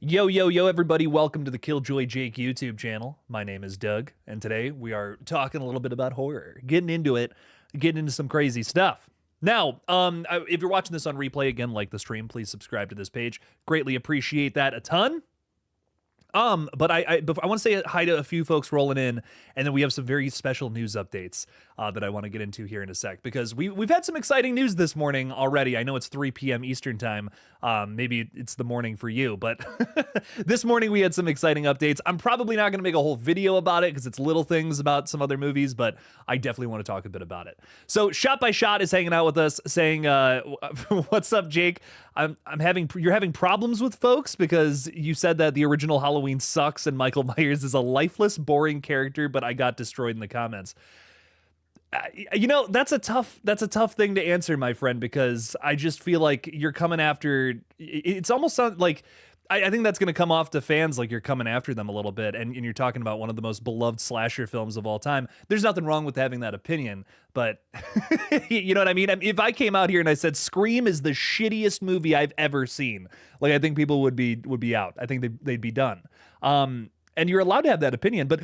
Yo, yo, yo, everybody, welcome to the Killjoy Jake YouTube channel. My name is Doug, and today we are talking a little bit about horror, getting into it, getting into some crazy stuff. Now, if you're watching this on replay, again, like the stream, please subscribe to this page. Greatly appreciate that a ton. But I want to say hi to a few folks rolling in, and then we have some very special news updates that I want to get into here in a sec, because we've had some exciting news this morning already. I know it's 3 p.m. Eastern time. Maybe it's the morning for you, but this morning we had some exciting updates. I'm probably not going to make a whole video about it because it's little things about some other movies, but I definitely want to talk a bit about it. So Shot by Shot is hanging out with us, saying, "What's up, Jake? You're having problems with folks because you said that the original Halloween sucks and Michael Myers is a lifeless, boring character, but I got destroyed in the comments." You know, that's a tough thing to answer, my friend, because I just feel like you're coming after. It's almost like I think that's going to come off to fans like you're coming after them a little bit, and you're talking about one of the most beloved slasher films of all time. There's nothing wrong with having that opinion, but you know what I mean? If I came out here and I said Scream is the shittiest movie I've ever seen, like, I think people would be out. I think they'd be done. And you're allowed to have that opinion, but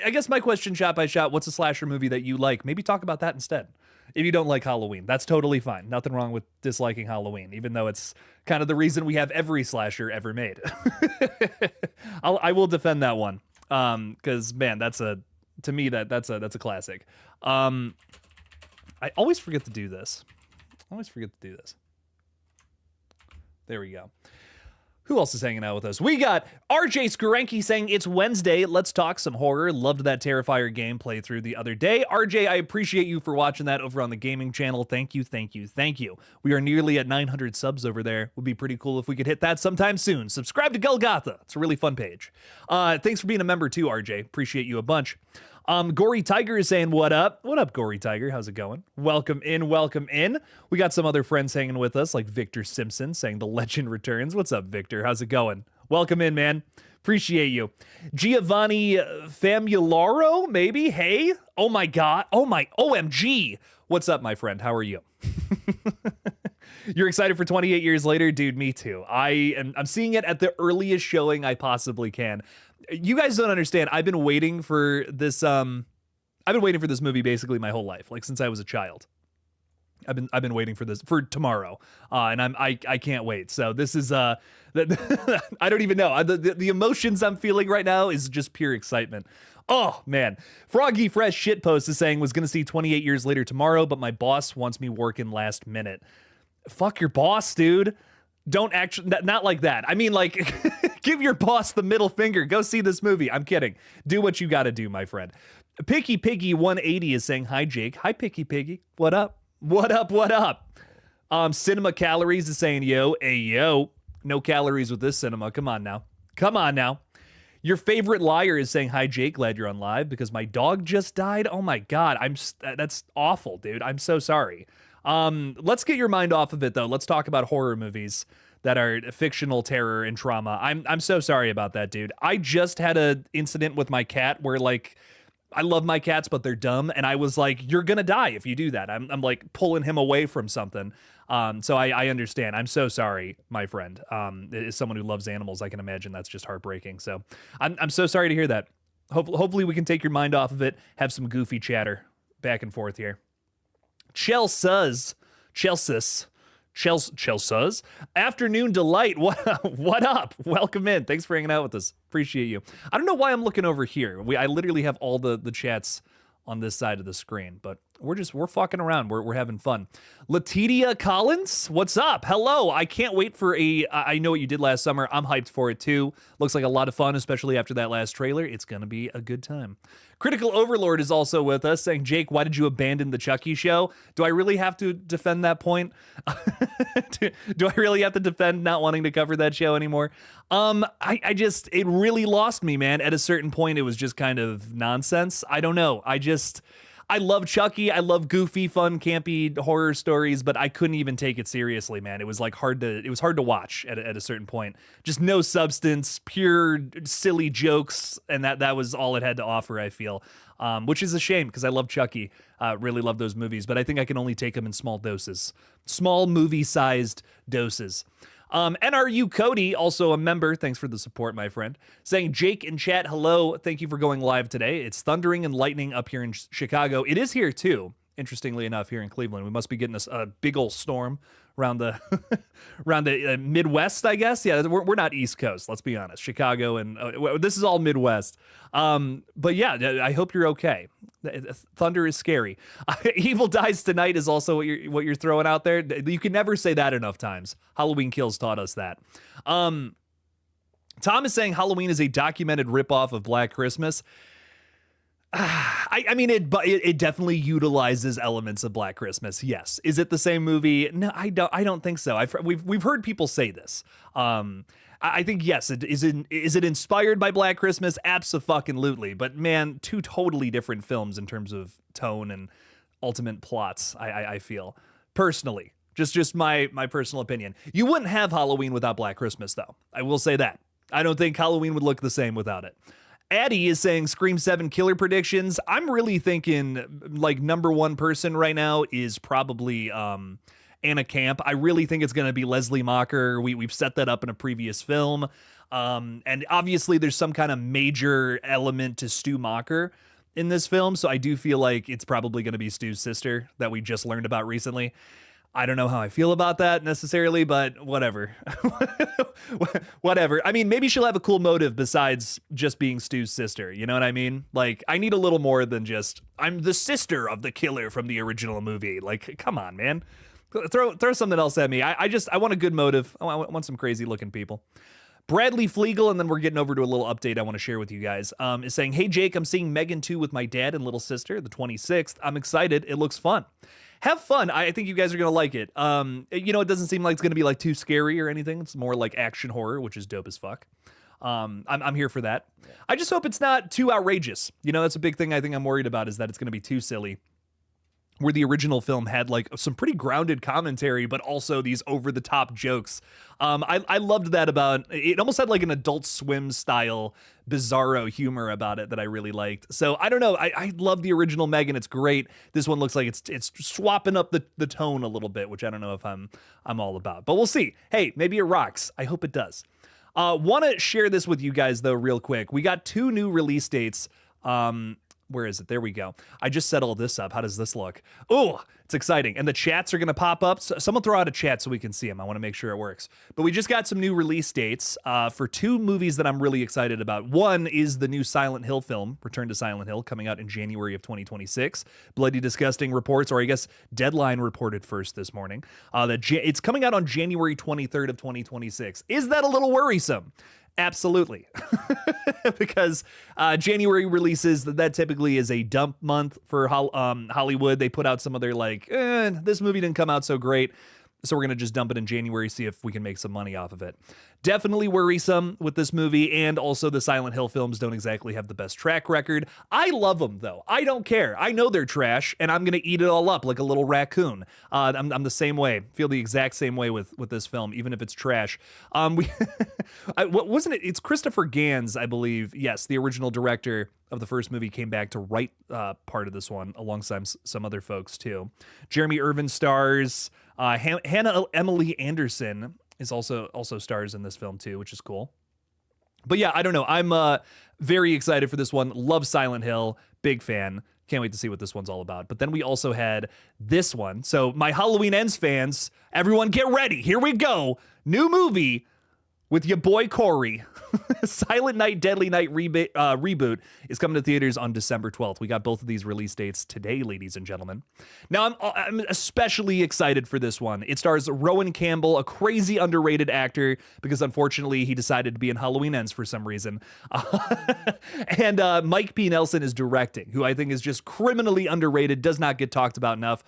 I guess my question, Shot by Shot, what's a slasher movie that you like? Maybe talk about that instead. If you don't like Halloween, that's totally fine. Nothing wrong with disliking Halloween, even though it's kind of the reason we have every slasher ever made. I will defend that one, because man, to me that's a classic. I always forget to do this. There we go. Who else is hanging out with us? We got RJ Skurenki saying, "It's Wednesday, let's talk some horror. Loved that Terrifier game playthrough the other day." RJ, I appreciate you for watching that over on the gaming channel. Thank you. We are nearly at 900 subs over there. Would be pretty cool if we could hit that sometime soon. Subscribe to GullGotha. It's a really fun page. Thanks for being a member too, RJ. Appreciate you a bunch. Gory Tiger is saying, "What up? What up, Gory Tiger? How's it going? Welcome in. We got some other friends hanging with us, like Victor Simpson saying the legend returns. What's up, Victor? How's it going? Welcome in, man. Appreciate you. Giovanni Famularo, maybe? Hey? Oh my God. Oh my OMG. What's up, my friend? How are you?" You're excited for 28 years later? Dude, me too. I'm seeing it at the earliest showing I possibly can. You guys don't understand. I've been waiting for this movie basically my whole life, like since I was a child. I've been waiting for this for tomorrow, and I can't wait. So this is I don't even know. The emotions I'm feeling right now is just pure excitement. Oh man, Froggy Fresh Shitpost is saying, "Was gonna see 28 years later tomorrow, but my boss wants me working last minute." Fuck your boss, dude. Don't actually, not like that. I mean, like, give your boss the middle finger. Go see this movie. I'm kidding. Do what you got to do, my friend. Picky Piggy 180 is saying, "Hi, Jake." Hi, Picky Piggy. What up? What up? Cinema Calories is saying, "Yo, hey, yo." No calories with this cinema. Come on now. Your Favorite Liar is saying, "Hi, Jake. Glad you're on live because my dog just died." Oh my God. That's awful, dude. I'm so sorry. Let's get your mind off of it though. Let's talk about horror movies that are fictional terror and trauma. I'm so sorry about that, dude. I just had an incident with my cat where, like, I love my cats, but they're dumb. And I was like, "You're gonna die if you do that." I'm like pulling him away from something. So I understand. I'm so sorry, my friend. As someone who loves animals, I can imagine that's just heartbreaking. So I'm so sorry to hear that. Hopefully we can take your mind off of it, have some goofy chatter back and forth here. Chelsea's Afternoon Delight. What up? Welcome in. Thanks for hanging out with us. Appreciate you. I don't know why I'm looking over here. I literally have all the chats on this side of the screen, but we're fucking around. We're having fun. Letitia Collins, what's up? Hello. I can't wait for I know what you did last summer. I'm hyped for it too. Looks like a lot of fun, especially after that last trailer. It's gonna be a good time. Critical Overlord is also with us saying, "Jake, why did you abandon the Chucky show?" Do I really have to defend that point? Do I really have to defend not wanting to cover that show anymore? It really lost me, man. At a certain point, it was just kind of nonsense. I don't know. I love Chucky. I love goofy, fun, campy horror stories, but I couldn't even take it seriously, man. It was like hard to watch at a certain point. Just no substance, pure silly jokes, and that was all it had to offer, I feel. Which is a shame because I love Chucky. Really love those movies, but I think I can only take them in small doses. Small movie-sized doses. NRU Cody, also a member, thanks for the support, my friend, saying, Jake in chat, hello, thank you for going live today. It's thundering and lightning up here in Chicago. It is here too, interestingly enough, here in Cleveland. We must be getting a big old storm around the around the Midwest, I guess. Yeah, we're not East Coast, let's be honest. Chicago and this is all Midwest. But yeah, I hope you're okay. Thunder is scary. Evil Dies Tonight is also what you're throwing out there. You can never say that enough times. Halloween Kills taught us that. Tom is saying Halloween is a documented ripoff of Black Christmas. I mean, it definitely utilizes elements of Black Christmas. Yes. Is it the same movie? No, I don't think so. We've heard people say this. I think yes. Is it inspired by Black Christmas? Abso-fucking-lutely. But man, two totally different films in terms of tone and ultimate plots. I feel personally, just my personal opinion. You wouldn't have Halloween without Black Christmas, though. I will say that. I don't think Halloween would look the same without it. Addie is saying Scream 7 killer predictions. I'm really thinking like number one person right now is probably Anna Camp. I really think it's going to be Leslie Mocker. We've set that up in a previous film. And obviously there's some kind of major element to Stu Mocker in this film. So I do feel like it's probably going to be Stu's sister that we just learned about recently. I don't know how I feel about that necessarily, but whatever. Whatever. I mean, maybe she'll have a cool motive besides just being Stu's sister. You know what I mean? Like, I need a little more than just, I'm the sister of the killer from the original movie. Like, come on, man. Throw something else at me. I want a good motive. I want some crazy looking people. Bradley Flegel, and then we're getting over to a little update I want to share with you guys, is saying, hey, Jake, I'm seeing Megan 2 with my dad and little sister, the 26th. I'm excited. It looks fun. Have fun. I think you guys are going to like it. You know, it doesn't seem like it's going to be like too scary or anything. It's more like action horror, which is dope as fuck. I'm here for that. Yeah. I just hope it's not too outrageous. You know, that's a big thing I think I'm worried about, is that it's going to be too silly. Where the original film had like some pretty grounded commentary, but also these over-the-top jokes. I loved that about it. Almost had like an Adult Swim style bizarro humor about it that I really liked. So I don't know. I love the original Megan. It's great. This one looks like it's swapping up the tone a little bit, which I don't know if I'm all about. But we'll see. Hey, maybe it rocks. I hope it does. Want to share this with you guys though, real quick. We got 2 new release dates. Where is it? There we go. I just set all this up. How does this look? Oh, it's exciting. And the chats are going to pop up. So someone throw out a chat so we can see them. I want to make sure it works. But we just got some new release dates for 2 movies that I'm really excited about. One is the new Silent Hill film, Return to Silent Hill, coming out in January of 2026. Bloody Disgusting reports, or I guess Deadline reported first this morning, that it's coming out on January 23rd of 2026. Is that a little worrisome? Absolutely. Because January releases, that typically is a dump month for Hollywood. They put out some of their like, this movie didn't come out so great, so we're going to just dump it in January, see if we can make some money off of it. Definitely worrisome with this movie, and also the Silent Hill films don't exactly have the best track record. I love them, though. I don't care. I know they're trash, and I'm going to eat it all up like a little raccoon. I'm the same way. Feel the exact same way with this film, even if it's trash. What wasn't it? It's Christopher Gans, I believe. Yes, the original director of the first movie came back to write part of this one alongside some other folks, too. Jeremy Irvin stars. Hannah Emily Anderson is also stars in this film too, which is cool. But yeah, I don't know. I'm very excited for this one. Love Silent Hill. Big fan. Can't wait to see what this one's all about. But then we also had this one. So my Halloween Ends fans, everyone get ready. Here we go. New movie with your boy Corey. Silent Night, Deadly Night reboot is coming to theaters on December 12th. We got both of these release dates today, ladies and gentlemen. Now, I'm especially excited for this one. It stars Rowan Campbell, a crazy underrated actor, because unfortunately he decided to be in Halloween Ends for some reason. And Mike P. Nelson is directing, who I think is just criminally underrated, does not get talked about enough.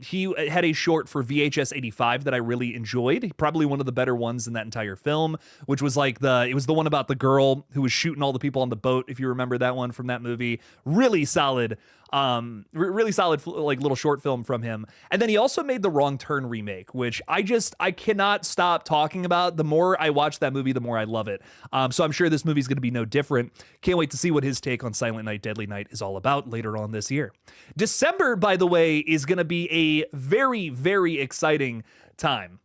He had a short for VHS 85 that I really enjoyed. Probably one of the better ones in that entire film, which was like it was the one about the girl who was shooting all the people on the boat. If you remember that one from that movie, really solid, really solid, like little short film from him. And then he also made the Wrong Turn remake, which I cannot stop talking about. The more I watch that movie, the more I love it. So I'm sure this movie's going to be no different. Can't wait to see what his take on Silent Night, Deadly Night is all about later on this year. December, by the way, is going to be a very, very exciting time.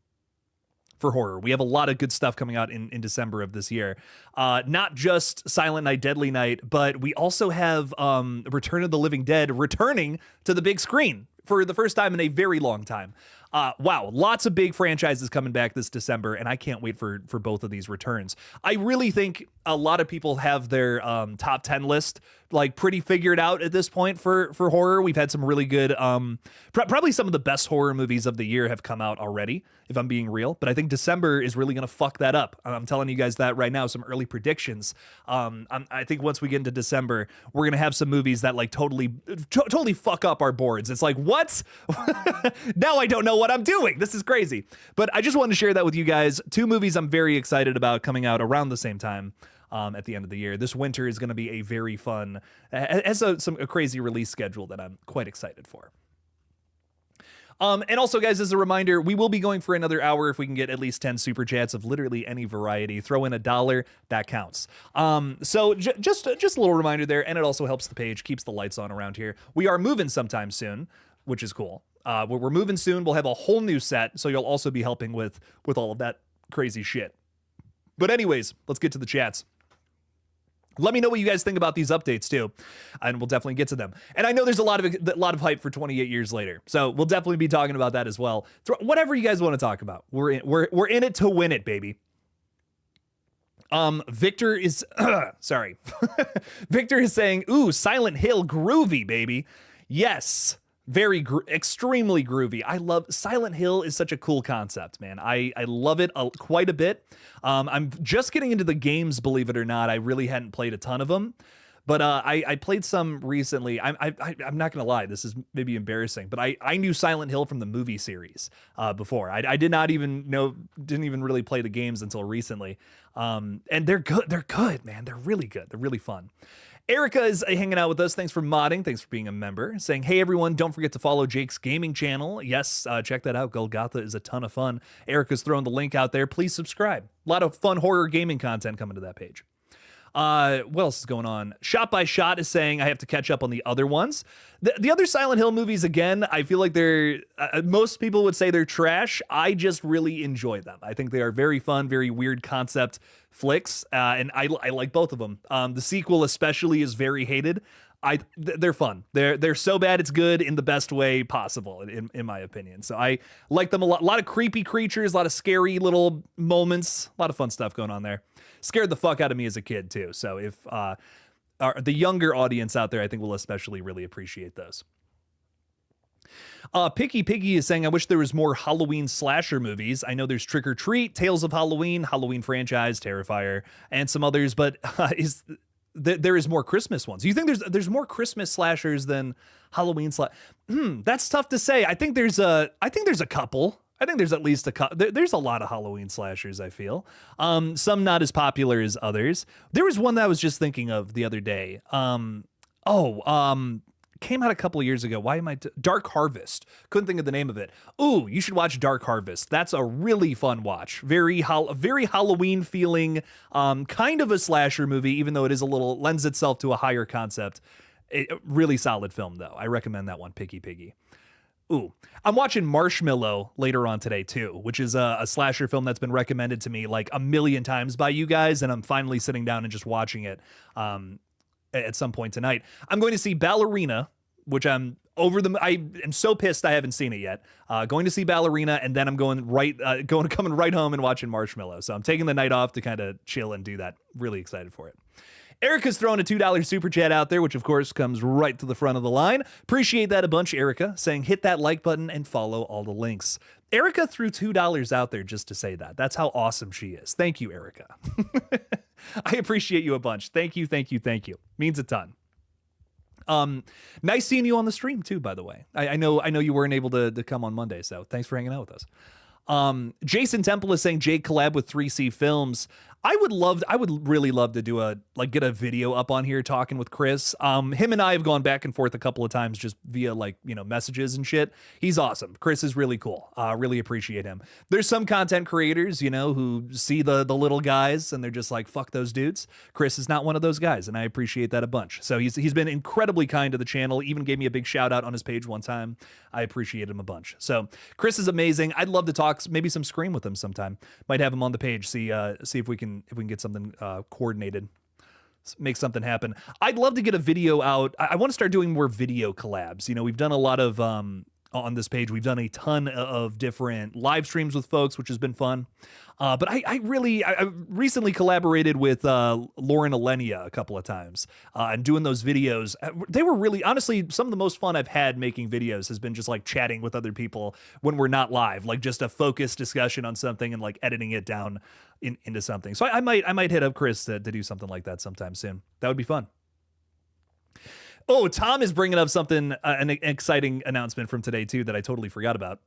for horror. We have a lot of good stuff coming out in December of this year. Not just Silent Night, Deadly Night, but we also have Return of the Living Dead returning to the big screen for the first time in a very long time. Wow, lots of big franchises coming back this December, and I can't wait for both of these returns. I really think a lot of people have their top 10 list like pretty figured out at this point for horror. We've had some really good, probably some of the best horror movies of the year have come out already, if I'm being real. But I think December is really going to fuck that up. I'm telling you guys that right now, some early predictions. I think once we get into December, we're going to have some movies that like totally fuck up our boards. It's like, what? Now I don't know what I'm doing. This is crazy. But I just wanted to share that with you guys. 2 movies I'm very excited about coming out around the same time. At the end of the year. This winter is going to be a very fun, has a crazy release schedule that I'm quite excited for. And also, guys, as a reminder, we will be going for another hour if we can get at least 10 super chats of literally any variety. Throw in $1, that counts. So just a little reminder there, and it also helps the page, keeps the lights on around here. We are moving sometime soon, which is cool. We're moving soon. We'll have a whole new set, so you'll also be helping with all of that crazy shit. But anyways, let's get to the chats. Let me know what you guys think about these updates too, and we'll definitely get to them. And I know there's a lot of hype for 28 years later, so we'll definitely be talking about that as well. Whatever you guys want to talk about, we're in it to win it, baby. Victor is sorry, Victor is saying, "Ooh, Silent Hill, groovy, baby." Yes. Very extremely groovy. I love Silent Hill is such a cool concept, man. I love it quite a bit. I'm just getting into the games, believe it or not. I really hadn't played a ton of them, but I played some recently. I'm not gonna lie, this is maybe embarrassing, but I knew Silent Hill from the movie series before. I did not even didn't even really play the games until recently. And they're good. They're good, man. They're really good. They're really fun. Erica is hanging out with us. Thanks for modding. Thanks for being a member. Saying, hey, everyone, don't forget to follow Jake's gaming channel. Yes, check that out. GullGotha is a ton of fun. Erica's throwing the link out there. Please subscribe. A lot of fun horror gaming content coming to that page. What else is going on? Shot by Shot is saying I have to catch up on the other ones. The other Silent Hill movies, again, I feel like they're, most people would say they're trash. I just really enjoy them. I think they are very fun, very weird concept flicks, and I like both of them. The sequel especially is very hated. They're fun. They're so bad it's good in the best way possible, in my opinion. So I like them a lot. A lot of creepy creatures, a lot of scary little moments, a lot of fun stuff going on there. Scared the fuck out of me as a kid too. So if the younger audience out there, I think will especially really appreciate those. Picky Piggy is saying, I wish there was more Halloween slasher movies. I know there's Trick or Treat, Tales of Halloween, Halloween franchise, Terrifier, and some others, but there is more Christmas ones. You think there's more Christmas slashers than Halloween that's tough to say. I think there's a couple. I think there's at least a couple. There's a lot of Halloween slashers, I feel. Some not as popular as others. There was one that I was just thinking of the other day. Came out a couple of years ago. Why am I Dark Harvest? Couldn't think of the name of it. Ooh, you should watch Dark Harvest. That's a really fun watch. Very Halloween feeling, kind of a slasher movie, even though it is lends itself to a higher concept. Really solid film though. I recommend that one, Picky Piggy. Ooh, I'm watching Marshmallow later on today too, which is a slasher film that's been recommended to me like a million times by you guys, and I'm finally sitting down and just watching it. At some point tonight. I'm going to see Ballerina, which I am so pissed I haven't seen it yet. Going to see Ballerina, and then I'm coming right home and watching Marshmallow. So I'm taking the night off to kind of chill and do that. Really excited for it. Erica's throwing a $2 super chat out there, which of course comes right to the front of the line. Appreciate that a bunch, Erica, saying hit that like button and follow all the links. Erica threw $2 out there just to say that. That's how awesome she is. Thank you, Erica. I appreciate you a bunch. Thank you. Means a ton. Nice seeing you on the stream too, by the way. I know you weren't able to come on Monday, so thanks for hanging out with us. Jason Temple is saying Jake collab with 3C Films. I would really love to do get a video up on here talking with Chris. Him and I have gone back and forth a couple of times just via messages and shit. He's awesome. Chris is really cool. Really appreciate him. There's some content creators, who see the little guys and they're just like, fuck those dudes. Chris is not one of those guys, and I appreciate that a bunch. So he's been incredibly kind to the channel, even gave me a big shout out on his page one time. I appreciate him a bunch. So Chris is amazing. I'd love to talk maybe some Scream with him sometime. Might have him on the page, see if we can get something coordinated, make something happen. I'd love to get a video out. I want to start doing more video collabs. We've done a lot of on this page, we've done a ton of different live streams with folks, which has been fun. But I recently collaborated with Lauren Alenia a couple of times and doing those videos. They were really, honestly, some of the most fun I've had making videos has been just like chatting with other people when we're not live, like just a focused discussion on something and like editing it down into something. So I might hit up Chris to do something like that sometime soon. That would be fun. Oh, Tom is bringing up something, an exciting announcement from today, too, that I totally forgot about.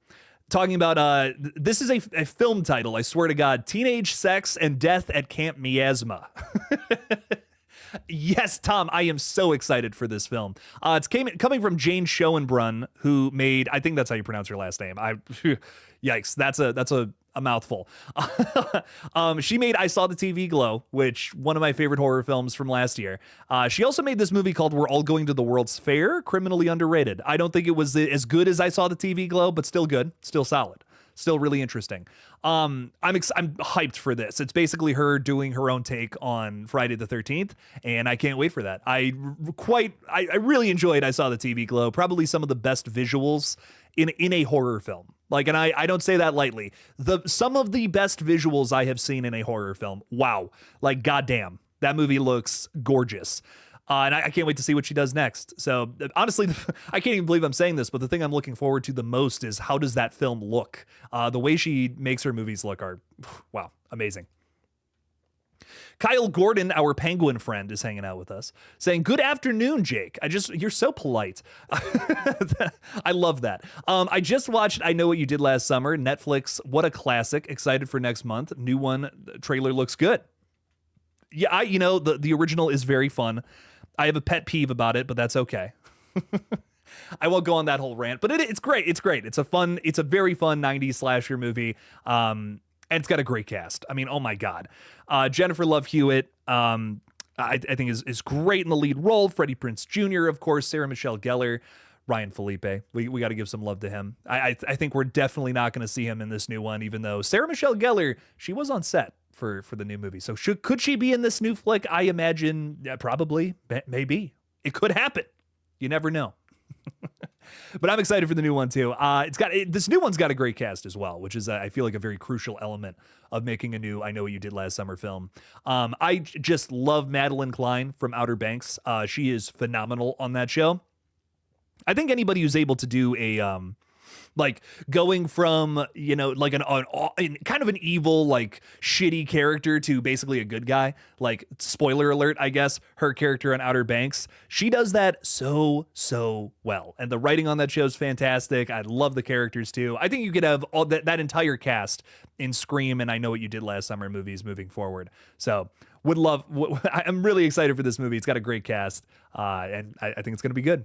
Talking about, this is a film title, I swear to God, Teenage Sex and Death at Camp Miasma. Yes, Tom, I am so excited for this film. It's coming from Jane Schoenbrunn, who made, I think that's how you pronounce her last name. Yikes, that's a mouthful. She made I Saw the TV Glow, which one of my favorite horror films from last year. She also made this movie called We're All Going to the World's Fair, criminally underrated. I don't think it was as good as I Saw the TV Glow, but still good, still solid, still really interesting. I'm hyped for this. It's basically her doing her own take on Friday the 13th, and I can't wait for that. I really enjoyed I Saw the TV Glow, probably some of the best visuals in a horror film. Like, and I don't say that lightly. Some of the best visuals I have seen in a horror film. Wow. Like, goddamn, that movie looks gorgeous. And I can't wait to see what she does next. So honestly, I can't even believe I'm saying this, but the thing I'm looking forward to the most is how does that film look? The way she makes her movies look are, wow, amazing. Kyle Gordon, our penguin friend, is hanging out with us, saying, "Good afternoon, Jake. You're so polite." I love that. I just watched I Know What You Did Last Summer, Netflix. What a classic. Excited for next month. New one. The trailer looks good. Yeah, the original is very fun. I have a pet peeve about it, but that's okay. I won't go on that whole rant, but it's great. It's great. It's a very fun 90s slasher movie. And it's got a great cast. I mean, oh my God. Jennifer Love Hewitt, I think is great in the lead role. Freddie Prinze Jr., of course, Sarah Michelle Gellar, Ryan Felipe. We got to give some love to him. I think we're definitely not going to see him in this new one, even though Sarah Michelle Gellar, she was on set for the new movie. So could she be in this new flick? I imagine probably, maybe. It could happen. You never know. But I'm excited for the new one too. This new one's got a great cast as well, which is I feel like a very crucial element of making a new I Know What You Did Last Summer film. I just love Madeline Klein from Outer Banks. She is phenomenal on that show. I think anybody who's able to do a like going from, like an kind of an evil, like shitty character to basically a good guy, like spoiler alert, I guess, her character on Outer Banks, she does that so well. And the writing on that show is fantastic. I love the characters too. I think you could have all that entire cast in Scream and I Know What You Did Last Summer movies moving forward. So I'm really excited for this movie. It's got a great cast. And I think it's going to be good.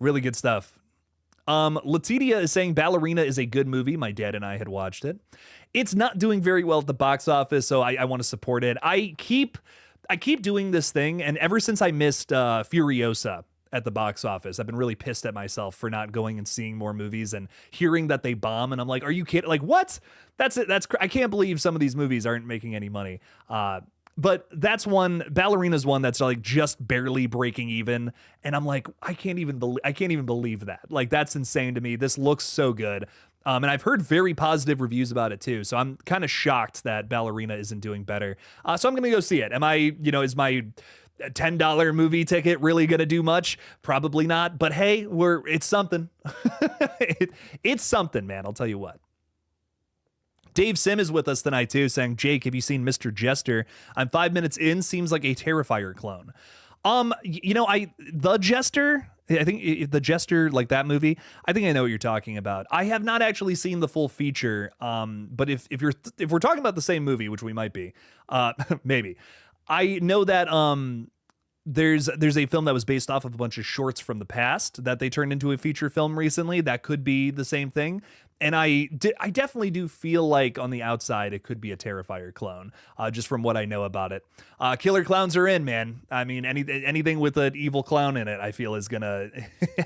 Really good stuff. Letitia is saying Ballerina is a good movie. My dad and I had watched it. It's not doing very well at the box office, so I want to support it. I keep doing this thing, and ever since I missed Furiosa at the box office, I've been really pissed at myself for not going and seeing more movies and hearing that they bomb, and I'm like, are you kidding? Like, what? That's it. I can't believe some of these movies aren't making any money. But that's one, Ballerina's one that's like just barely breaking even. And I'm like, I can't even believe that. Like, that's insane to me. This looks so good. And I've heard very positive reviews about it too. So I'm kind of shocked that Ballerina isn't doing better. So I'm going to go see it. Is my $10 movie ticket really going to do much? Probably not. But hey, it's something. It's something, man. I'll tell you what. Dave Sim is with us tonight too, saying, "Jake, have you seen Mr. Jester? I'm 5 minutes in, seems like a Terrifier clone." The Jester I think the Jester, like that movie, I think I know what you're talking about. I have not actually seen the full feature, but if we're talking about the same movie, which we might be, maybe, I know that there's a film that was based off of a bunch of shorts from the past that they turned into a feature film recently. That could be the same thing. And I definitely do feel like on the outside it could be a Terrifier clone, just from what I know about it. Killer clowns are in, man. I mean, anything with an evil clown in it, I feel is gonna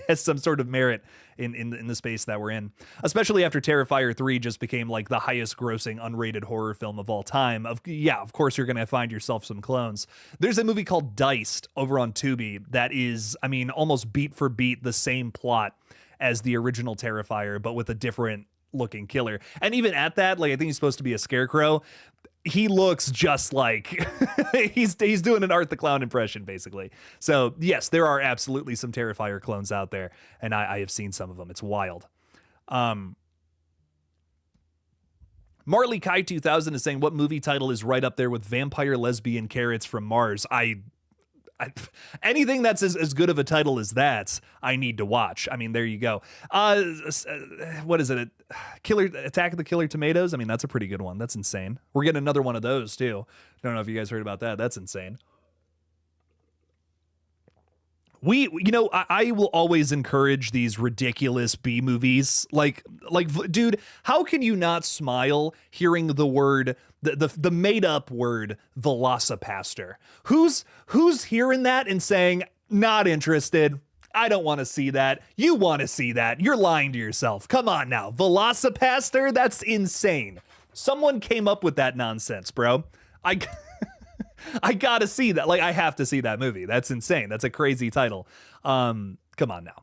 has some sort of merit in the space that we're in. Especially after Terrifier 3 just became like the highest grossing unrated horror film of all time. Of course you're gonna find yourself some clones. There's a movie called Diced over on Tubi that is, I mean, almost beat for beat the same plot as the original Terrifier, but with a different looking killer. And even at that, like, I think he's supposed to be a scarecrow. He looks just like he's doing an Art the Clown impression, basically. So yes, there are absolutely some Terrifier clones out there, and I have seen some of them. It's wild. Marley Kai 2000 is saying, what movie title is right up there with Vampire Lesbian Carrots from Mars? Anything that's as good of a title as that, I need to watch. I mean, there you go. What is it? Attack of the Killer Tomatoes? I mean, that's a pretty good one. That's insane. We're getting another one of those, too. I don't know if you guys heard about that. That's insane. I will always encourage these ridiculous B movies. Like, dude, how can you not smile hearing the word, the made up word, Velocipaster? Who's hearing that and saying, not interested? I don't want to see that. You want to see that. You're lying to yourself. Come on now. Velocipaster? That's insane. Someone came up with that nonsense, bro. I gotta see that. Like, I have to see that movie. That's insane. That's a crazy title. Come on now.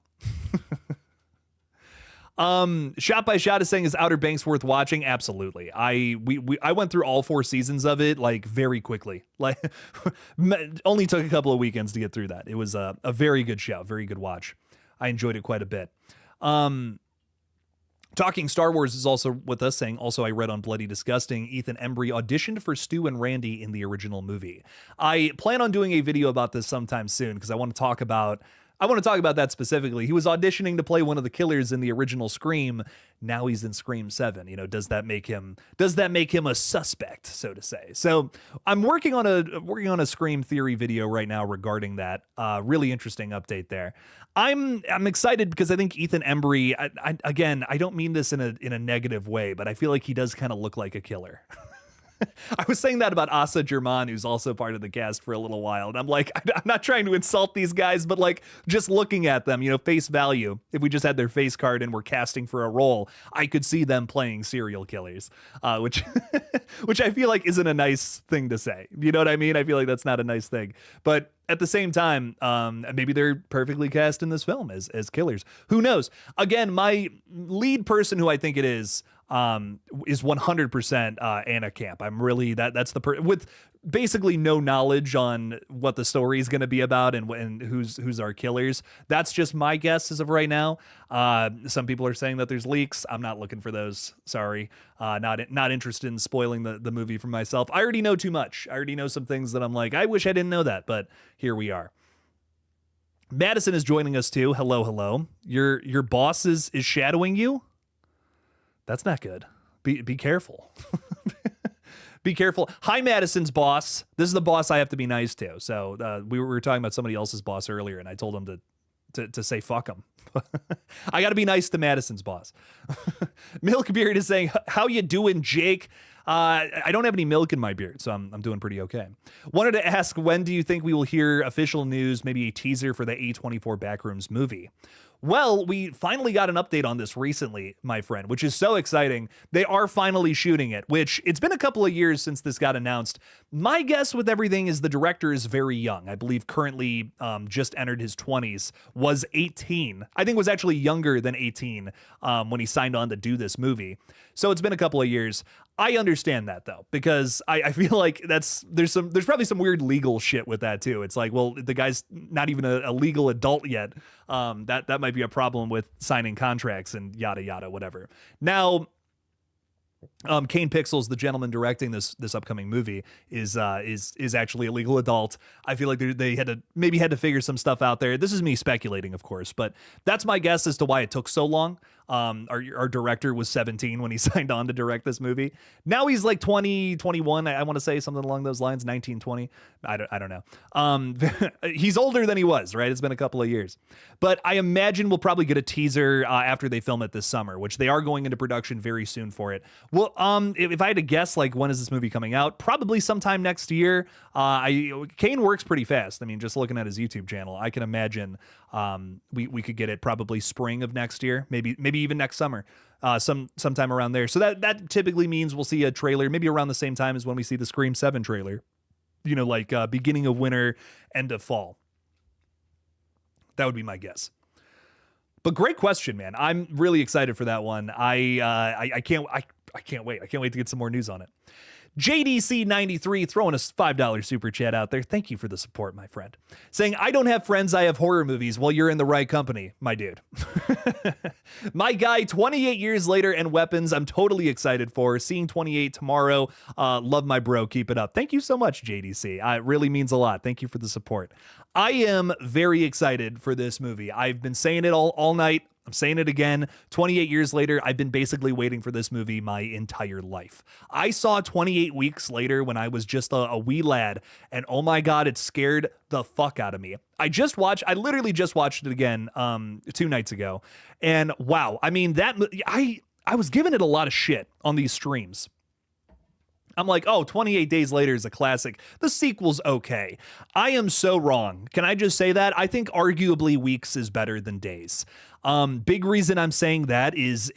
Shot by Shot is saying, is Outer Banks worth watching? Absolutely. I went through all 4 seasons of it like very quickly. Like, only took a couple of weekends to get through that. It was a very good show, very good watch. I enjoyed it quite a bit. Talking Star Wars is also with us, saying, also I read on Bloody Disgusting, Ethan Embry auditioned for Stu and Randy in the original movie. I plan on doing a video about this sometime soon because I want to talk about that specifically. He was auditioning to play one of the killers in the original Scream. Now he's in Scream 7. You know, does that make him a suspect, so to say? So I'm working on a Scream theory video right now regarding that. Really interesting update there. I'm excited because I think Ethan Embry, I don't mean this in a negative way, but I feel like he does kind of look like a killer. I was saying that about Asa German, who's also part of the cast for a little while. And I'm like, I'm not trying to insult these guys, but like just looking at them, you know, face value. If we just had their face card and we're casting for a role, I could see them playing serial killers, which I feel like isn't a nice thing to say. You know what I mean? I feel like that's not a nice thing. But at the same time, maybe they're perfectly cast in this film as killers. Who knows? Again, my lead person who I think it is 100% Anna Camp. I'm really that's with basically no knowledge on what the story is going to be about and who's our killers. That's just my guess as of right now. Some people are saying that there's leaks. I'm not looking for those. Sorry. Not interested in spoiling the movie for myself. I already know too much. I already know some things that I'm like, I wish I didn't know that, but here we are. Madison is joining us too. Hello. Your boss is shadowing you? That's not good. Be careful. Be careful. Hi, Madison's boss. This is the boss I have to be nice to. So we were talking about somebody else's boss earlier, and I told him to say fuck him. I got to be nice to Madison's boss. Milk Beard is saying, how you doing, Jake? I don't have any milk in my beard, so I'm doing pretty okay. Wanted to ask, when do you think we will hear official news, maybe a teaser for the A24 Backrooms movie? Well, we finally got an update on this recently, my friend, which is so exciting. They are finally shooting it, which it's been a couple of years since this got announced. My guess with everything is the director is very young. I believe currently just entered his 20s, was 18. I think was actually younger than 18 when he signed on to do this movie. So it's been a couple of years. I understand that though, because I feel like there's probably some weird legal shit with that too. It's like, well, the guy's not even a legal adult yet. That might be a problem with signing contracts and yada yada whatever. Now, Kane Pixels, the gentleman directing this upcoming movie, is actually a legal adult. I feel like they had to figure some stuff out there. This is me speculating, of course, but that's my guess as to why it took so long. Our director was 17 when he signed on to direct this movie. Now he's like 20, 21. I want to say something along those lines, 19, 20. I don't know. He's older than he was, right? It's been a couple of years. But I imagine we'll probably get a teaser after they film it this summer, which they are going into production very soon for it. Well, if I had to guess, like, when is this movie coming out? Probably sometime next year. Kane works pretty fast. I mean, just looking at his YouTube channel, I can imagine we could get it probably spring of next year, maybe even next summer, sometime around there. So that typically means we'll see a trailer maybe around the same time as when we see the Scream 7 trailer, like beginning of winter, end of fall. That would be my guess. But great question, man. I'm really excited for that one. I can't wait. I can't wait to get some more news on it. JDC93 throwing a $5 super chat out there. Thank you for the support, my friend. Saying, I don't have friends, I have horror movies. Well, you're in the right company, my dude. My guy, 28 years later, and Weapons, I'm totally excited for. Seeing 28 tomorrow. Love my bro. Keep it up. Thank you so much, JDC. It really means a lot. Thank you for the support. I am very excited for this movie. I've been saying it all night. I'm saying it again. 28 years later, I've been basically waiting for this movie my entire life. I saw 28 Weeks Later when I was just a wee lad, and oh my God, it scared the fuck out of me. I literally just watched it again 2 nights ago, and wow, I mean, I was giving it a lot of shit on these streams. I'm like, 28 Days Later is a classic. The sequel's okay. I am so wrong. Can I just say that? I think arguably Weeks is better than Days. Big reason I'm saying that is,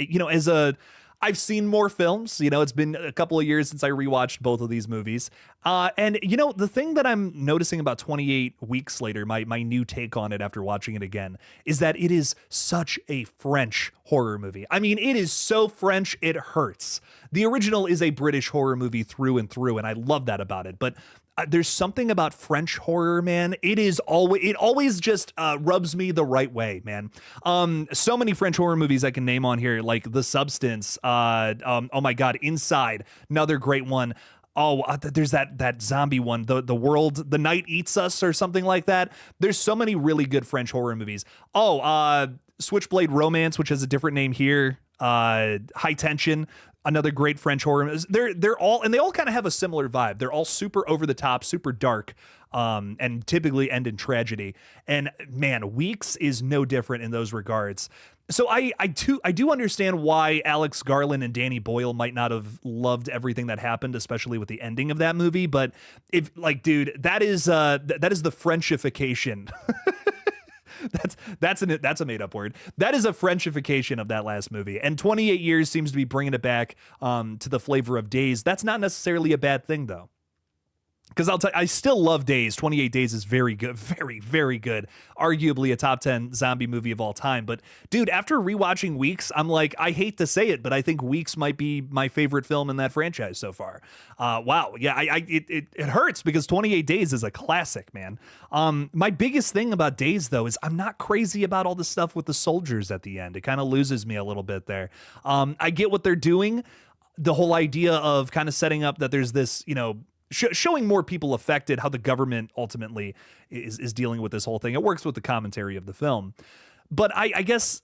I've seen more films. It's been a couple of years since I rewatched both of these movies. And the thing that I'm noticing about 28 Weeks Later, my new take on it after watching it again, is that it is such a French horror movie. I mean, it is so French, it hurts. The original is a British horror movie through and through, and I love that about it. But there's something about French horror, man. It always just rubs me the right way, man. So many French horror movies I can name on here, like The Substance. Oh my God, Inside, another great one. There's that zombie one, The Night Eats Us, or something like that. There's so many really good French horror movies. Switchblade Romance, which has a different name here. High Tension, another great French horror. They all kind of have a similar vibe. They're all super over the top, super dark, and typically end in tragedy. And man, Weeks is no different in those regards. So I do understand why Alex Garland and Danny Boyle might not have loved everything that happened, especially with the ending of that movie. But dude, that is the Frenchification. That's a made up word. That is a Frenchification of that last movie. And 28 years seems to be bringing it back to the flavor of Days. That's not necessarily a bad thing, though. Because I still love Days. 28 Days is very good. Very, very good. Arguably a top 10 zombie movie of all time. But dude, after rewatching Weeks, I'm like, I hate to say it, but I think Weeks might be my favorite film in that franchise so far. Wow. Yeah, it hurts because 28 Days is a classic, man. My biggest thing about Days, though, is I'm not crazy about all the stuff with the soldiers at the end. It kind of loses me a little bit there. I get what they're doing. The whole idea of kind of setting up that there's this, showing more people affected, how the government ultimately is dealing with this whole thing. It works with the commentary of the film. But I guess,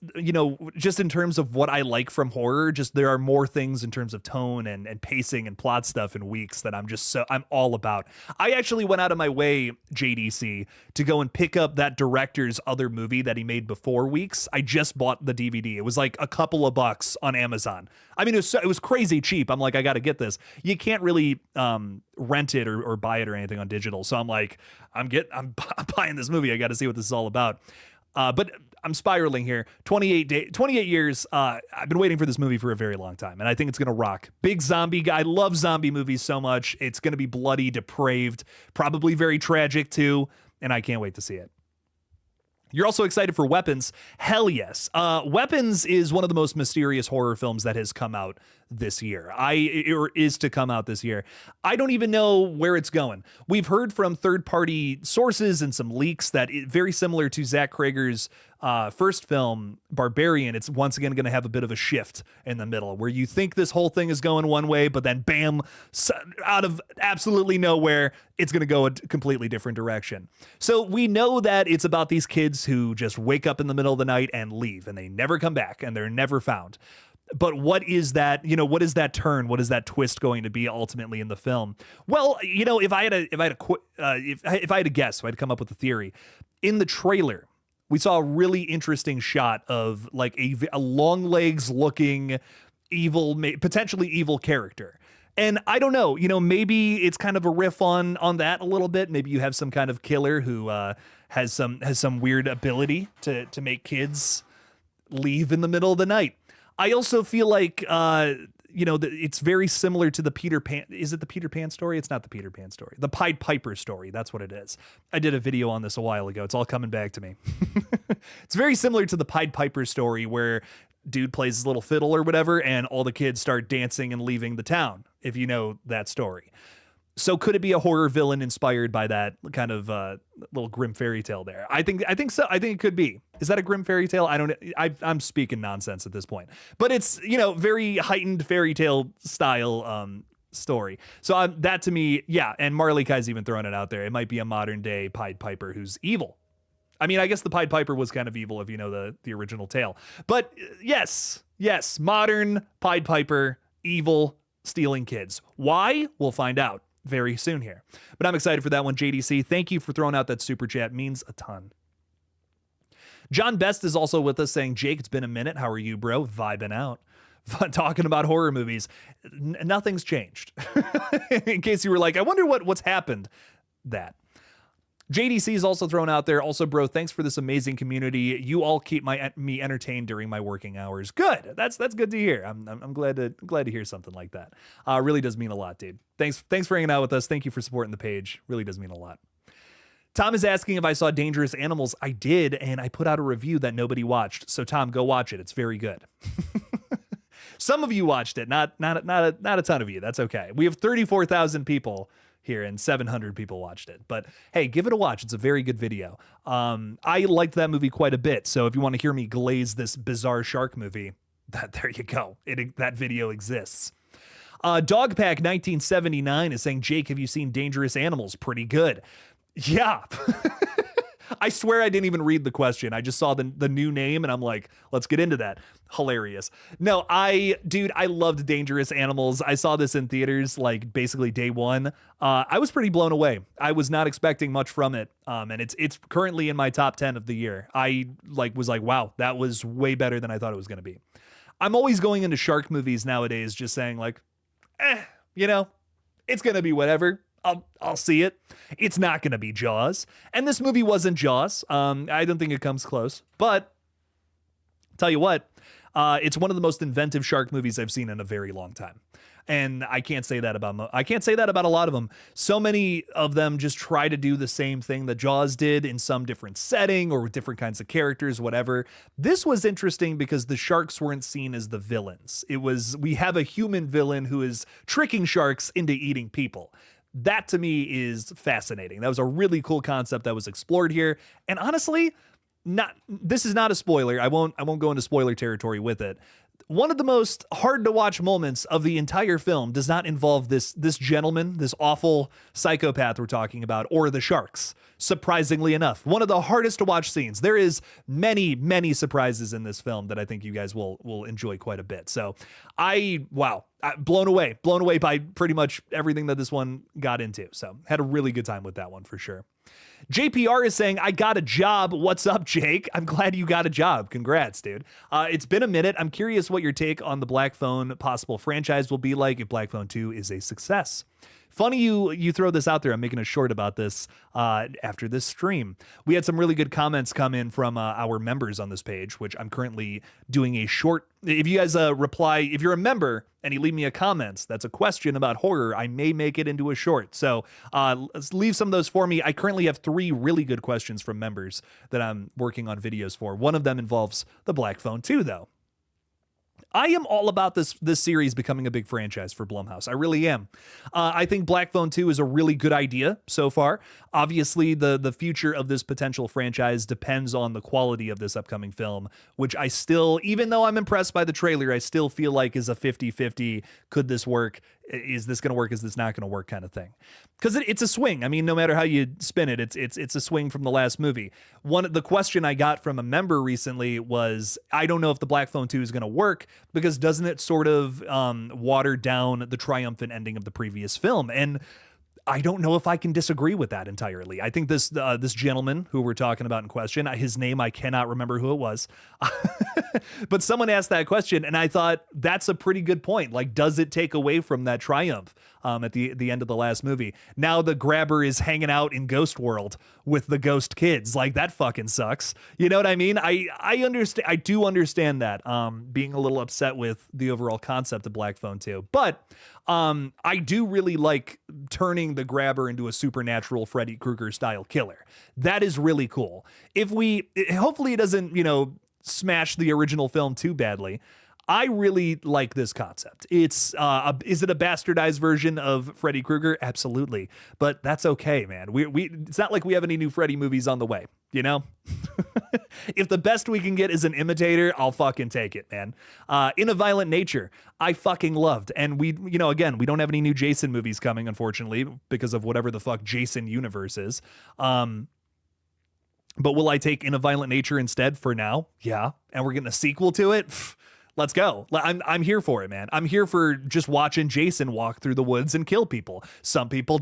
just in terms of what I like from horror, just there are more things in terms of tone and pacing and plot stuff in Weeks that I'm all about. I actually went out of my way, JDC, to go and pick up that director's other movie that he made before Weeks. I just bought the DVD. It was like a couple of bucks on Amazon. I mean, it was crazy cheap. I'm like, I got to get this. You can't really rent it or buy it or anything on digital. So I'm like, I'm buying this movie. I got to see what this is all about. But I'm spiraling here. 28 years. I've been waiting for this movie for a very long time, and I think it's going to rock. Big zombie guy. I love zombie movies so much. It's going to be bloody, depraved, probably very tragic too, and I can't wait to see it. You're also excited for Weapons. Hell yes. Weapons is one of the most mysterious horror films that has come out this year. Or is to come out this year. I don't even know where it's going. We've heard from third-party sources and some leaks that very similar to Zach Krager's first film, Barbarian, it's once again going to have a bit of a shift in the middle where you think this whole thing is going one way, but then bam, out of absolutely nowhere, it's going to go a completely different direction. So we know that it's about these kids who just wake up in the middle of the night and leave, and they never come back, and they're never found. But what is that, what is that turn? What is that twist going to be ultimately in the film? Well, if I had to guess, if I had to come up with a theory, in the trailer, we saw a really interesting shot of like a long legs looking evil, potentially evil character. And I don't know, maybe it's kind of a riff on that a little bit. Maybe you have some kind of killer who has some weird ability to make kids leave in the middle of the night. I also feel like, it's very similar to the Peter Pan. Is it the Peter Pan story? It's not the Peter Pan story. The Pied Piper story. That's what it is. I did a video on this a while ago. It's all coming back to me. It's very similar to the Pied Piper story where dude plays his little fiddle or whatever, and all the kids start dancing and leaving the town, if you know that story. So could it be a horror villain inspired by that kind of little grim fairy tale there? I think so. I think it could be. Is that a grim fairy tale? I'm speaking nonsense at this point, but it's, very heightened fairy tale style story. So that to me, yeah. And Marley Kai's even throwing it out there. It might be a modern day Pied Piper who's evil. I mean, I guess the Pied Piper was kind of evil if you know the original tale, but yes, modern Pied Piper, evil, stealing kids. Why? We'll find out very soon here. But I'm excited for that one, JDC. Thank you for throwing out that super chat. It means a ton. John Best is also with us saying, Jake, it's been a minute. How are you, bro? Vibing out. Talking about horror movies. Nothing's changed. In case you were like, I wonder what's happened. That. JDC is also thrown out there. Also, bro, thanks for this amazing community. You all keep me entertained during my working hours. Good. That's good to hear. I'm glad to hear something like that. Really does mean a lot, dude. Thanks for hanging out with us. Thank you for supporting the page. Really does mean a lot. Tom is asking if I saw Dangerous Animals. I did, and I put out a review that nobody watched. So Tom, go watch it. It's very good. Some of you watched it, not a ton of you. That's okay. We have 34,000 people here and 700 people watched it, but hey, give it a watch. It's a very good video. I liked that movie quite a bit. So if you want to hear me glaze this bizarre shark movie, there you go. That video exists. Dogpack 1979 is saying, Jake, have you seen Dangerous Animals? Pretty good. Yeah. I swear I didn't even read the question. I just saw the new name and I'm like, let's get into that. Hilarious. No, I loved Dangerous Animals. I saw this in theaters like basically day one. I was pretty blown away. I was not expecting much from it. And it's currently in my top 10 of the year. I was like, wow, that was way better than I thought it was going to be. I'm always going into shark movies nowadays just saying like, it's going to be whatever. I'll see it. It's not going to be Jaws. And this movie wasn't Jaws. I don't think it comes close. But tell you what, it's one of the most inventive shark movies I've seen in a very long time. And I can't say that about a lot of them. So many of them just try to do the same thing that Jaws did in some different setting or with different kinds of characters, whatever. This was interesting because the sharks weren't seen as the villains. We have a human villain who is tricking sharks into eating people. That to me is fascinating. That was a really cool concept that was explored here. And honestly, this is not a spoiler. I won't go into spoiler territory with it. One of the most hard to watch moments of the entire film does not involve this gentleman, this awful psychopath we're talking about, or the sharks. Surprisingly enough, one of the hardest to watch scenes. There is many, many surprises in this film that I think you guys will enjoy quite a bit. So blown away by pretty much everything that this one got into. So had a really good time with that one for sure. JPR is saying, I got a job. What's up, Jake? I'm glad you got a job. Congrats, dude. It's been a minute. I'm curious what your take on the Black Phone possible franchise will be like if Black Phone 2 is a success. Funny you throw this out there. I'm making a short about this after this stream. We had some really good comments come in from our members on this page, which I'm currently doing a short. If you guys reply, if you're a member and you leave me a comment that's a question about horror, I may make it into a short. So let's leave some of those for me. I currently have 3 really good questions from members that I'm working on videos for. One of them involves the Black Phone 2, though. I am all about this series becoming a big franchise for Blumhouse. I really am. I think Black Phone 2 is a really good idea so far. Obviously, the future of this potential franchise depends on the quality of this upcoming film, which I still, even though I'm impressed by the trailer, I still feel like is a 50-50. Could this work? Is this going to work? Is this not going to work kind of thing? Because it's a swing. I mean, no matter how you spin it, it's a swing from the last movie. The question I got from a member recently was, I don't know if the Black Phone 2 is going to work because doesn't it sort of water down the triumphant ending of the previous film? And I don't know if I can disagree with that entirely. I think this gentleman who we're talking about in question, his name, I cannot remember who it was, but someone asked that question, and I thought that's a pretty good point. Like, does it take away from that triumph at the end of the last movie? Now the grabber is hanging out in Ghost World with the ghost kids. Like, that fucking sucks. You know what I mean? I understand. I do understand that, being a little upset with the overall concept of Black Phone 2, but I do really like turning the grabber into a supernatural Freddy Krueger style killer. That is really cool. Hopefully it doesn't, smash the original film too badly. I really like this concept. Is it a bastardized version of Freddy Krueger? Absolutely. But that's okay, man. It's not like we have any new Freddy movies on the way, If the best we can get is an imitator, I'll fucking take it, man. In a Violent Nature, I fucking loved. And again, we don't have any new Jason movies coming, unfortunately, because of whatever the fuck Jason universe is. But will I take In a Violent Nature instead for now? Yeah. And we're getting a sequel to it? Let's go. I'm here for it, man. I'm here for just watching Jason walk through the woods and kill people. Some people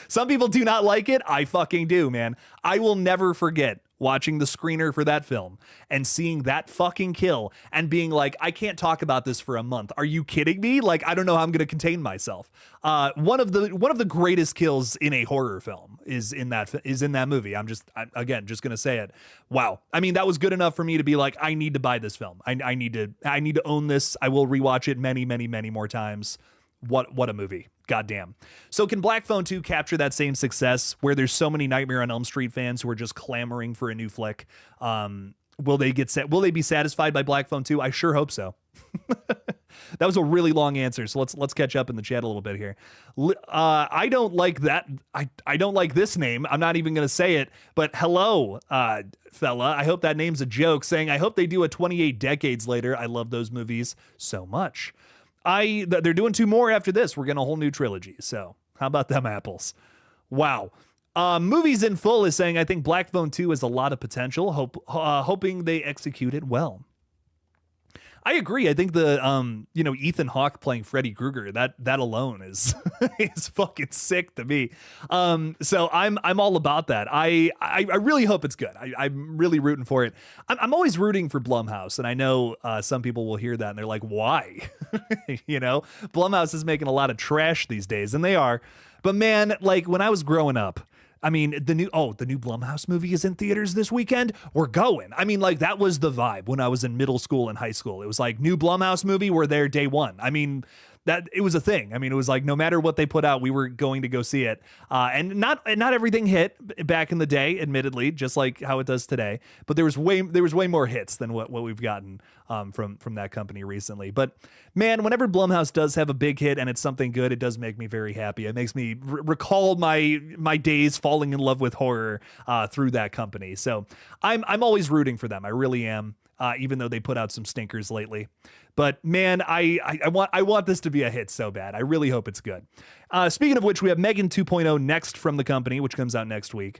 some people do not like it. I fucking do, man. I will never forget watching the screener for that film and seeing that fucking kill and being like, I can't talk about this for a month. Are you kidding me? Like, I don't know how I'm going to contain myself. One of the greatest kills in a horror film is in that movie. I'm just going to say it. Wow. I mean, that was good enough for me to be like, I need to buy this film. I need to own this. I will rewatch it many, many, many more times. What a movie. Goddamn. So can Black Phone 2 capture that same success where there's so many Nightmare on Elm Street fans who are just clamoring for a new flick? Will they be satisfied by Black Phone 2? I sure hope so. That was a really long answer, so let's catch up in the chat a little bit here. I don't like that. I don't like this name. I'm not even going to say it, but hello, fella. I hope that name's a joke, saying, I hope they do a 28 Decades Later. I love those movies so much. They're doing 2 more after this. We're getting a whole new trilogy. So how about them apples? Wow. Movies in Full is saying, I think Black Phone 2 has a lot of potential. Hoping they execute it well. I agree. I think the Ethan Hawke playing Freddy Krueger, that alone is is fucking sick to me. So I'm all about that. I really hope it's good. I'm really rooting for it. I'm always rooting for Blumhouse, and I know some people will hear that and they're like, why? Blumhouse is making a lot of trash these days, and they are. But man, like when I was growing up, I mean, the new Blumhouse movie is in theaters this weekend. We're going. I mean, like that was the vibe when I was in middle school and high school. It was like new Blumhouse movie. We're there day one. I mean, that it was a thing. I mean, it was like no matter what they put out, we were going to go see it. And not everything hit back in the day, admittedly, just like how it does today. But there was way more hits than what we've gotten from that company recently. But man, whenever Blumhouse does have a big hit and it's something good, it does make me very happy. It makes me recall my days falling in love with horror through that company. So I'm always rooting for them. I really am. Even though they put out some stinkers lately. But man, I want this to be a hit so bad. I really hope it's good. Speaking of which, we have Megan 2.0 next from the company, which comes out next week.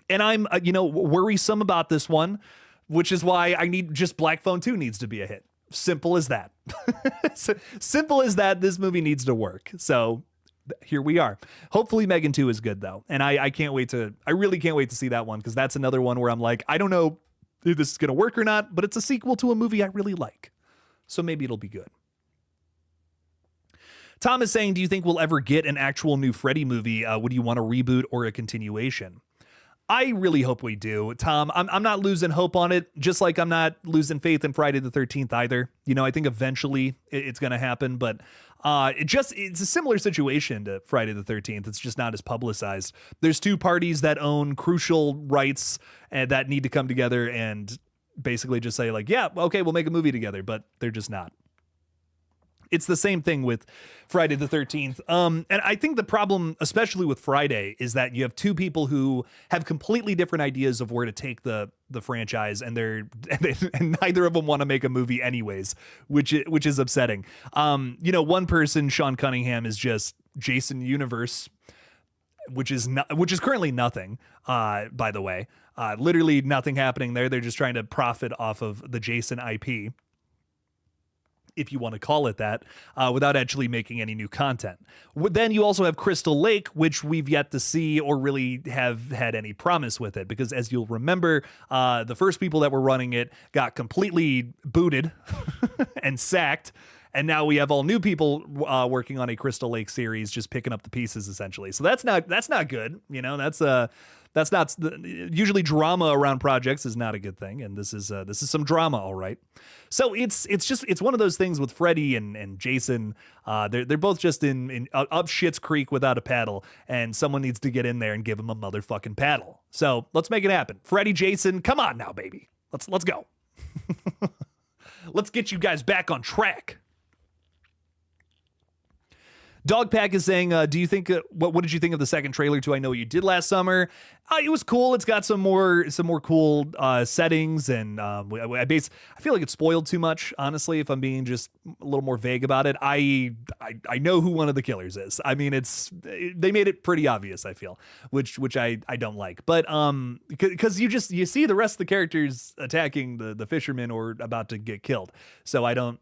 And I'm, worrisome about this one, which is why Black Phone 2 needs to be a hit. Simple as that. Simple as that. This movie needs to work. So here we are. Hopefully Megan 2 is good though. And I really can't wait to see that one, because that's another one where I'm like, I don't know if this is going to work or not, but it's a sequel to a movie I really like. So maybe it'll be good. Tom is saying, do you think we'll ever get an actual new Freddy movie? Would you want a reboot or a continuation? I really hope we do, Tom. I'm not losing hope on it, just like I'm not losing faith in Friday the 13th either. I think eventually it's going to happen, but it's a similar situation to Friday the 13th. It's just not as publicized. There's 2 parties that own crucial rights and that need to come together and basically just say like, yeah, okay, we'll make a movie together, but they're just not. It's the same thing with Friday the 13th. And I think the problem, especially with Friday, is that you have two people who have completely different ideas of where to take the franchise, and and neither of them want to make a movie anyways, which is upsetting. One person, Sean Cunningham, is just Jason Universe, which is currently nothing, by the way. Literally nothing happening there. They're just trying to profit off of the Jason IP, if you want to call it that, without actually making any new content. Then you also have Crystal Lake, which we've yet to see or really have had any promise with it, because as you'll remember, the first people that were running it got completely booted and sacked. And now we have all new people working on a Crystal Lake series, just picking up the pieces essentially. So that's not good. That's not usually drama around projects is not a good thing. And this is some drama. All right. So it's one of those things with Freddy and Jason. They're both just in up Shit's Creek without a paddle, and someone needs to get in there and give them a motherfucking paddle. So let's make it happen. Freddy, Jason, come on now, baby. Let's go. Let's get you guys back on track. Dogpack is saying, do you think what did you think of the second trailer to I Know What You Did Last Summer? It was cool. It's got some more cool settings, and I feel like it's spoiled too much, honestly, if I'm being just a little more vague about it. I know who one of the killers is. I mean, they made it pretty obvious, I feel, which I don't like. But because you see the rest of the characters attacking the fishermen or about to get killed. So I don't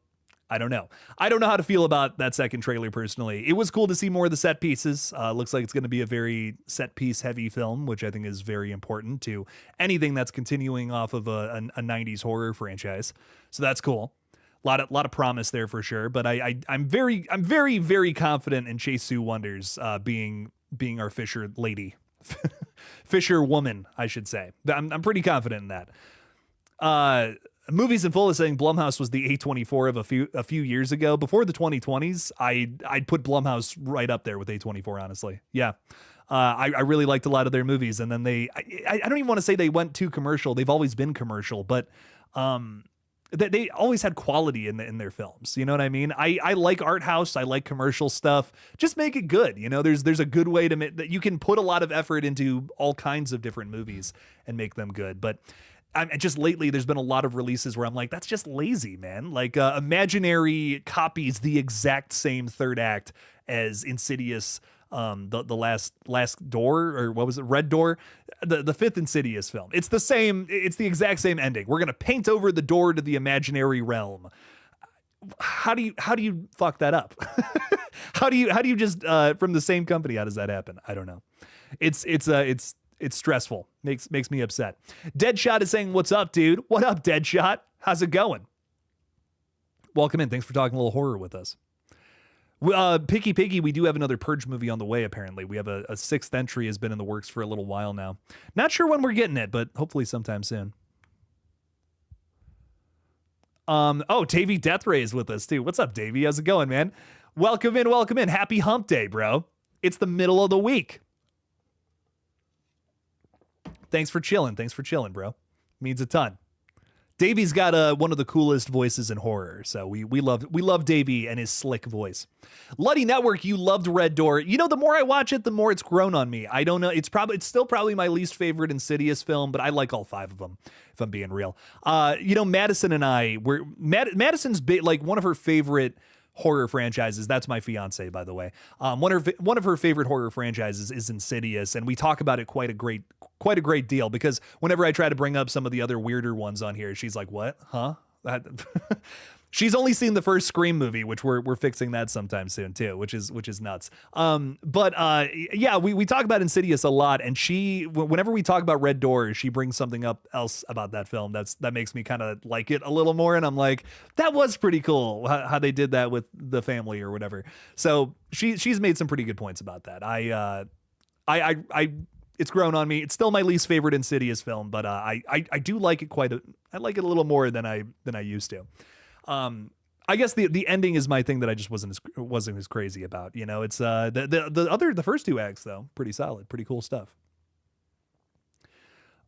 know. I don't know how to feel about that second trailer personally. It was cool to see more of the set pieces. Looks like it's going to be a very set piece heavy film, which I think is very important to anything that's continuing off of a 90s horror franchise. So that's cool. A lot of promise there for sure. But I'm very, very confident in Chase Sue Wonders being our Fisher lady, Fisher woman, I should say. I'm pretty confident in that. Movies in Full is saying Blumhouse was the A24 of a few years ago. Before the 2020s, I'd put Blumhouse right up there with A24, honestly. Yeah. I really liked a lot of their movies, and then I don't even want to say they went too commercial. They've always been commercial, but they always had quality in their films. You know what I mean? I like art house. I like commercial stuff. Just make it good. There's a good way to make that. You can put a lot of effort into all kinds of different movies and make them good. But just lately, there's been a lot of releases where I'm like, that's just lazy, man. Like Imaginary copies the exact same third act as Insidious, the last door, or what was it, Red Door, the fifth Insidious film. It's the exact same ending. We're gonna paint over the door to the imaginary realm. How do you fuck that up? How do you just from the same company? How does that happen? I don't know. It's stressful. Makes me upset. Deadshot is saying, what's up, dude? What up, Deadshot? How's it going? Welcome in. Thanks for talking a little horror with us. Picky Piggy, we do have another Purge movie on the way, apparently. We have a sixth entry has been in the works for a little while now. Not sure when we're getting it, but hopefully sometime soon. Davey Deathray is with us, too. What's up, Davey? How's it going, man? Welcome in. Happy hump day, bro. It's the middle of the week. Thanks for chilling, bro. Means a ton. Davey's got one of the coolest voices in horror, so we love Davey and his slick voice. Luddy Network, you loved Red Door. The more I watch it, the more it's grown on me. I don't know. It's still probably my least favorite Insidious film, but I like all five of them, if I'm being real. Madison and I Madison's like one of her favorite horror franchises. That's my fiance, by the way. One of her favorite horror franchises is Insidious, and we talk about it quite a great deal, because whenever I try to bring up some of the other weirder ones on here, she's like, what? Huh? She's only seen the first Scream movie, which we're fixing that sometime soon too, which is nuts. Yeah, we talk about Insidious a lot, and whenever we talk about Red Door, she brings something up else about that film that makes me kind of like it a little more, and I'm like, that was pretty cool how they did that with the family or whatever. So she's made some pretty good points about that. It's grown on me. It's still my least favorite Insidious film, but I do like it I like it a little more than I used to. I guess the ending is my thing that I just wasn't as crazy about. It's the first two acts though, pretty solid, pretty cool stuff.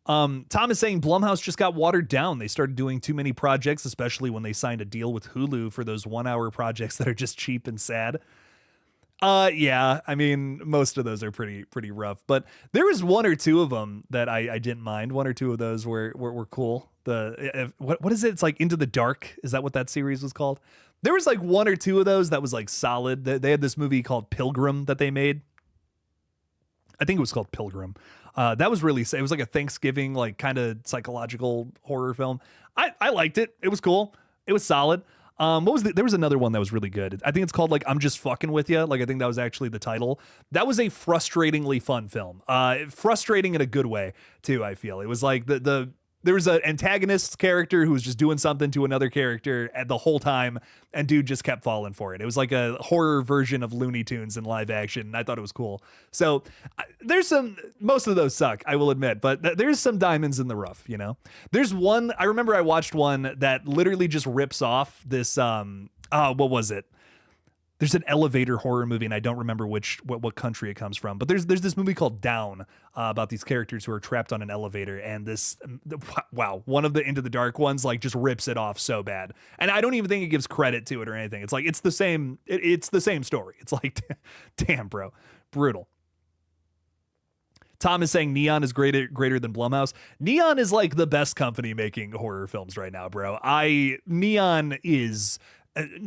Tom is saying Blumhouse just got watered down. They started doing too many projects, especially when they signed a deal with Hulu for those 1 hour projects that are just cheap and sad. Yeah, I mean, most of those are pretty rough, but there was one or two of them that I didn't mind. One or two of those were cool. What is it? It's like Into the Dark. Is that what that series was called? There was like one or two of those that was like solid. They had this movie called Pilgrim that they made. I think it was called Pilgrim. That was really, it was like a Thanksgiving, like kind of psychological horror film. I liked it. It was cool. It was solid. There was another one that was really good. I think it's called like I'm Just Fucking With You. Like I think that was actually the title. That was a frustratingly fun film. Frustrating in a good way too, I feel. It was like there was an antagonist character who was just doing something to another character at the whole time, and dude just kept falling for it. It was like a horror version of Looney Tunes in live action, and I thought it was cool. So most of those suck, I will admit, but there's some diamonds in the rough, you know? There's one, I remember I watched one that literally just rips off this, what was it? There's an elevator horror movie, and I don't remember what country it comes from. But there's this movie called Down about these characters who are trapped on an elevator, and one of the Into the Dark ones like just rips it off so bad. And I don't even think it gives credit to it or anything. It's like it's the same story. It's like, damn, bro, brutal. Tom is saying Neon is greater than Blumhouse. Neon is like the best company making horror films right now, bro. Neon is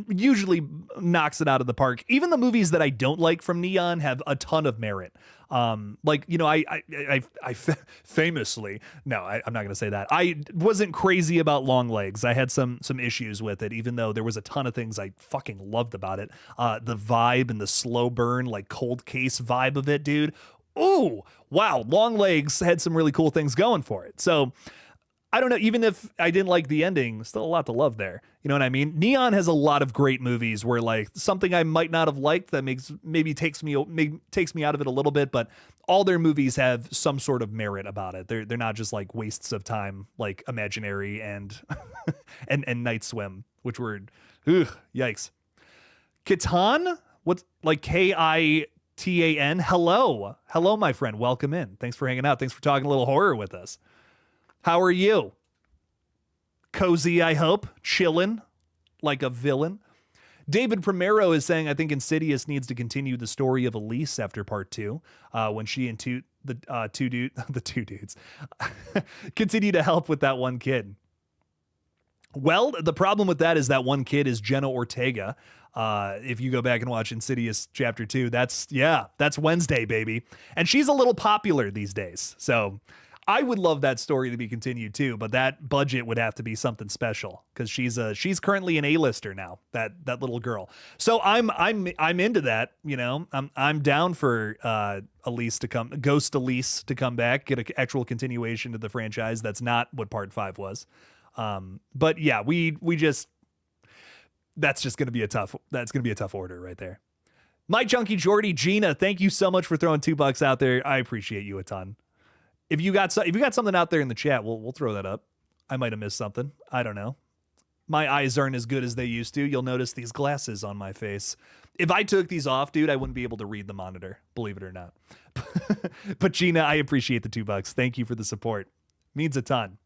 usually knocks it out of the park. Even the movies that I don't like from Neon have a ton of merit. Like, you know, I famously, no, I'm not going to say that. I wasn't crazy about Long Legs. I had some issues with it, even though there was a ton of things I fucking loved about it. The vibe and the slow burn, like cold case vibe of it, dude. Ooh, wow. Long Legs had some really cool things going for it. So I don't know, even if I didn't like the ending, still a lot to love there. You know what I mean? Neon has a lot of great movies where like something I might not have liked that maybe takes me out of it a little bit, but all their movies have some sort of merit about it. They're not just like wastes of time like Imaginary and and Night Swim, which were yikes. Kitan? What's like Kitan? Hello, my friend. Welcome in. Thanks for hanging out. Thanks for talking a little horror with us. How are you? Cozy, I hope. Chillin' like a villain. David Primero is saying, I think Insidious needs to continue the story of Elise after part 2, when she and the two dudes continue to help with that one kid. Well, the problem with that is that one kid is Jenna Ortega. If you go back and watch Insidious Chapter 2, that's Wednesday, baby. And she's a little popular these days. So I would love that story to be continued too, but that budget would have to be something special because she's currently an A-lister now, that little girl. So I'm into that, you know. I'm down for Ghost Elise to come back, get an actual continuation to the franchise. That's not what part 5 was. But yeah, that's going to be a tough order right there. My Chunky Jordy, Gina, thank you so much for throwing $2 out there. I appreciate you a ton. If you got something out there in the chat, we'll throw that up. I might have missed something. I don't know. My eyes aren't as good as they used to. You'll notice these glasses on my face. If I took these off, dude, I wouldn't be able to read the monitor, believe it or not. But Gina, I appreciate the $2. Thank you for the support. Means a ton.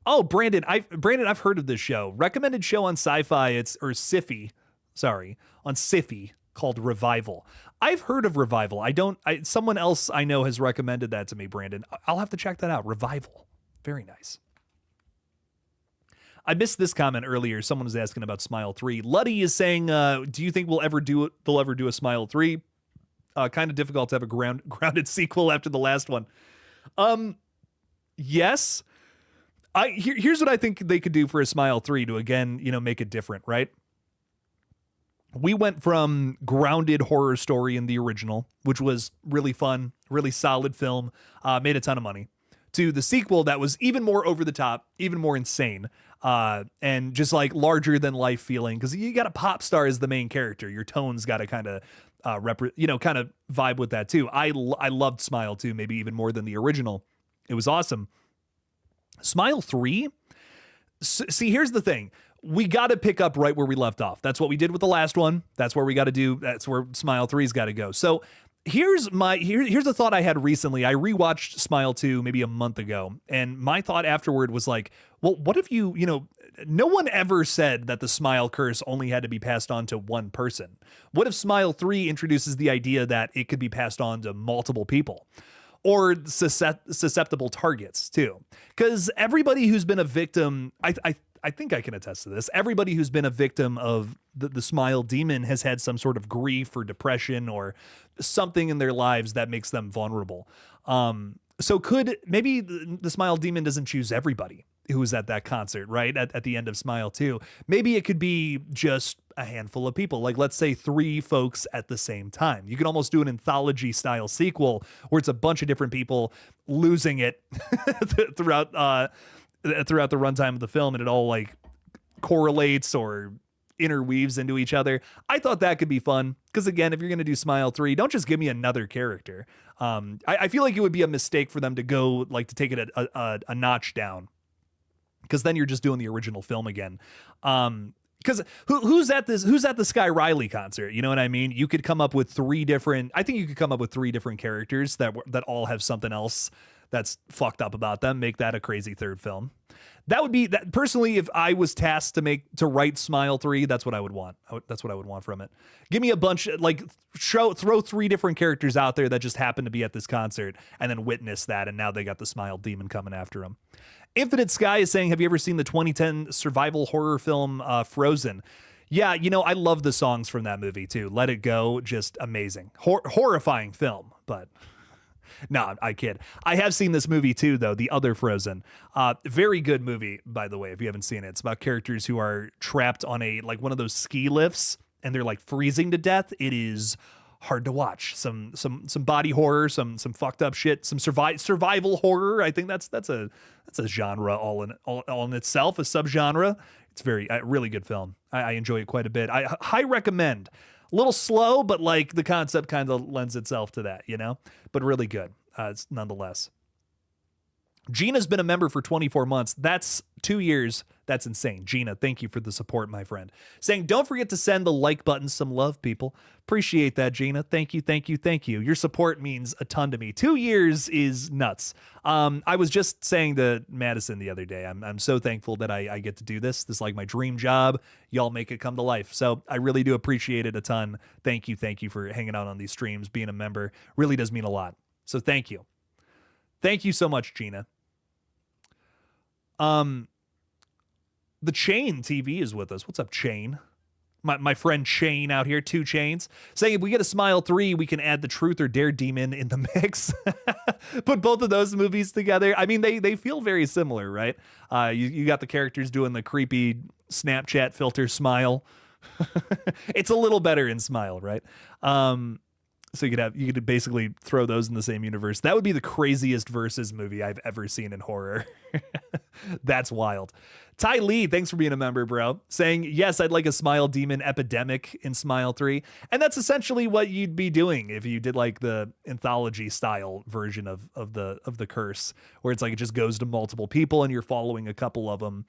Oh, Brandon, I've heard of this show. Recommended show on Sci-Fi, on Syfy called Revival. I've heard of Revival. Someone else I know has recommended that to me, Brandon. I'll have to check that out. Revival. Very nice. I missed this comment earlier. Someone was asking about Smile 3. Luddy is saying, do you think they'll ever do a Smile 3? Kind of difficult to have a grounded sequel after the last one. Yes. Here's what I think they could do for a Smile 3 to, again, you know, make it different, right? We went from grounded horror story in the original, which was really fun, really solid film, made a ton of money, to the sequel that was even more over the top, even more insane, and just like larger than life feeling, because you got a pop star as the main character. Your tone's got to kind of kind of vibe with that too. I loved Smile 2, maybe even more than the original. It was awesome. Smile 3, see, here's the thing. We got to pick up right where we left off. That's what we did with the last one. That's where we got to do. That's where Smile 3's got to go. So Here's a thought I had recently. I rewatched Smile 2 maybe a month ago, and my thought afterward was like, well, what if no one ever said that the Smile curse only had to be passed on to one person. What if Smile 3 introduces the idea that it could be passed on to multiple people? Or susceptible targets too? Because everybody who's been a victim, I think I can attest to this. Everybody who's been a victim of the Smile demon has had some sort of grief or depression or something in their lives that makes them vulnerable. So could maybe the Smile demon doesn't choose everybody who was at that concert, right? At the end of Smile 2. Maybe it could be just a handful of people, like let's say 3 folks at the same time. You can almost do an anthology style sequel where it's a bunch of different people losing it throughout the runtime of the film, and it all like correlates or interweaves into each other. I thought that could be fun because, again, if you're going to do Smile 3, don't just give me another character. I feel like it would be a mistake for them to go like to take it a notch down, because then you're just doing the original film again. Because who's at the Sky Riley concert? You know what I mean? You could come up with 3 different. I think you could come up with 3 different characters that all have something else that's fucked up about them. Make that a crazy third film. That would be that. Personally, if I was tasked to write Smile 3, that's what I would want. That's what I would want from it. Give me a bunch, like throw 3 different characters out there that just happen to be at this concert, and then witness that, and now they got the Smile demon coming after them. Infinite Sky is saying, have you ever seen the 2010 survival horror film Frozen? Yeah, I love the songs from that movie too. Let It Go, just amazing. Horrifying film, but no, I kid. I have seen this movie too, though, the other Frozen. Very good movie, by the way, if you haven't seen it. It's about characters who are trapped on one of those ski lifts, and they're like freezing to death. It is hard to watch. Some body horror, some fucked up shit, some survival horror. I think that's a genre all in itself, a subgenre. It's really good film. I enjoy it quite a bit. I high recommend. A little slow, but like the concept kind of lends itself to that, but really good. It's nonetheless. Gina's been a member for 24 months. That's 2 years. That's insane. Gina, thank you for the support, my friend. Saying, don't forget to send the like button some love, people. Appreciate that, Gina. Thank you, thank you, thank you. Your support means a ton to me. 2 years is nuts. I was just saying to Madison the other day, I'm so thankful that I get to do this. This is like my dream job. Y'all make it come to life. So I really do appreciate it a ton. Thank you for hanging out on these streams. Being a member really does mean a lot. So thank you. Thank you so much, Gina. The Chain TV is with us. What's up, Chain? My friend Chain out here, 2 Chains, saying if we get a Smile 3, we can add the Truth or Dare demon in the mix. Put both of those movies together. I mean, they feel very similar, right? You got the characters doing the creepy Snapchat filter smile. It's a little better in Smile, right? So you could basically throw those in the same universe. That would be the craziest versus movie I've ever seen in horror. That's wild. Ty Lee, thanks for being a member, bro. Saying, yes, I'd like a Smile demon epidemic in Smile 3. And that's essentially what you'd be doing if you did like the anthology style version of the curse, where it's like it just goes to multiple people and you're following a couple of them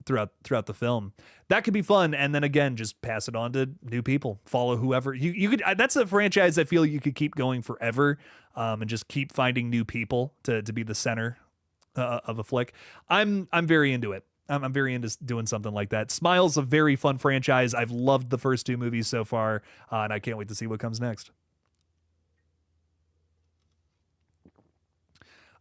throughout the film. That could be fun. And then again, just pass it on to new people. Follow whoever you could. That's a franchise I feel you could keep going forever, and just keep finding new people to be the center of a flick. I'm very into it. I'm very into doing something like that. Smile's a very fun franchise. I've loved the first 2 movies so far, and I can't wait to see what comes next.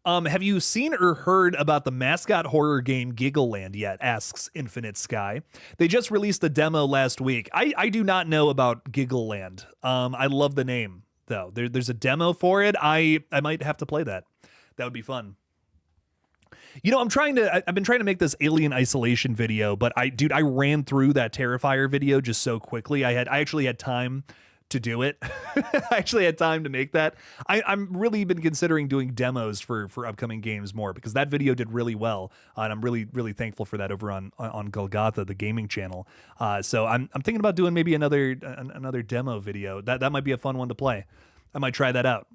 Have you seen or heard about the mascot horror game Giggleland yet? Asks Infinite Sky. They just released a demo last week. I do not know about Giggleland. I love the name though. There's a demo for it. I might have to play that. That would be fun. I've been trying to make this Alien Isolation video, but I ran through that Terrifier video just so quickly. I actually had time to do it. I actually had time to make that. I'm really been considering doing demos for upcoming games more, because that video did really well, and I'm really, really thankful for that over on GullGotha, the gaming channel. So I'm thinking about doing maybe another demo video. That might be a fun one to play. I might try that out.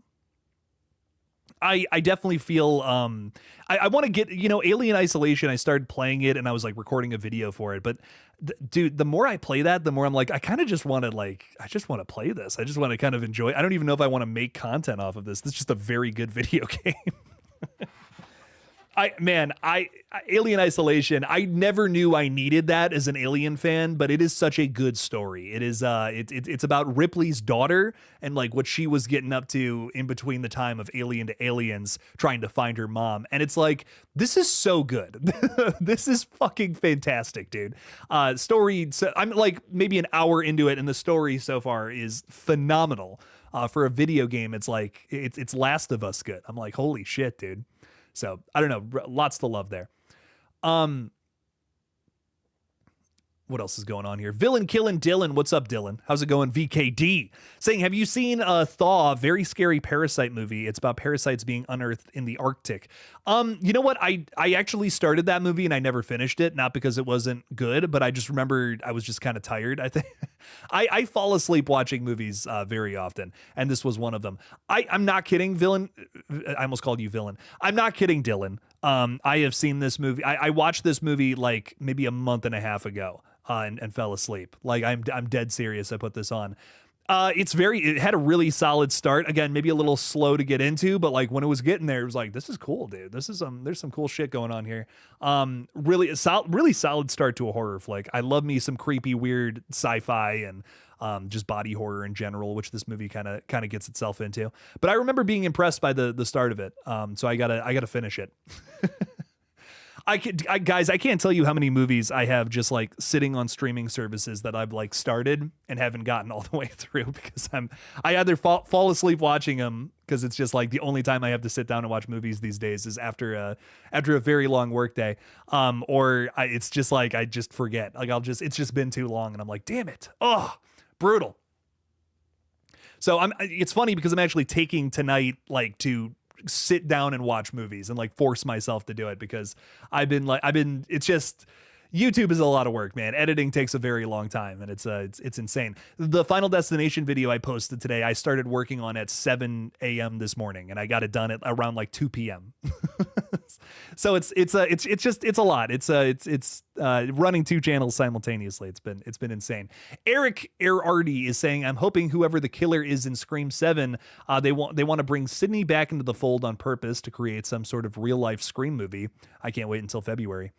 I definitely feel I want to get, Alien Isolation. I started playing it and I was like recording a video for it, but dude, the more I play that, the more I'm like, I kind of just want to I just want to play this. I just want to kind of enjoy. I don't even know if I want to make content off of this. This is just a very good video game. Alien Isolation, I never knew I needed that as an Alien fan, but it is such a good story. It is it's about Ripley's daughter and like what she was getting up to in between the time of Alien to Aliens, trying to find her mom. And it's like, this is so good. This is fucking fantastic, dude. Story, so I'm like maybe an hour into it and the story so far is phenomenal. For a video game, it's like it's Last of Us good. I'm like, holy shit, dude. So I don't know, lots to love there. What else is going on here? Villain killing Dylan. What's up, Dylan? How's it going? VKD saying, have you seen Thaw? Very scary parasite movie. It's about parasites being unearthed in the Arctic. You know what? I actually started that movie and I never finished it. Not because it wasn't good, but I just remembered I was just kind of tired. I think I fall asleep watching movies very often, and this was one of them. I'm not kidding, Villain. I almost called you Villain. I'm not kidding, Dylan. I have seen this movie. I watched this movie like maybe a month and a half ago. And fell asleep. Like I'm dead serious. I put this on. It had a really solid start. Again, maybe a little slow to get into, but like when it was getting there, it was like, this is cool, dude. This is there's some cool shit going on here. Really solid start to a horror flick. I love me some creepy, weird sci-fi and just body horror in general, which this movie kind of gets itself into. But I remember being impressed by the start of it. So I gotta finish it. Guys, I can't tell you how many movies I have just like sitting on streaming services that I've like started and haven't gotten all the way through because I either fall asleep watching them because it's just like the only time I have to sit down and watch movies these days is after a very long work day, it's just like I just forget. Like it's just been too long and I'm like, damn it, oh, brutal. So it's funny because I'm actually taking tonight like to sit down and watch movies and like force myself to do it because it's just YouTube is a lot of work, man. Editing takes a very long time and it's insane. The Final Destination video I posted today, I started working on at 7 a.m. this morning and I got it done at around like 2 p.m. So it's a lot. It's running two channels simultaneously. It's been insane. Eric Ardy is saying, I'm hoping whoever the killer is in Scream 7, they want to bring Sydney back into the fold on purpose to create some sort of real life Scream movie. I can't wait until February.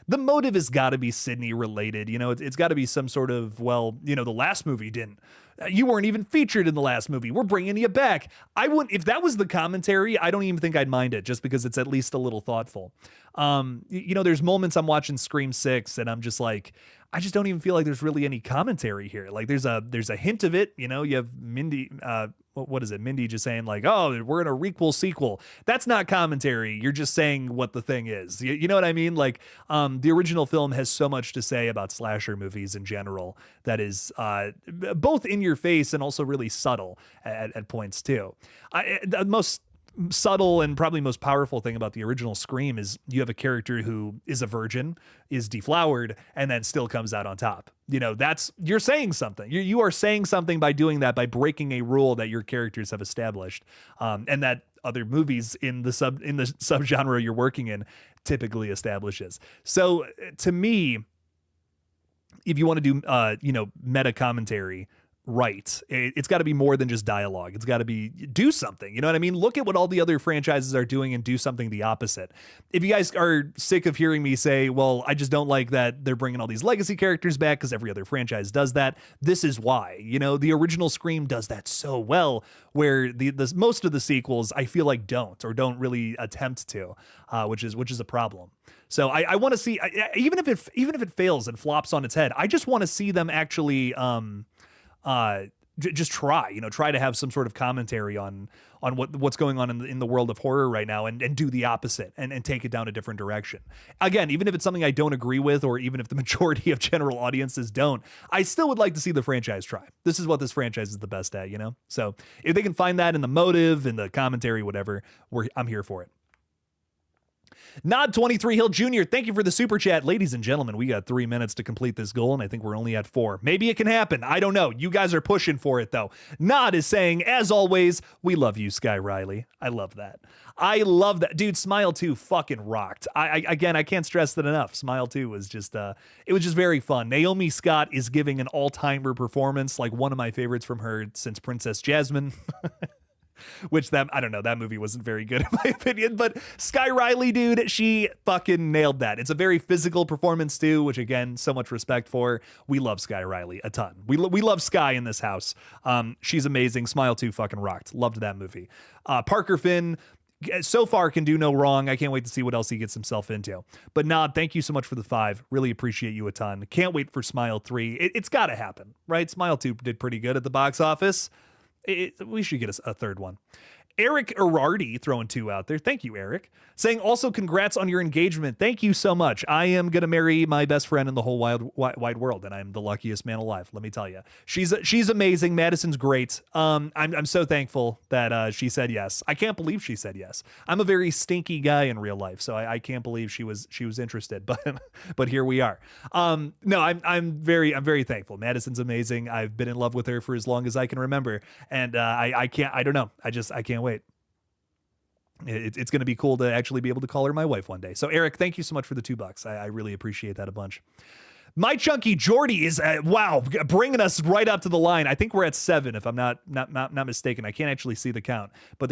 The motive has got to be Sydney related. It's got to be some sort of, the last movie didn't. You weren't even featured in the last movie. We're bringing you back. I wouldn't, if that was the commentary, I don't even think I'd mind it just because it's at least a little thoughtful. There's moments I'm watching Scream 6 and I'm just like, I just don't even feel like there's really any commentary here. Like there's a hint of it, you have Mindy, what is it? Mindy just saying like, oh, we're in a requel sequel. That's not commentary. You're just saying what the thing is. You know what I mean? Like, the original film has so much to say about slasher movies in general that is, both in your face and also really subtle at points too. The most subtle and probably most powerful thing about the original Scream is you have a character who is a virgin, is deflowered, and then still comes out on top. You're saying something. You are saying something by doing that, by breaking a rule that your characters have established, and that other movies in the subgenre you're working in typically establishes. So to me, if you want to do meta commentary right, it's got to be more than just dialogue. It's got to be do something, you know what I mean? Look at what all the other franchises are doing and do something the opposite. If you guys are sick of hearing me say, well, I just don't like that they're bringing all these legacy characters back because every other franchise does that, this is why. The original Scream does that so well, where the most of the sequels I feel like don't really attempt to, which is a problem. So I want to see, even if it fails and flops on its head, I just want to see them actually just try to have some sort of commentary on what's going on in the world of horror right now and do the opposite and take it down a different direction. Again, even if it's something I don't agree with, or even if the majority of general audiences don't, I still would like to see the franchise try. This is what this franchise is the best at, So if they can find that in the motive, in the commentary, whatever, I'm here for it. Nod 23 Hill Jr., thank you for the super chat. Ladies and gentlemen, we got 3 minutes to complete this goal, and I think we're only at 4. Maybe it can happen. I don't know. You guys are pushing for it, though. Nod is saying, as always, we love you, Sky Riley. I love that. I love that. Dude, Smile 2 fucking rocked. Again, I can't stress that enough. Smile 2 was just, it was just very fun. Naomi Scott is giving an all-timer performance, like one of my favorites from her since Princess Jasmine. Which I don't know, that movie wasn't very good in my opinion, but Sky Riley, dude, she fucking nailed that. It's a very physical performance too, which again, so much respect for. We love Sky Riley a ton. We love Sky in this house. She's amazing. Smile 2 fucking rocked. Loved that movie. Parker Finn, so far can do no wrong. I can't wait to see what else he gets himself into. But Nod, thank you so much for the 5. Really appreciate you a ton. Can't wait for Smile 3. It's got to happen, right? Smile 2 did pretty good at the box office. We should get a third one. Eric Arardi throwing 2 out there. Thank you, Eric. Saying also congrats on your engagement. Thank you so much. I am going to marry my best friend in the whole wide world, and I'm the luckiest man alive, let me tell you. She's amazing. Madison's great. I'm so thankful that she said yes. I can't believe she said yes. I'm a very stinky guy in real life, so I can't believe she was interested, but here we are. No, I'm very thankful. Madison's amazing. I've been in love with her for as long as I can remember, and I don't know. I can't wait. It's going to be cool to actually be able to call her my wife one day. So Eric, thank you so much for the $2. I really appreciate that a bunch. My Chunky Jordy is wow, bringing us right up to the line. I think we're at 7 if I'm not mistaken. I can't actually see the count, but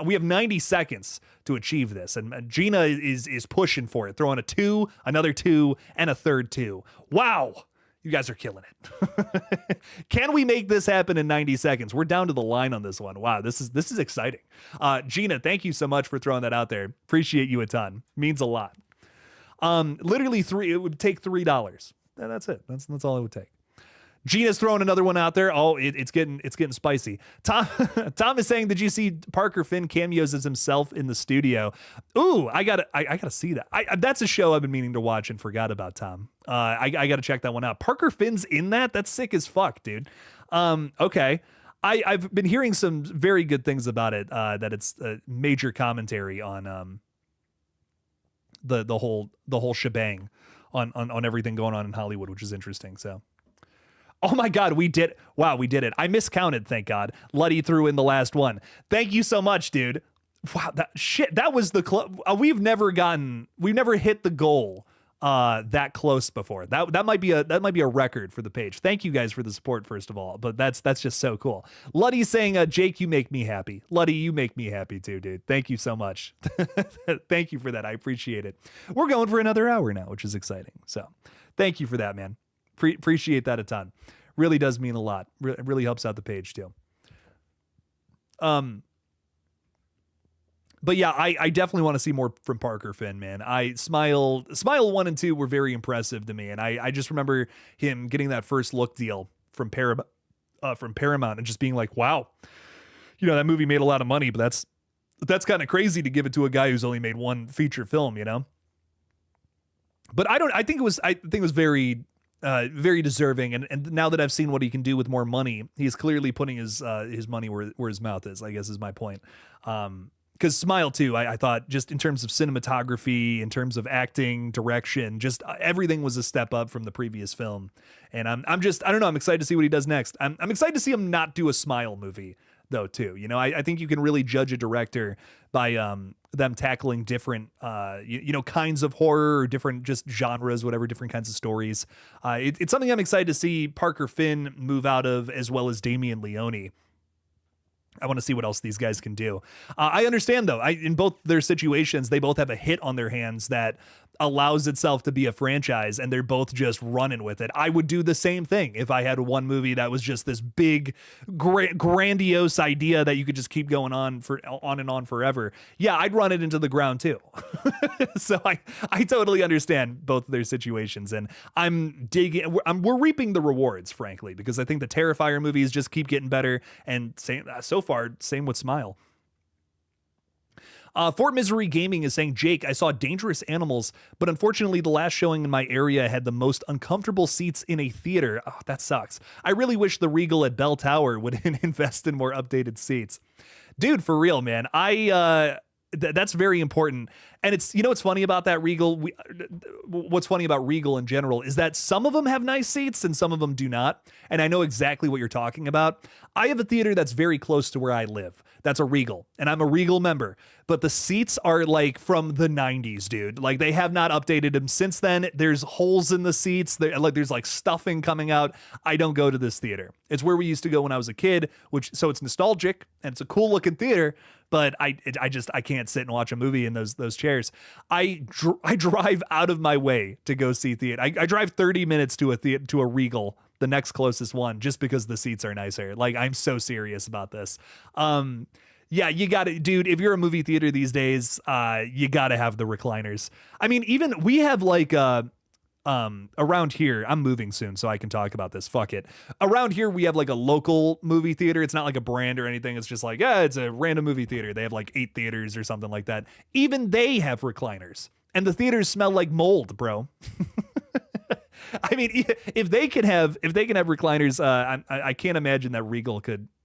we have 90 seconds to achieve this, and Gina is pushing for it, throwing a 2, another 2, and a third 2. Wow. You guys are killing it. Can we make this happen in 90 seconds? We're down to the line on this one. Wow, this is exciting. Gina, thank you so much for throwing that out there. Appreciate you a ton. Means a lot. Literally it would take $3. That's it. That's all it would take. Gina's throwing another one out there. Oh, it's getting spicy. Tom is saying, did you see Parker Finn cameos as himself in the studio? Ooh, I gotta see that. That's a show I've been meaning to watch and forgot about, Tom. I gotta check that one out. Parker Finn's in that? That's sick as fuck, dude. Okay. I've been hearing some very good things about it, that it's a major commentary on the whole shebang on everything going on in Hollywood, which is interesting. So oh my God, we did it. I miscounted, thank God. Luddy threw in the last one. Thank you so much, dude. Wow, that was the we've never hit the goal that close before. That might be a record for the page. Thank you guys for the support, first of all, but that's just so cool. Luddy's saying, Jake, you make me happy. Luddy, you make me happy too, dude. Thank you so much. Thank you for that. I appreciate it. We're going for another hour now, which is exciting. So thank you for that, man. Appreciate that a ton. Really does mean a lot. It really helps out the page too. But yeah, I definitely want to see more from Parker Finn, man. Smile 1 and 2 were very impressive to me, and I just remember him getting that first look deal from Paramount and just being like, wow, that movie made a lot of money, but that's kind of crazy to give it to a guy who's only made one feature film, But I think it was very very deserving, and now that I've seen what he can do with more money, he's clearly putting his money where his mouth is, I guess is my point. Because Smile 2, I thought, just in terms of cinematography, in terms of acting, direction, just everything was a step up from the previous film. And I don't know, I'm excited to see what he does next. I'm excited to see him not do a Smile movie, though, too. I think you can really judge a director by them tackling different kinds of horror, or different just genres, whatever, different kinds of stories. It's something I'm excited to see Parker Finn move out of, as well as Damien Leone. I want to see what else these guys can do. I understand, though, in both their situations, they both have a hit on their hands that allows itself to be a franchise, and they're both just running with it. I would do the same thing if I had one movie that was just this big, grandiose idea that you could just keep going on and on forever. Yeah, I'd run it into the ground too. So I totally understand both of their situations, and we're reaping the rewards, frankly, because I think the Terrifier movies just keep getting better, and so far, same with Smile. Fort Misery Gaming is saying, Jake, I saw Dangerous Animals, but unfortunately the last showing in my area had the most uncomfortable seats in a theater. Oh, that sucks. I really wish the Regal at Bell Tower would invest in more updated seats. Dude, for real, man. That's very important. And it's, you know, what's funny about that Regal? What's funny about Regal in general is that some of them have nice seats and some of them do not. And I know exactly what you're talking about. I have a theater that's very close to where I live. That's a Regal, and I'm a Regal member. But the seats are like from the 90s, dude. Like they have not updated them since then. There's holes in the seats. There's like stuffing coming out. I don't go to this theater. It's where we used to go when I was a kid, so it's nostalgic and it's a cool looking theater. But I can't sit and watch a movie in those chairs. I drive out of my way to go see theater. I drive 30 minutes to a Regal, the next closest one, just because the seats are nicer. Like, I'm so serious about this. Yeah, you got to, dude, if you're a movie theater these days, you got to have the recliners. I mean, even we have like around here, I'm moving soon, so I can talk about this. Fuck it. Around here, we have like a local movie theater. It's not like a brand or anything. It's just like, yeah, it's a random movie theater. They have like 8 theaters or something like that. Even they have recliners, and the theaters smell like mold, bro. I mean, if they can have recliners, I can't imagine that Regal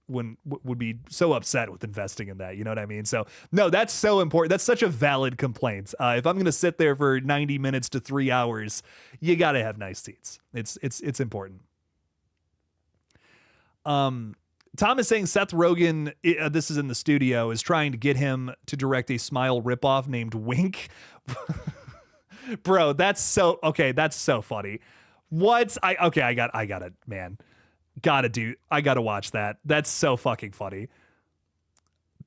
would be so upset with investing in that. You know what I mean? So no, that's so important. That's such a valid complaint. If I'm going to sit there for 90 minutes to 3 hours, you got to have nice seats. It's important. Tom is saying Seth Rogen, this is in the studio, is trying to get him to direct a Smile ripoff named Wink. Bro, that's so funny. What? I got it, man. I gotta watch that. That's so fucking funny.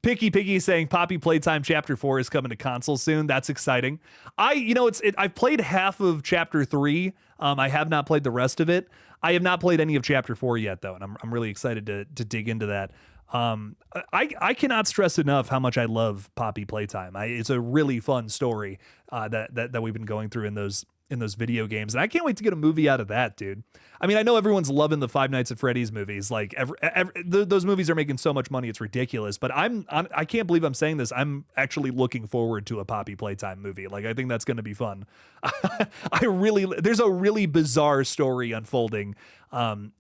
Picky Piggy saying Poppy Playtime Chapter 4 is coming to console soon. That's exciting. I've played half of Chapter 3. I have not played the rest of it. I have not played any of Chapter 4 yet, though, and I'm really excited to dig into that. I cannot stress enough how much I love Poppy Playtime. It's a really fun story that we've been going through in those video games, and I can't wait to get a movie out of that, dude. I mean, I know everyone's loving the Five Nights at Freddy's movies. Like, those movies are making so much money, it's ridiculous. But I can't believe I'm saying this. I'm actually looking forward to a Poppy Playtime movie. Like, I think that's going to be fun. There's a really bizarre story unfolding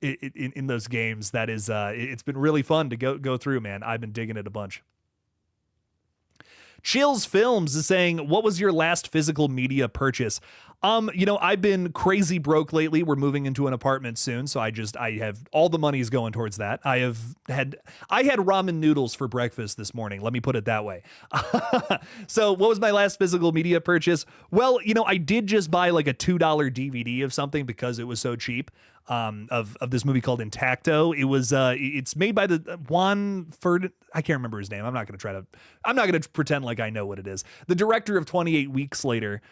in those games that is, it's been really fun to go through, man. I've been digging it a bunch. Chills Films is saying, what was your last physical media purchase? I've been crazy broke lately. We're moving into an apartment soon, so I have all the money's going towards that. I had ramen noodles for breakfast this morning. Let me put it that way. So what was my last physical media purchase? Well, I did just buy like a $2 DVD of something because it was so cheap. Of this movie called Intacto. It's made by the Juan Ferd. I can't remember his name. I'm not going to pretend like I know what it is. The director of 28 Weeks Later.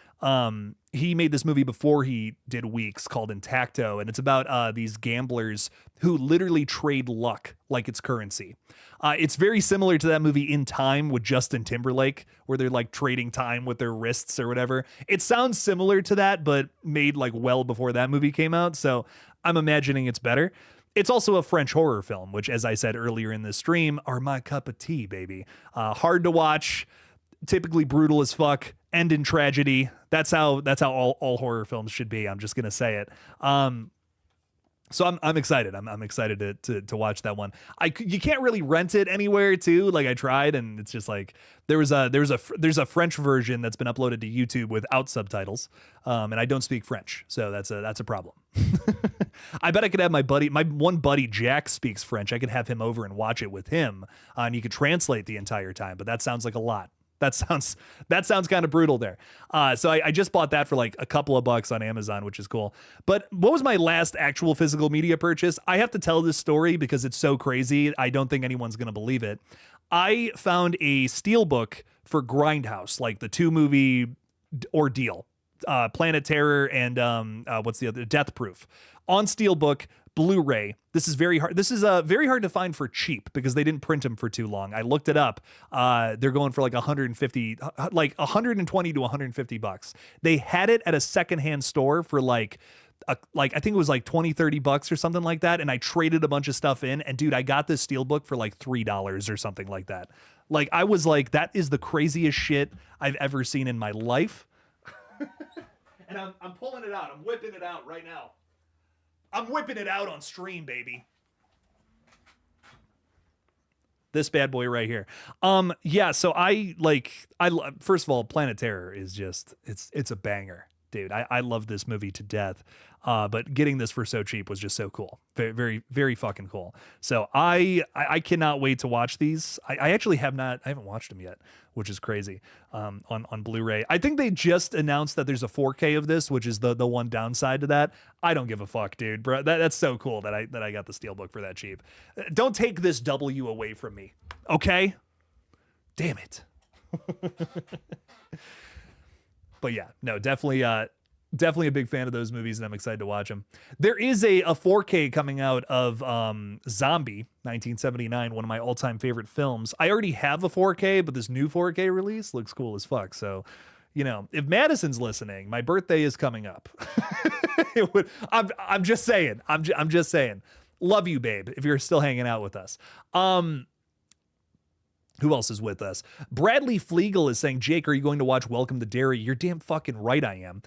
He made this movie before he did Weeks called Intacto, and it's about these gamblers who literally trade luck like it's currency. It's very similar to that movie In Time with Justin Timberlake, where they're like trading time with their wrists or whatever. It sounds similar to that, but made like well before that movie came out. So I'm imagining it's better. It's also a French horror film, which, as I said earlier in this stream, are my cup of tea, baby. Hard to watch, typically brutal as fuck, end in tragedy. That's how all horror films should be. I'm just gonna say it. So I'm excited. I'm excited to watch that one. You can't really rent it anywhere too. Like I tried, and it's just like there's a French version that's been uploaded to YouTube without subtitles, and I don't speak French, so that's a problem. I bet I could have my one buddy Jack speaks French. I could have him over and watch it with him, and you could translate the entire time. But that sounds like a lot. That sounds kind of brutal there. So I just bought that for like a couple of bucks on Amazon, which is cool. But what was my last actual physical media purchase? I have to tell this story because it's so crazy. I don't think anyone's going to believe it. I found a steelbook for Grindhouse, like the 2-movie ordeal, Planet Terror and what's the other, Death Proof, on steelbook, Blu-ray. This is very hard. This is very hard to find for cheap because they didn't print them for too long. I looked it up. They're going for like 150, like 120 to 150 bucks. They had it at a secondhand store for like I think it was like 20, 30 bucks or something like that. And I traded a bunch of stuff in, and dude, I got this steelbook for like $3 or something like that. Like I was like, that is the craziest shit I've ever seen in my life. And I'm pulling it out. I'm whipping it out right now. I'm whipping it out on stream, baby. This bad boy right here. Yeah, so first of all, Planet Terror is just it's a banger, dude. I love this movie to death. But getting this for so cheap was just so cool. Very, very, very fucking cool. So I cannot wait to watch these. I actually I haven't watched them yet, which is crazy. On Blu-ray. I think they just announced that there's a 4K of this, which is the one downside to that. I don't give a fuck, dude. Bro, that's so cool that I got the Steelbook for that cheap. Don't take this W away from me. Okay? Damn it. But yeah, no, definitely a big fan of those movies, and I'm excited to watch them. There is a 4K coming out of Zombie 1979, one of my all-time favorite films. I already have a 4K, but this new 4K release looks cool as fuck. So, you know, if Madison's listening, my birthday is coming up. I'm just saying. I'm just saying. Love you, babe, if you're still hanging out with us. Who else is with us? Bradley Flegel is saying, Jake, are you going to watch Welcome to Derry? You're damn fucking right I am.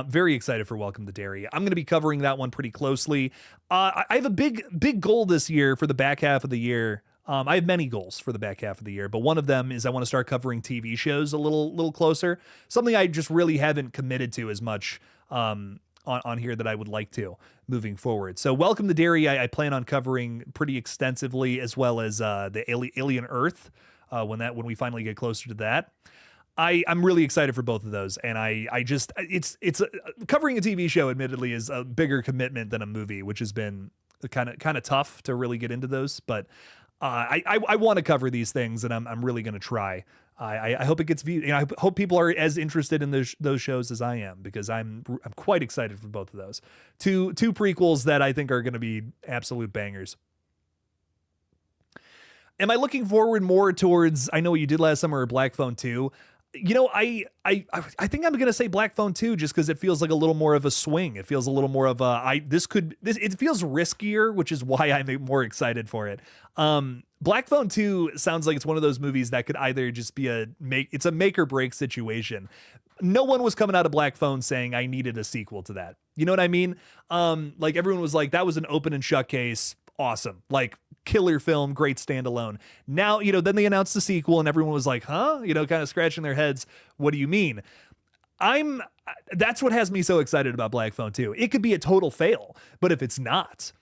Very excited for Welcome to Derry. I'm going to be covering that one pretty closely. I have a big goal this year for the back half of the year. I have many goals for the back half of the year, but one of them is I want to start covering TV shows a little closer. Something I just really haven't committed to as much on here that I would like to moving forward. So Welcome to Derry, I plan on covering pretty extensively, as well as the Alien Earth. When we finally get closer to that. I'm really excited for both of those, and covering a TV show admittedly is a bigger commitment than a movie, which has been kind of tough to really get into those, but I want to cover these things, and I'm really going to try. I hope it gets viewed. You know, I hope people are as interested in those shows as I am, because I'm quite excited for both of those. Two prequels that I think are going to be absolute bangers. Am I looking forward more towards I Know What You Did Last Summer or Black Phone 2? You know, I think I'm gonna say Black Phone 2 just because it feels like a little more of a swing. It feels a little more of it feels riskier, which is why I'm more excited for it. Black Phone 2 sounds like it's one of those movies that could either just be it's a make or break situation. No one was coming out of Black Phone saying I needed a sequel to that. You know what I mean? Like everyone was like, that was an open and shut case. Awesome. Like killer film, great standalone. Now, you know, then they announced the sequel and everyone was like, huh? You know, kind of scratching their heads. What do you mean? That's what has me so excited about Black Phone 2. It could be a total fail, but if it's not,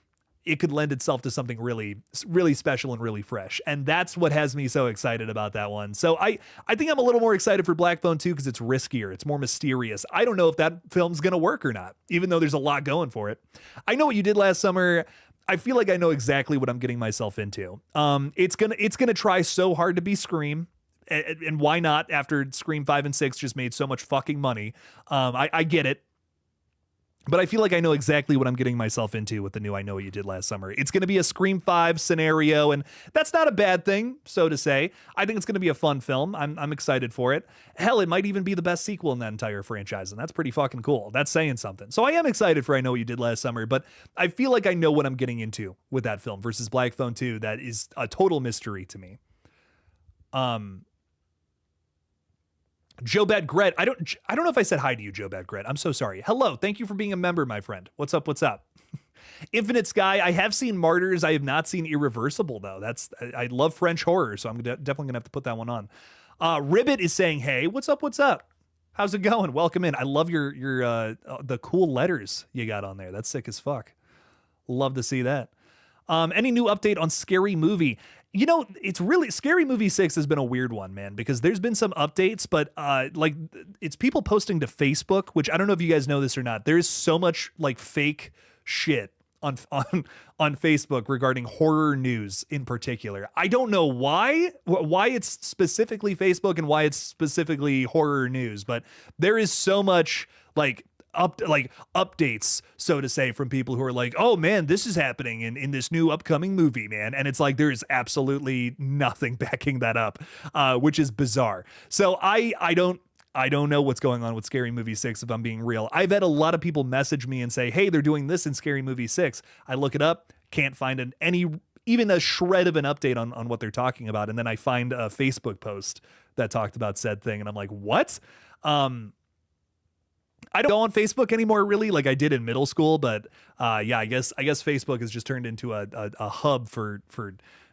it could lend itself to something really, really special and really fresh. And that's what has me so excited about that one. So I think I'm a little more excited for Black Phone 2 because it's riskier. It's more mysterious. I don't know if that film's going to work or not, even though there's a lot going for it. I Know What You Did Last Summer. I feel like I know exactly what I'm getting myself into. It's gonna try so hard to be Scream, and why not after Scream 5 and 6 just made so much fucking money. I get it. But I feel like I know exactly what I'm getting myself into with the new I Know What You Did Last Summer. It's going to be a Scream 5 scenario, and that's not a bad thing, so to say. I think it's going to be a fun film. I'm excited for it. Hell, it might even be the best sequel in that entire franchise, and that's pretty fucking cool. That's saying something. So I am excited for I Know What You Did Last Summer, but I feel like I know what I'm getting into with that film versus Black Phone 2. That is a total mystery to me. Joe Bad Gret. I don't know if I said hi to you, Joe Bad Gret. I'm so sorry. Hello. Thank you for being a member, my friend. What's up? What's up? Infinite Sky. I have seen Martyrs. I have not seen Irreversible though. I love French horror, so I'm definitely gonna have to put that one on. Ribbit is saying, hey, what's up? What's up? How's it going? Welcome in. I love your the cool letters you got on there. That's sick as fuck. Love to see that. Any new update on Scary Movie? You know, it's really Scary Movie 6 has been a weird one, man, because there's been some updates, but like it's people posting to Facebook, which I don't know if you guys know this or not. There is so much like fake shit on Facebook regarding horror news in particular. I don't know why it's specifically Facebook and why it's specifically horror news, but there is so much like updates, so to say, from people who are like, oh man, this is happening in this new upcoming movie, man. And it's like, there's absolutely nothing backing that up, which is bizarre. So I don't know what's going on with Scary Movie 6, if I'm being real. I've had a lot of people message me and say, hey, they're doing this in Scary Movie 6. I look it up, can't find even a shred of an update on what they're talking about. And then I find a Facebook post that talked about said thing. And I'm like, what? I don't go on Facebook anymore, really, like I did in middle school. But yeah, I guess Facebook has just turned into a hub for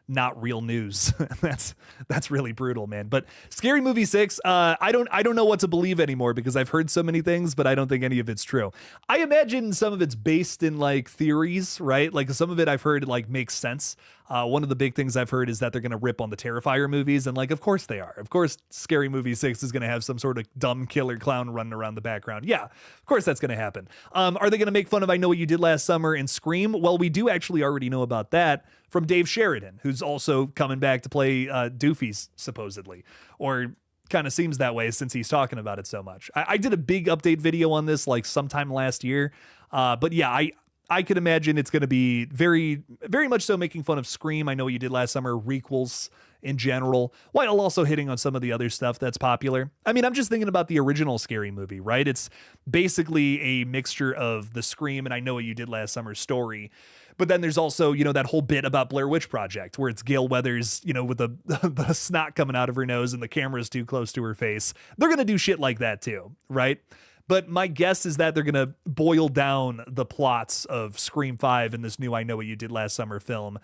not real news. That's really brutal, man. But Scary Movie 6, I don't know what to believe anymore because I've heard so many things, but I don't think any of it's true. I imagine some of it's based in like theories, right? Like some of it I've heard like makes sense. One of the big things I've heard is that they're going to rip on the Terrifier movies, and like, of course they are. Of course, Scary Movie 6 is going to have some sort of dumb killer clown running around the background. Yeah, of course that's going to happen. Are they going to make fun of I Know What You Did Last Summer and Scream? Well, we do actually already know about that from Dave Sheridan, who's also coming back to play Doofy, supposedly, or kind of seems that way since he's talking about it so much. I did a big update video on this like sometime last year, but yeah, I could imagine it's going to be very, very much so making fun of Scream, I Know What You Did Last Summer, requels in general, while also hitting on some of the other stuff that's popular. I mean, I'm just thinking about the original Scary Movie, right? It's basically a mixture of the Scream and I Know What You Did Last Summer story. But then there's also, you know, that whole bit about Blair Witch Project where it's Gail Weathers, you know, with the snot coming out of her nose and the camera's too close to her face. They're going to do shit like that too, right? But my guess is that they're going to boil down the plots of Scream 5 and this new I Know What You Did Last Summer film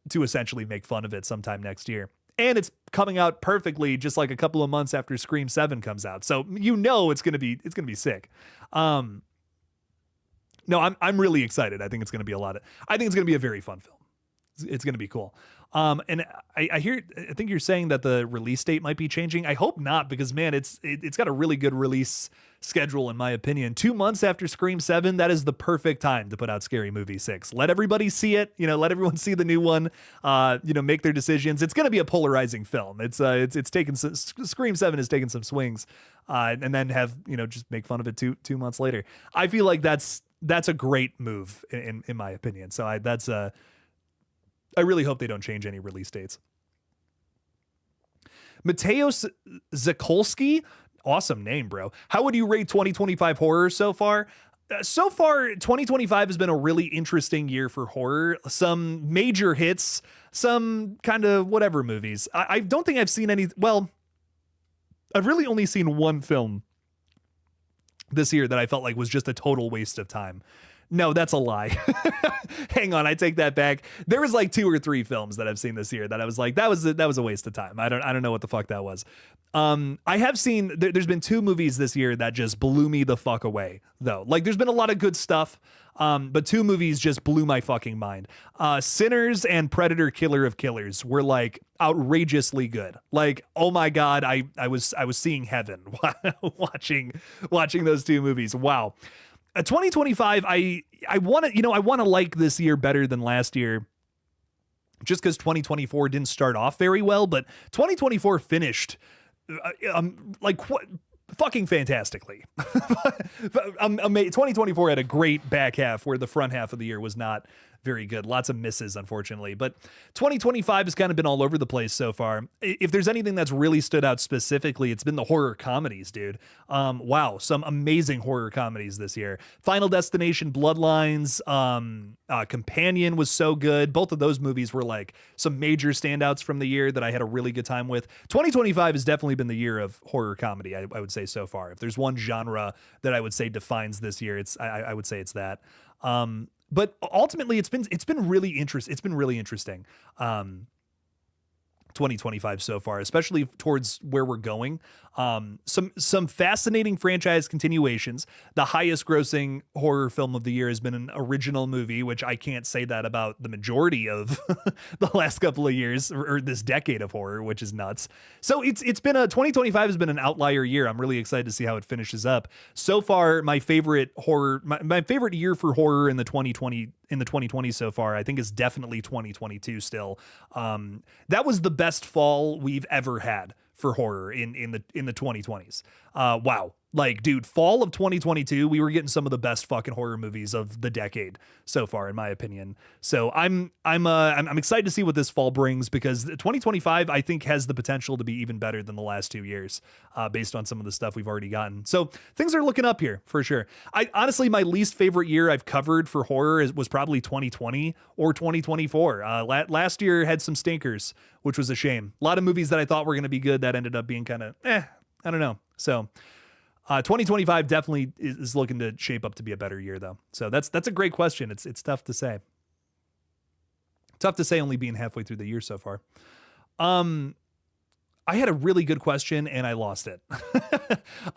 to essentially make fun of it sometime next year. And it's coming out perfectly just like a couple of months after Scream 7 comes out. So you know it's going to be sick. No, I'm really excited. I think it's going to be I think it's going to be a very fun film. It's going to be cool. And I think you're saying that the release date might be changing. I hope not, because man, it's got a really good release schedule in my opinion. 2 months after Scream 7, that is the perfect time to put out Scary Movie 6. Let everybody see it, you know, let everyone see the new one, you know, make their decisions. It's going to be a polarizing film. It's taken Scream 7 has taken some swings, and then have, you know, just make fun of it two months later. I feel like that's a great move in my opinion. So I really hope they don't change any release dates. Mateusz Zakolski, awesome name, bro. How would you rate 2025 horror so far? So far, 2025 has been a really interesting year for horror. Some major hits, some kind of whatever movies. I don't think I've seen any. Well, I've really only seen one film this year that I felt like was just a total waste of time. No, that's a lie. Hang on, I take that back. There was like 2 or 3 films that I've seen this year that I was like, that was a waste of time. I don't know what the fuck that was. I have seen there's been 2 movies this year that just blew me the fuck away though. Like there's been a lot of good stuff, but 2 movies just blew my fucking mind. Sinners and Predator: Killer of Killers were like outrageously good. Like, oh my god, I was seeing heaven watching those 2 movies. Wow. 2025, I want to like this year better than last year, just because 2024 didn't start off very well, but 2024 finished fucking fantastically. 2024 had a great back half where the front half of the year was not very good. Lots of misses, unfortunately. But 2025 has kind of been all over the place so far. If there's anything that's really stood out specifically, it's been the horror comedies, dude. Wow, some amazing horror comedies this year. Final Destination, Bloodlines, Companion was so good. Both of those movies were like some major standouts from the year that I had a really good time with. 2025 has definitely been the year of horror comedy, I would say so far. If there's one genre that I would say defines this year, I would say it's that. But ultimately, it's been really interesting. It's been really interesting. 2025 so far, especially towards where we're going. Some fascinating franchise continuations. The highest grossing horror film of the year has been an original movie, which I can't say that about the majority of the last couple of years or this decade of horror, which is nuts. So it's been 2025 has been an outlier year. I'm really excited to see how it finishes up. So far, my favorite year for horror in the 2020s so far, I think, is definitely 2022 still. That was the best fall we've ever had for horror in the 2020s. Wow. Like, dude, fall of 2022, we were getting some of the best fucking horror movies of the decade so far, in my opinion. So I'm excited to see what this fall brings, because 2025, I think, has the potential to be even better than the last 2 years, based on some of the stuff we've already gotten. So things are looking up here for sure. I honestly, my least favorite year I've covered for horror was probably 2020 or 2024. Last year had some stinkers, which was a shame. A lot of movies that I thought were going to be good that ended up being kind of, I don't know. So 2025 definitely is looking to shape up to be a better year, though. So that's a great question. It's tough to say. Tough to say, only being halfway through the year so far. I had a really good question and I lost it.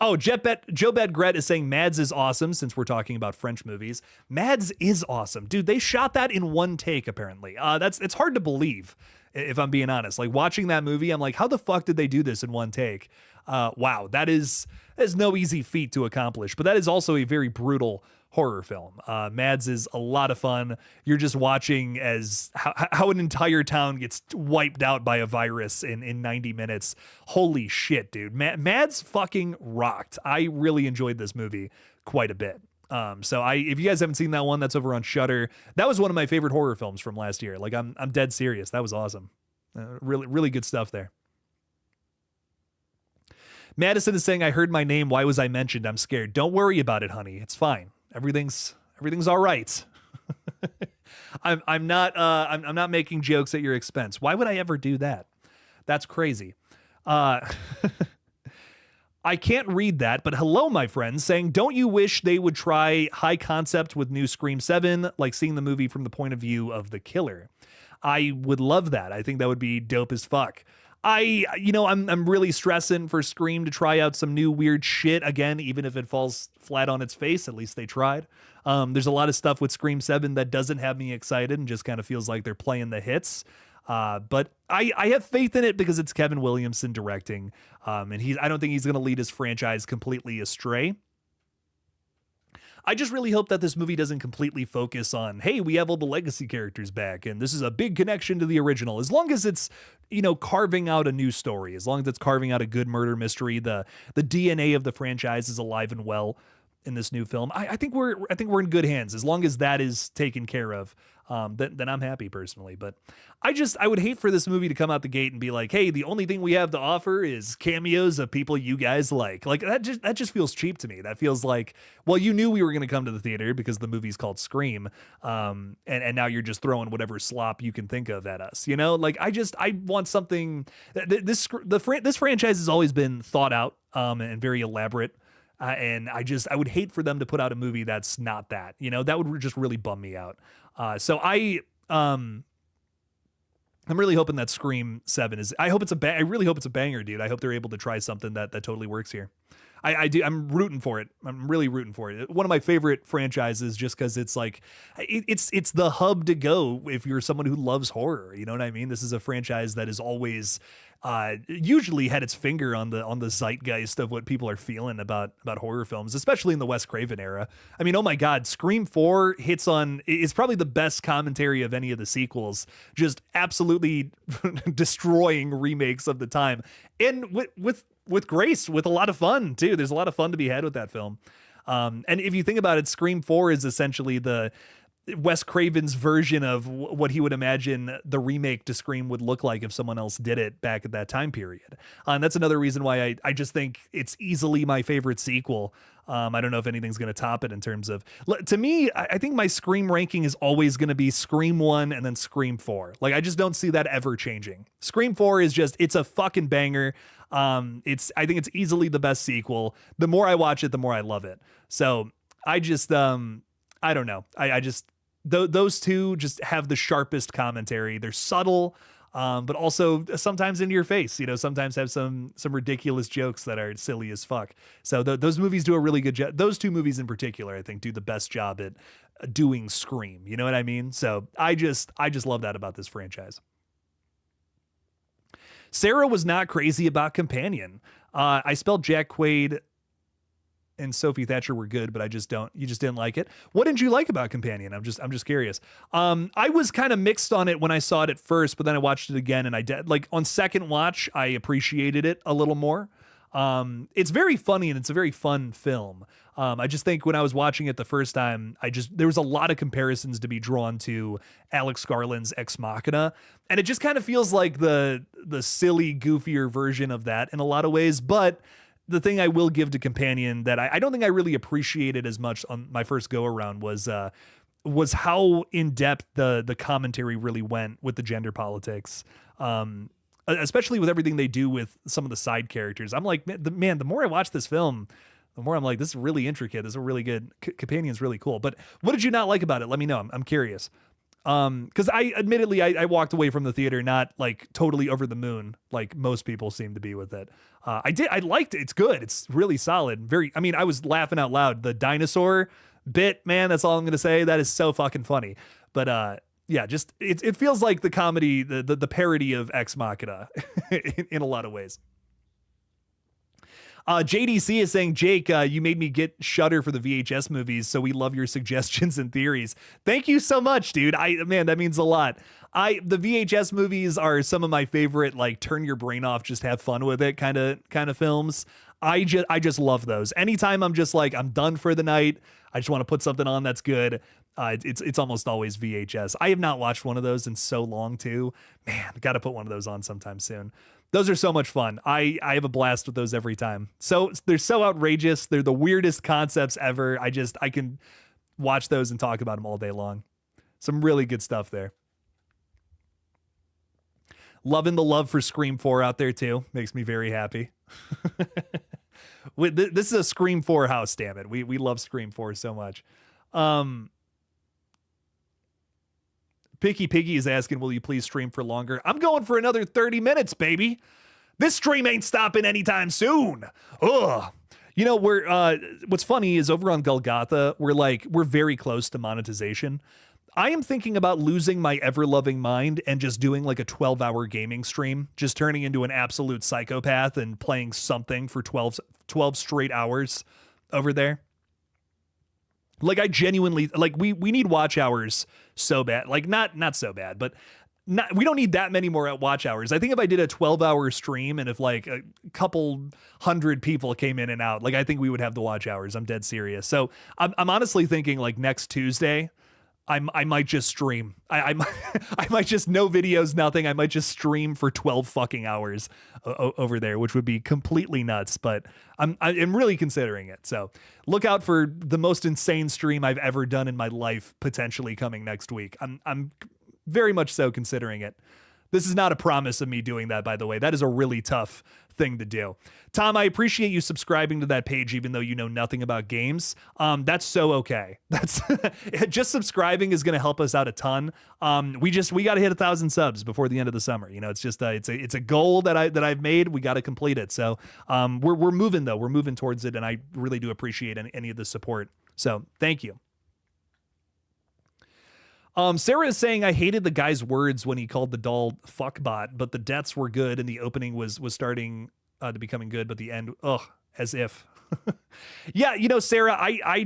Oh, Joe Badgret is saying Mads is awesome since we're talking about French movies. Mads is awesome. Dude, they shot that in one take, apparently. It's hard to believe, if I'm being honest. Like, watching that movie, I'm like, how the fuck did they do this in one take? Wow, that is no easy feat to accomplish, but that is also a very brutal horror film. Mads is a lot of fun. You're just watching as how an entire town gets wiped out by a virus in 90 minutes. Holy shit, dude. Mads fucking rocked. I really enjoyed this movie quite a bit. So if you guys haven't seen that one, that's over on Shudder. That was one of my favorite horror films from last year. Like, I'm dead serious. That was awesome. Really, really good stuff there. Madison is saying, I heard my name. Why was I mentioned? I'm scared. Don't worry about it, honey. It's fine. Everything's all right. I'm not making jokes at your expense. Why would I ever do that? That's crazy. I can't read that, but hello, my friends, saying, don't you wish they would try high concept with new Scream 7, like seeing the movie from the point of view of the killer? I would love that. I think that would be dope as fuck. I'm really stressing for Scream to try out some new weird shit again, even if it falls flat on its face. At least they tried. There's a lot of stuff with Scream 7 that doesn't have me excited and just kind of feels like they're playing the hits. But I have faith in it because it's Kevin Williamson directing. And I don't think he's going to lead his franchise completely astray. I just really hope that this movie doesn't completely focus on, hey, we have all the legacy characters back and this is a big connection to the original. As long as it's, carving out a new story, as long as it's carving out a good murder mystery, the DNA of the franchise is alive and well in this new film. I think we're in good hands. As long as that is taken care of, then I'm happy personally. But I would hate for this movie to come out the gate and be like, hey, the only thing we have to offer is cameos of people you guys like. Like, that just feels cheap to me. That feels like, well, you knew we were going to come to the theater because the movie's called Scream. And now you're just throwing whatever slop you can think of at us, Like, I want something. This franchise has always been thought out and very elaborate. And I would hate for them to put out a movie that's not that, that would just really bum me out. So I'm really hoping that Scream 7 I really hope it's a banger, dude. I hope they're able to try something that totally works here. I'm rooting for it. I'm really rooting for it. One of my favorite franchises, just because it's like, it's the hub to go if you're someone who loves horror. You know what I mean? This is a franchise that is always usually had its finger on the zeitgeist of what people are feeling about horror films, especially in the Wes Craven era. I mean, oh my God, Scream 4 is probably the best commentary of any of the sequels, just absolutely destroying remakes of the time. And with grace, with a lot of fun too. There's a lot of fun to be had with that film. And if you think about it, Scream 4 is essentially the Wes Craven's version of what he would imagine the remake to Scream would look like if someone else did it back at that time period. And that's another reason why I just think it's easily my favorite sequel. I don't know if anything's going to top it in terms of, to me, I think my Scream ranking is always going to be Scream 1 and then Scream 4. Like, I just don't see that ever changing. Scream 4 is it's a fucking banger. I think it's easily the best sequel. The more I watch it, the more I love it. So I just, I don't know. Those two just have the sharpest commentary. They're subtle, but also sometimes into your face, sometimes have some ridiculous jokes that are silly as fuck. So those movies do a really good job. Those two movies in particular, I think, do the best job at doing Scream. You know what I mean? So I just love that about this franchise. Sarah was not crazy about Companion. I spelled Jack Quaid and Sophie Thatcher were good, but you just didn't like it. What didn't you like about Companion? I'm just curious. I was kind of mixed on it when I saw it at first, but then I watched it again and I did, like, on second watch, I appreciated it a little more. It's very funny and it's a very fun film. I just think when I was watching it the first time, there was a lot of comparisons to be drawn to Alex Garland's Ex Machina. And it just kind of feels like the silly, goofier version of that in a lot of ways. But the thing I will give to Companion that I don't think I really appreciated as much on my first go around was how in depth the commentary really went with the gender politics. Especially with everything they do with some of the side characters. I'm like, man, the more I watch this film, the more I'm like, this is really intricate. This is a really good, Companion's really cool. But what did you not like about it? Let me know. I'm curious. Because I walked away from the theater not like totally over the moon like most people seem to be with it. I liked it. It's good. It's really solid. I was laughing out loud. The dinosaur bit, man, that's all I'm gonna say. That is so fucking funny. But yeah, just it feels like the comedy, the parody of Ex Machina in a lot of ways. JDC is saying, Jake, you made me get Shudder for the VHS movies, so we love your suggestions and theories. Thank you so much, dude. Man, that means a lot. The VHS movies are some of my favorite, like turn your brain off, just have fun with it kind of films. I just love those. Anytime I'm just like, I'm done for the night, I just want to put something on that's good. It's almost always VHS. I have not watched one of those in so long too. Man, got to put one of those on sometime soon. Those are so much fun. I have a blast with those every time. So they're so outrageous. They're the weirdest concepts ever. I can watch those and talk about them all day long. Some really good stuff there. Loving the love for Scream 4 out there too. Makes me very happy. This is a Scream 4 house, damn it. We love Scream 4 so much. Picky Piggy is asking, will you please stream for longer? I'm going for another 30 minutes, baby. This stream ain't stopping anytime soon. Ugh. You know, what's funny is over on GullGotha, we're very close to monetization. I am thinking about losing my ever-loving mind and just doing like a 12-hour gaming stream, just turning into an absolute psychopath and playing something for 12 straight hours over there. Like I genuinely like we need watch hours so bad. Like not so bad, but we don't need that many more watch hours. I think if I did a 12-hour stream and if like a couple hundred people came in and out, like I think we would have the watch hours. I'm dead serious. So I'm honestly thinking like next Tuesday, I might just stream. I might just no videos, nothing. I might just stream for 12 fucking hours over there, which would be completely nuts. But I'm really considering it. So look out for the most insane stream I've ever done in my life, potentially coming next week. I'm very much so considering it. This is not a promise of me doing that, by the way. That is a really tough thing to do. Tom, I appreciate you subscribing to that page, even though you know nothing about games. That's so okay. That's just subscribing is going to help us out a ton. We got to hit 1,000 subs before the end of the summer. You know, it's just it's a goal that I've made. We got to complete it. So we're moving though. We're moving towards it, and I really do appreciate any of the support. So thank you. Sarah is saying, I hated the guy's words when he called the doll fuckbot, but the deaths were good and the opening was starting to becoming good, but the end, as if. Yeah, you know, Sarah, I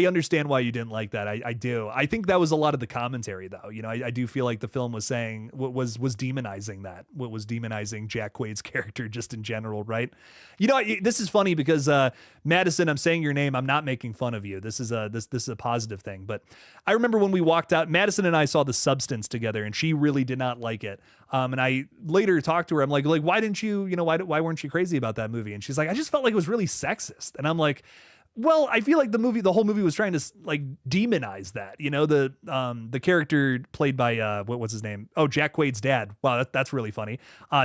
understand why you didn't like that. I do. I think that was a lot of the commentary, though. You know, I do feel like the film was saying was demonizing that. What was demonizing Jack Quaid's character just in general, right? You know, this is funny because Madison, I'm saying your name. I'm not making fun of you. This is a positive thing. But I remember when we walked out, Madison and I saw The Substance together, and she really did not like it. And I later talked to her. I'm like, why didn't you? You know, why weren't you crazy about that movie? And she's like, I just felt like it was really sexist. And I'm like, well, I feel like the whole movie was trying to like demonize that, you know, the character played by what's his name? Oh, Jack Quaid's dad. Wow, that's really funny.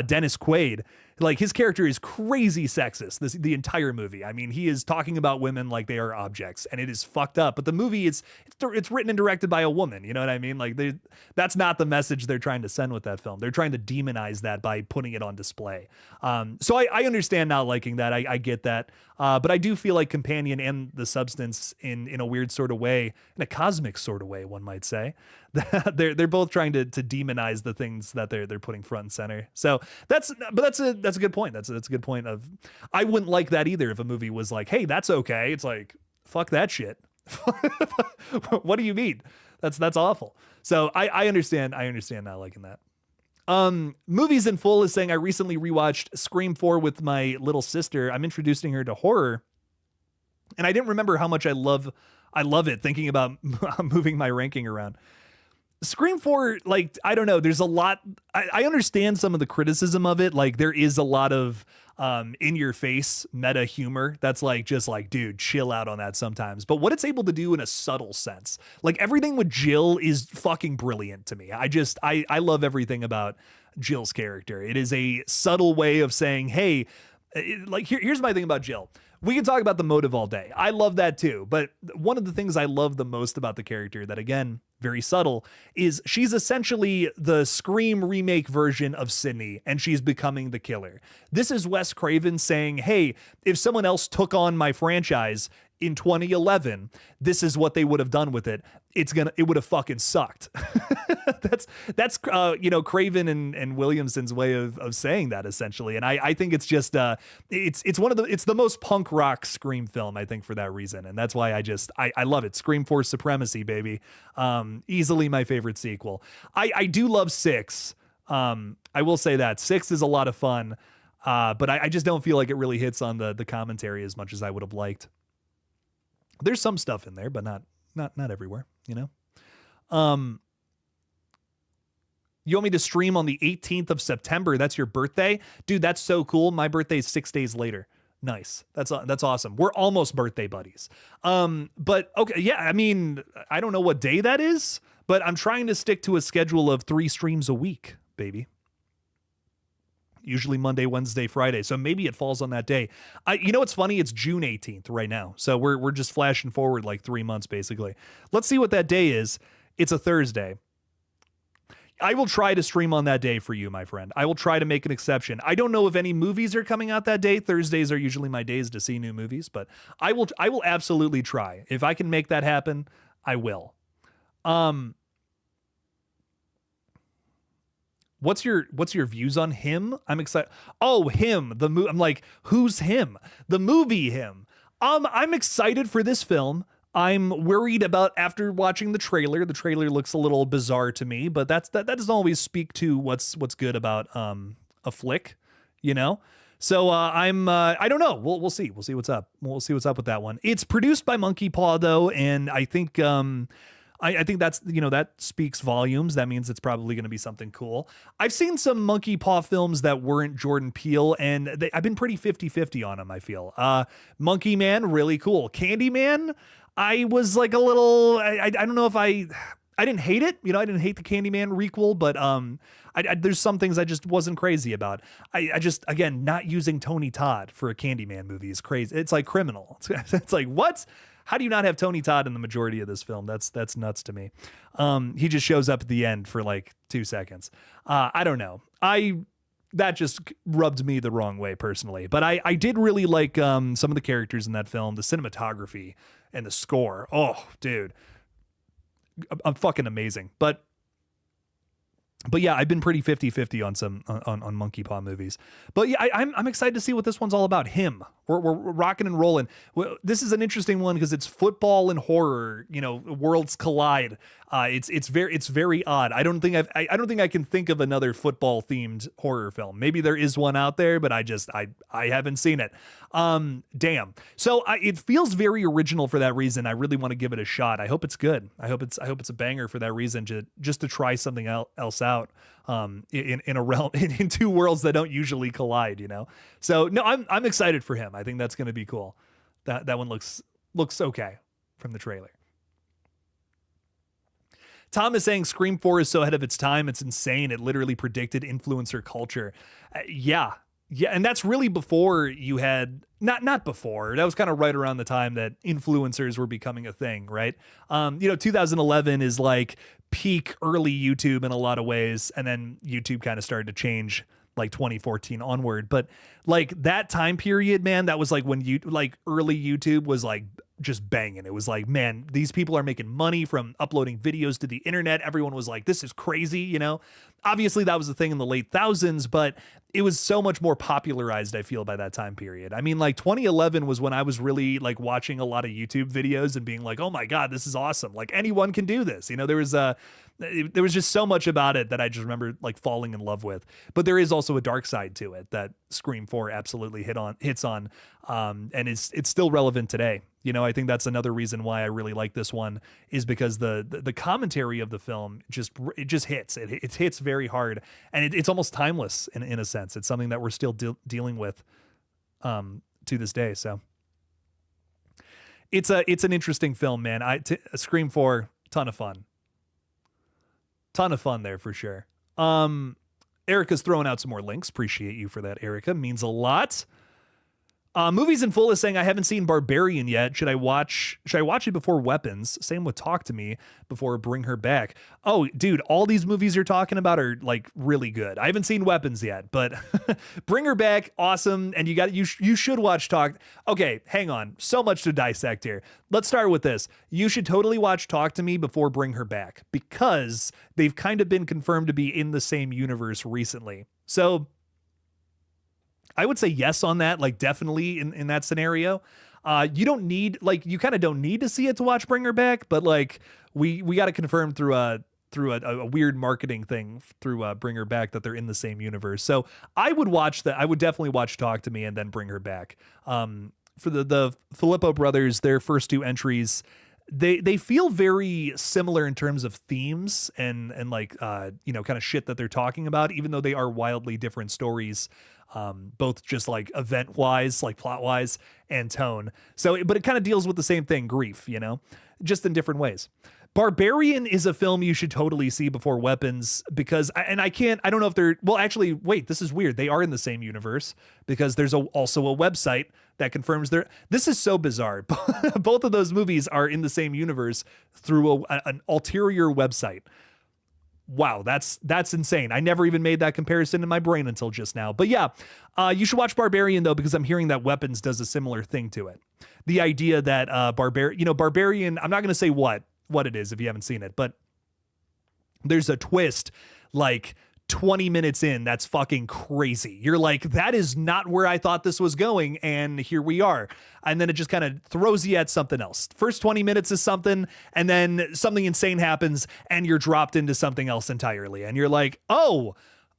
Dennis Quaid. Like his character is crazy sexist. The entire movie. I mean, he is talking about women like they are objects, and it is fucked up. But the movie it's written and directed by a woman. You know what I mean? Like that's not the message they're trying to send with that film. They're trying to demonize that by putting it on display. So I understand not liking that. I get that. But I do feel like Companion and The Substance in a weird sort of way, in a cosmic sort of way, one might say, they're both trying to demonize the things that they're putting front and center. So that's a good point. That's a good point of, I wouldn't like that either if a movie was like, hey, that's okay. It's like, fuck that shit. What do you mean? That's awful. So I understand not liking that. Movies in Full is saying, I recently rewatched Scream 4 with my little sister. I'm introducing her to horror, and I didn't remember how much I love it, thinking about moving my ranking around. Scream 4, like, I don't know, there's a lot, I understand some of the criticism of it. Like, there is a lot of in your face meta humor that's like, just like, dude, chill out on that sometimes. But what it's able to do in a subtle sense, like everything with Jill is fucking brilliant to me. I love everything about Jill's character. It is a subtle way of saying, hey, here's my thing about Jill. We can talk about the motive all day. I love that too. But one of the things I love the most about the character, that again, very subtle, is she's essentially the Scream remake version of Sydney, and she's becoming the killer. This is Wes Craven saying, hey, if someone else took on my franchise in 2011, this is what they would have done with it. It would have fucking sucked. that's Craven and Williamson's way of saying that, essentially. And I think it's just it's the most punk rock Scream film, I think, for that reason. And that's why I love it. Scream 4 Supremacy, baby. Easily my favorite sequel. I do love 6. I will say that 6 is a lot of fun. But I just don't feel like it really hits on the commentary as much as I would have liked. There's some stuff in there, but not everywhere, you know? You want me to stream on the 18th of September? That's your birthday? Dude, that's so cool. My birthday is 6 days later. Nice. That's awesome. We're almost birthday buddies. But okay, yeah, I mean, I don't know what day that is, but I'm trying to stick to a schedule of 3 streams a week, baby. Usually Monday, Wednesday, Friday. So maybe it falls on that day. You know what's funny? It's June 18th right now. So we're just flashing forward like 3 months, basically. Let's see what that day is. It's a Thursday. I will try to stream on that day for you, my friend. I will try to make an exception. I don't know if any movies are coming out that day. Thursdays are usually my days to see new movies, but I will absolutely try. If I can make that happen, I will. What's your views on Him? I'm excited. Oh, Him, the movie. I'm like, who's Him? The movie Him. I'm excited for this film. I'm worried about after watching the trailer. The trailer looks a little bizarre to me, but that doesn't always speak to what's good about a flick, you know. So I don't know. We'll see. We'll see what's up. We'll see what's up with that one. It's produced by Monkey Paw though, and I think I think that's, that speaks volumes. That means it's probably going to be something cool. I've seen some Monkey Paw films that weren't Jordan Peele, and I've been pretty 50-50 on them, I feel. Monkey Man, really cool. Candyman, I was like a little, I don't know if I didn't hate it. I didn't hate the Candyman requel, but there's some things I just wasn't crazy about. I just, again, not using Tony Todd for a Candyman movie is crazy. It's like criminal. It's like, what? How do you not have Tony Todd in the majority of this film? That's nuts to me. He just shows up at the end for like 2 seconds. I don't know. That just rubbed me the wrong way personally. But I did really like some of the characters in that film, the cinematography and the score. Oh, dude. I'm fucking amazing. But yeah, I've been pretty 50-50 on some on Monkey Paw movies. But yeah, I'm excited to see what this one's all about. Him. We're rocking and rolling. Well, this is an interesting one because it's football and horror. Worlds collide. It's very odd. I don't think I can think of another football themed horror film. Maybe there is one out there, but I haven't seen it. Damn. So it feels very original for that reason. I really want to give it a shot. I hope it's good. I hope it's a banger for that reason, just to try something else out. In a realm, in 2 worlds that don't usually collide, So no, I'm excited for him. I think that's going to be cool. That one looks okay from the trailer. Tom is saying Scream 4 is so ahead of its time. It's insane. It literally predicted influencer culture. Yeah. And that's really before you had, not before, that was kind of right around the time that influencers were becoming a thing, right? 2011 is like peak early YouTube in a lot of ways. And then YouTube kind of started to change like 2014 onward. But like that time period, man, that was like when early YouTube was like just banging. It was like, man, these people are making money from uploading videos to the internet. Everyone was like, this is crazy, Obviously that was the thing in the late thousands, but it was so much more popularized, I feel, by that time period. I mean, like 2011 was when I was really like watching a lot of YouTube videos and being like, oh my God, this is awesome. Like anyone can do this. There was just so much about it that I just remember like falling in love with. But there is also a dark side to it that Scream 4 absolutely hits on, and it's still relevant today. I think that's another reason why I really like this one, is because the commentary of the film just hits. It hits very hard, and it's almost timeless in a sense. It's something that we're still dealing with to this day. So it's an interesting film, man. Scream 4, ton of fun. Ton of fun there for sure. Erica's throwing out some more links. Appreciate you for that, Erica. Means a lot. Movies in Full is saying I haven't seen Barbarian yet. Should I watch it before Weapons? Same with Talk to Me before Bring Her Back. Oh, dude, all these movies you're talking about are like really good. I haven't seen Weapons yet, but Bring Her Back, awesome. And you should watch Talk. Okay, hang on. So much to dissect here. Let's start with this. You should totally watch Talk to Me before Bring Her Back because they've kind of been confirmed to be in the same universe recently. So I would say yes on that, like definitely in that scenario. You don't need, like, you kind of don't need to see it to watch Bring Her Back, but like we got to confirm through a weird marketing thing through Bring Her Back that they're in the same universe. So I would watch that. I would definitely watch Talk to Me and then Bring Her Back. For the Filippo brothers, their first two entries, they feel very similar in terms of themes and like kind of shit that they're talking about, even though they are wildly different stories, both just like event wise, like plot wise and tone. So, but it kind of deals with the same thing, grief, just in different ways. Barbarian is a film you should totally see before Weapons because, I don't know if they're, well, actually, wait, this is weird. They are in the same universe because there's also a website that confirms this is so bizarre. Both of those movies are in the same universe through an ulterior website. Wow, that's insane. I never even made that comparison in my brain until just now. But yeah, you should watch Barbarian though, because I'm hearing that Weapons does a similar thing to it. The idea that Barbarian, I'm not going to say what it is if you haven't seen it, but there's a twist like 20 minutes in that's fucking crazy. You're like, that is not where I thought this was going, and here we are. And then it just kind of throws you at something else. First 20 minutes is something, and then something insane happens, and you're dropped into something else entirely. And you're like, oh,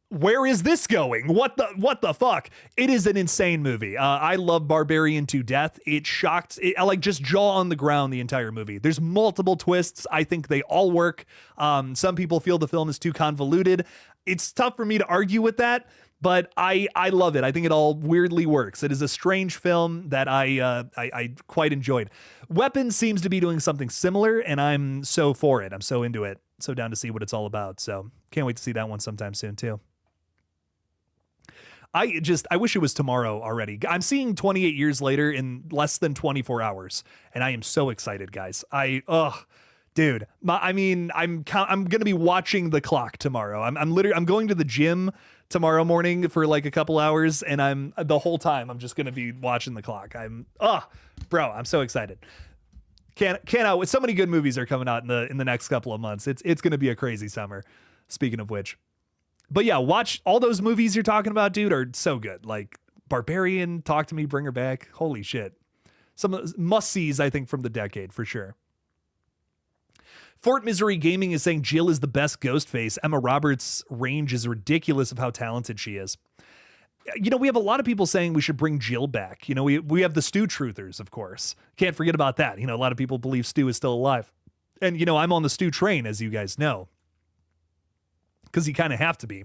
where is this going? What the fuck? It is an insane movie. I love Barbarian to death. It shocked. I like just jaw on the ground the entire movie. There's multiple twists. I think they all work. Some people feel the film is too convoluted. It's tough for me to argue with that, but I love it. I think it all weirdly works. It is a strange film that I quite enjoyed. Weapons seems to be doing something similar, and I'm so for it. I'm so into it. So down to see what it's all about. So can't wait to see that one sometime soon too. I wish it was tomorrow already. I'm seeing 28 Years Later in less than 24 hours, and I am so excited, guys. Dude, I'm going to be watching the clock tomorrow. I'm going to the gym tomorrow morning for like a couple hours, and the whole time I'm just going to be watching the clock. I'm so excited. Cannot. So many good movies are coming out in the next couple of months. It's going to be a crazy summer. Speaking of which. But yeah, watch all those movies you're talking about, dude, are so good. Like Barbarian, Talk to Me, Bring Her Back. Holy shit. Some must-sees, I think, from the decade, for sure. Fort Misery Gaming is saying Jill is the best Ghostface. Emma Roberts' range is ridiculous of how talented she is. We have a lot of people saying we should bring Jill back. We have the Stu truthers, of course. Can't forget about that. A lot of people believe Stu is still alive. And, I'm on the Stu train, as you guys know. Because you kind of have to be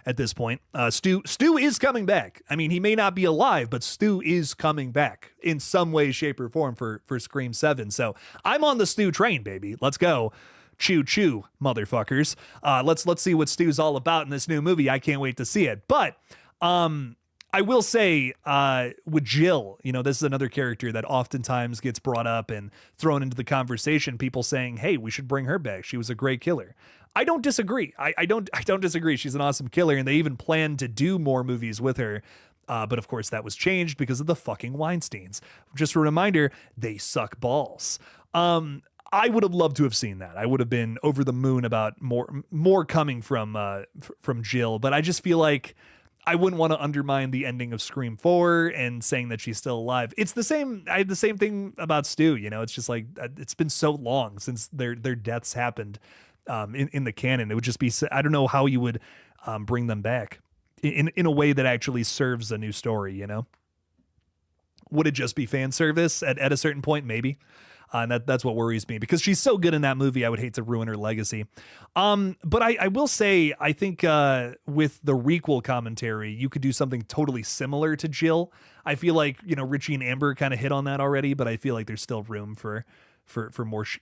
at this point. Stu is coming back. I mean, he may not be alive, but Stu is coming back in some way, shape, or form for Scream 7. So I'm on the Stu train, baby. Let's go. Choo choo, motherfuckers. Let's see what Stu's all about in this new movie. I can't wait to see it. But I will say with Jill, this is another character that oftentimes gets brought up and thrown into the conversation. People saying, hey, we should bring her back. She was a great killer. I don't disagree. I don't disagree. She's an awesome killer, and they even plan to do more movies with her. But of course that was changed because of the fucking Weinsteins. Just a reminder, they suck balls. I would have loved to have seen that. I would have been over the moon about more coming from Jill, but I just feel like I wouldn't want to undermine the ending of Scream 4 and saying that she's still alive. It's the same. I have the same thing about Stu. It's just like, it's been so long since their deaths happened in the canon. It would just be, I don't know how you would bring them back in a way that actually serves a new story. Would it just be fan service at a certain point? Maybe. And that's what worries me, because she's so good in that movie. I would hate to ruin her legacy. But I will say, I think with the requel commentary, you could do something totally similar to Jill. I feel like, Richie and Amber kind of hit on that already, but I feel like there's still room for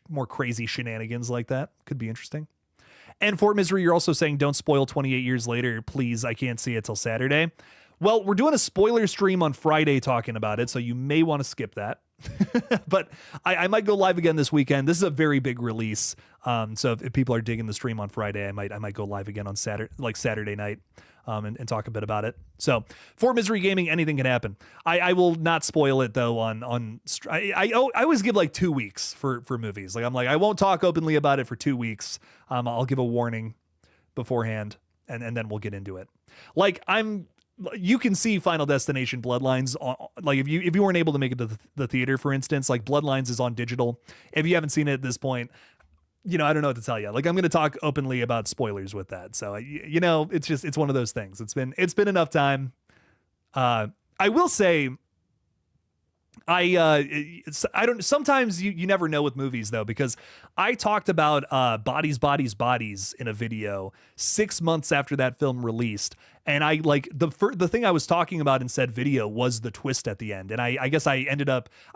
more crazy shenanigans like that. Could be interesting. And Fort Misery, you're also saying don't spoil 28 Years Later. Please, I can't see it till Saturday. Well, we're doing a spoiler stream on Friday talking about it, so you may want to skip that. But I might go live again this weekend. This is a very big release. So if people are digging the stream on Friday, I might go live again on Saturday night, and talk a bit about it. So for Misery Gaming, anything can happen. I will not spoil it though I always give like 2 weeks for movies. Like I won't talk openly about it for 2 weeks. I'll give a warning beforehand, and then we'll get into it. Like you can see Final Destination Bloodlines like if you weren't able to make it to the theater, for instance, like Bloodlines is on digital. If you haven't seen it at this point, I don't know what to tell you. Like I'm going to talk openly about spoilers with that. So it's one of those things. It's been enough time. I will say I don't, sometimes you never know with movies though, because I talked about Bodies in a video 6 months after that film released. And I like the thing I was talking about in said video was the twist at the end. And I guess I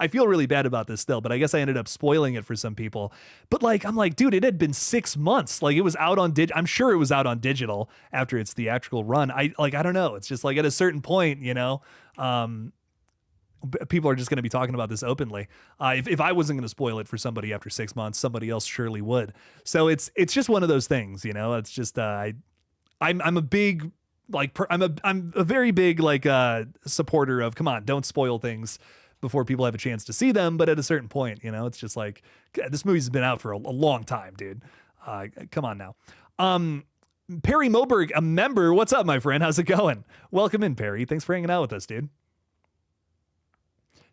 feel really bad about this still, but I guess I ended up spoiling it for some people. But like, I'm like, dude, it had been 6 months. Like it was out on I'm sure it was out on digital after its theatrical run. I don't know. It's just like at a certain point, people are just going to be talking about this openly. If I wasn't going to spoil it for somebody after 6 months, somebody else surely would. So it's just one of those things, it's just, I'm a big, like, I'm a very big, like, supporter of, come on, don't spoil things before people have a chance to see them. But at a certain point, it's just like, this movie's been out for a long time, dude. Come on now. Perry Moberg, a member. What's up, my friend? How's it going? Welcome in, Perry. Thanks for hanging out with us, dude.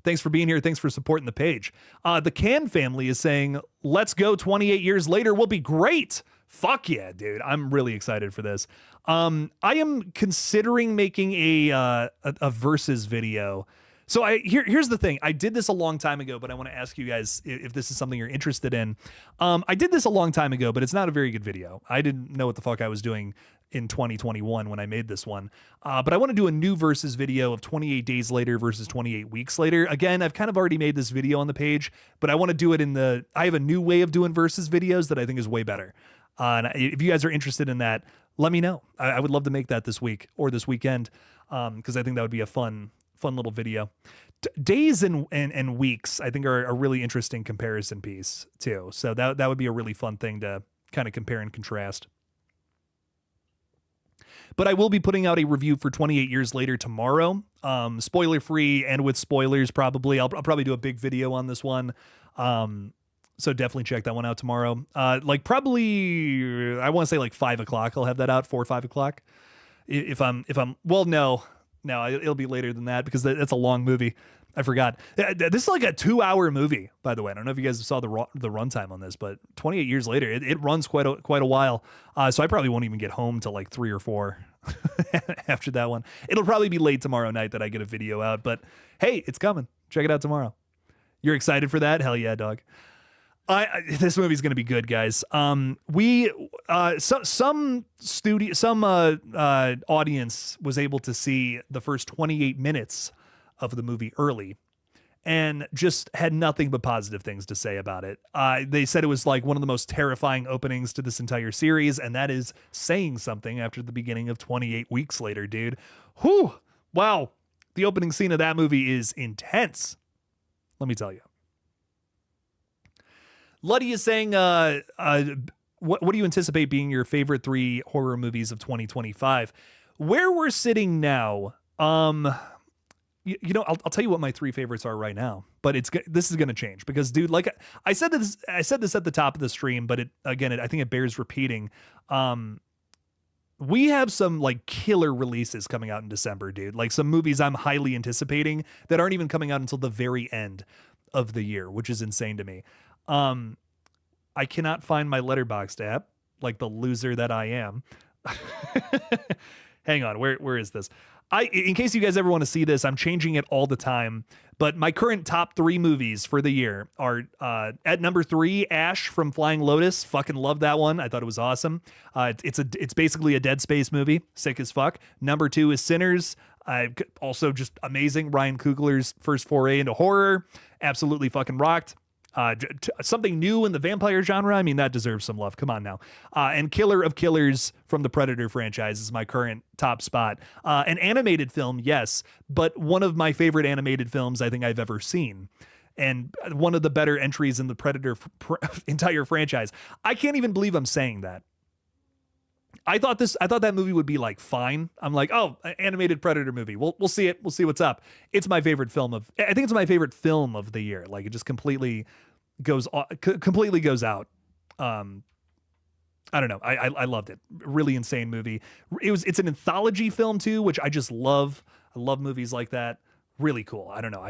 Thanks for being here. Thanks for supporting the page. The Can family is saying, let's go 28 years later. We'll be great. Fuck yeah, dude. I'm really excited for this. I am considering making a versus video. So here's the thing. I did this a long time ago, but I want to ask you guys if this is something you're interested in. I did this a long time ago, but it's not a very good video. I didn't know what the fuck I was doing in 2021 when I made this one. But I want to do a new versus video of 28 days later versus 28 weeks later. Again, I've kind of already made this video on the page, but I want to do it I have a new way of doing versus videos that I think is way better. And if you guys are interested in that, let me know. I would love to make that this week or this weekend, because I think that would be a fun little video. Days and weeks, I think, are a really interesting comparison piece too. So that would be a really fun thing to kind of compare and contrast. But I will be putting out a review for 28 Years Later tomorrow. Spoiler free and with spoilers, probably. I'll probably do a big video on this one. So definitely check that one out tomorrow. Like probably, I want to say like 5 o'clock. I'll have that out, 4 or 5 o'clock. If I'm, well, no, it'll be later than that because that's a long movie. I forgot. This is like a 2-hour movie, by the way. I don't know if you guys saw the runtime on this, but 28 years later, it runs quite a while. So I probably won't even get home till like 3 or 4 after that one. It'll probably be late tomorrow night that I get a video out, but hey, it's coming. Check it out tomorrow. You're excited for that? Hell yeah, dog. This movie's gonna be good, guys. Some audience was able to see the first 28 minutes of the movie early and just had nothing but positive things to say about it. They said it was like one of the most terrifying openings to this entire series, and that is saying something after the beginning of 28 weeks later, dude. Whew. Wow. The opening scene of that movie is intense. Let me tell you. Luddy is saying, what do you anticipate being your favorite 3 horror movies of 2025? Where we're sitting now, I'll tell you what my 3 favorites are right now, but this is going to change because, dude, like I said this at the top of the stream, but I think it bears repeating. We have some like killer releases coming out in December, dude. Like some movies I'm highly anticipating that aren't even coming out until the very end of the year, which is insane to me. I cannot find my Letterboxd app, like the loser that I am. Hang on, where is this? In case you guys ever want to see this, I'm changing it all the time. But my current top 3 movies for the year are at number 3, Ash from Flying Lotus. Fucking love that one. I thought it was awesome. It's basically a Dead Space movie, sick as fuck. Number 2 is Sinners. Also just amazing. Ryan Coogler's first foray into horror, absolutely fucking rocked. Something new in the vampire genre. I mean, that deserves some love. Come on now. And Killer of Killers from the Predator franchise is my current top spot. An animated film, yes, but one of my favorite animated films I think I've ever seen. And one of the better entries in the Predator entire franchise. I can't even believe I'm saying that. I thought that movie would be like fine. I'm like, oh, animated Predator movie. We'll see it. We'll see what's up. It's my favorite film I think it's my favorite film of the year. Like it just completely goes out. I don't know. I loved it. Really insane movie. It's an anthology film too, which I just love. I love movies like that. Really cool. I don't know.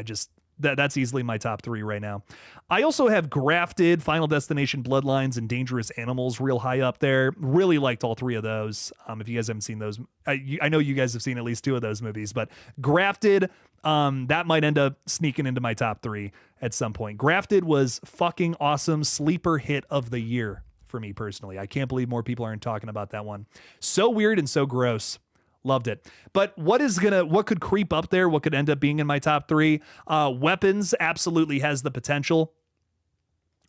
That's easily my top 3 right now. I also have Grafted, Final Destination, Bloodlines, and Dangerous Animals real high up there. Really liked all 3 of those. If you guys haven't seen those, I know you guys have seen at least 2 of those movies, but Grafted, that might end up sneaking into my top 3 at some point. Grafted was fucking awesome. Sleeper hit of the year for me personally. I can't believe more people aren't talking about that one. So weird and so gross. Loved it. But what could creep up there? What could end up being in my top 3? Weapons absolutely has the potential.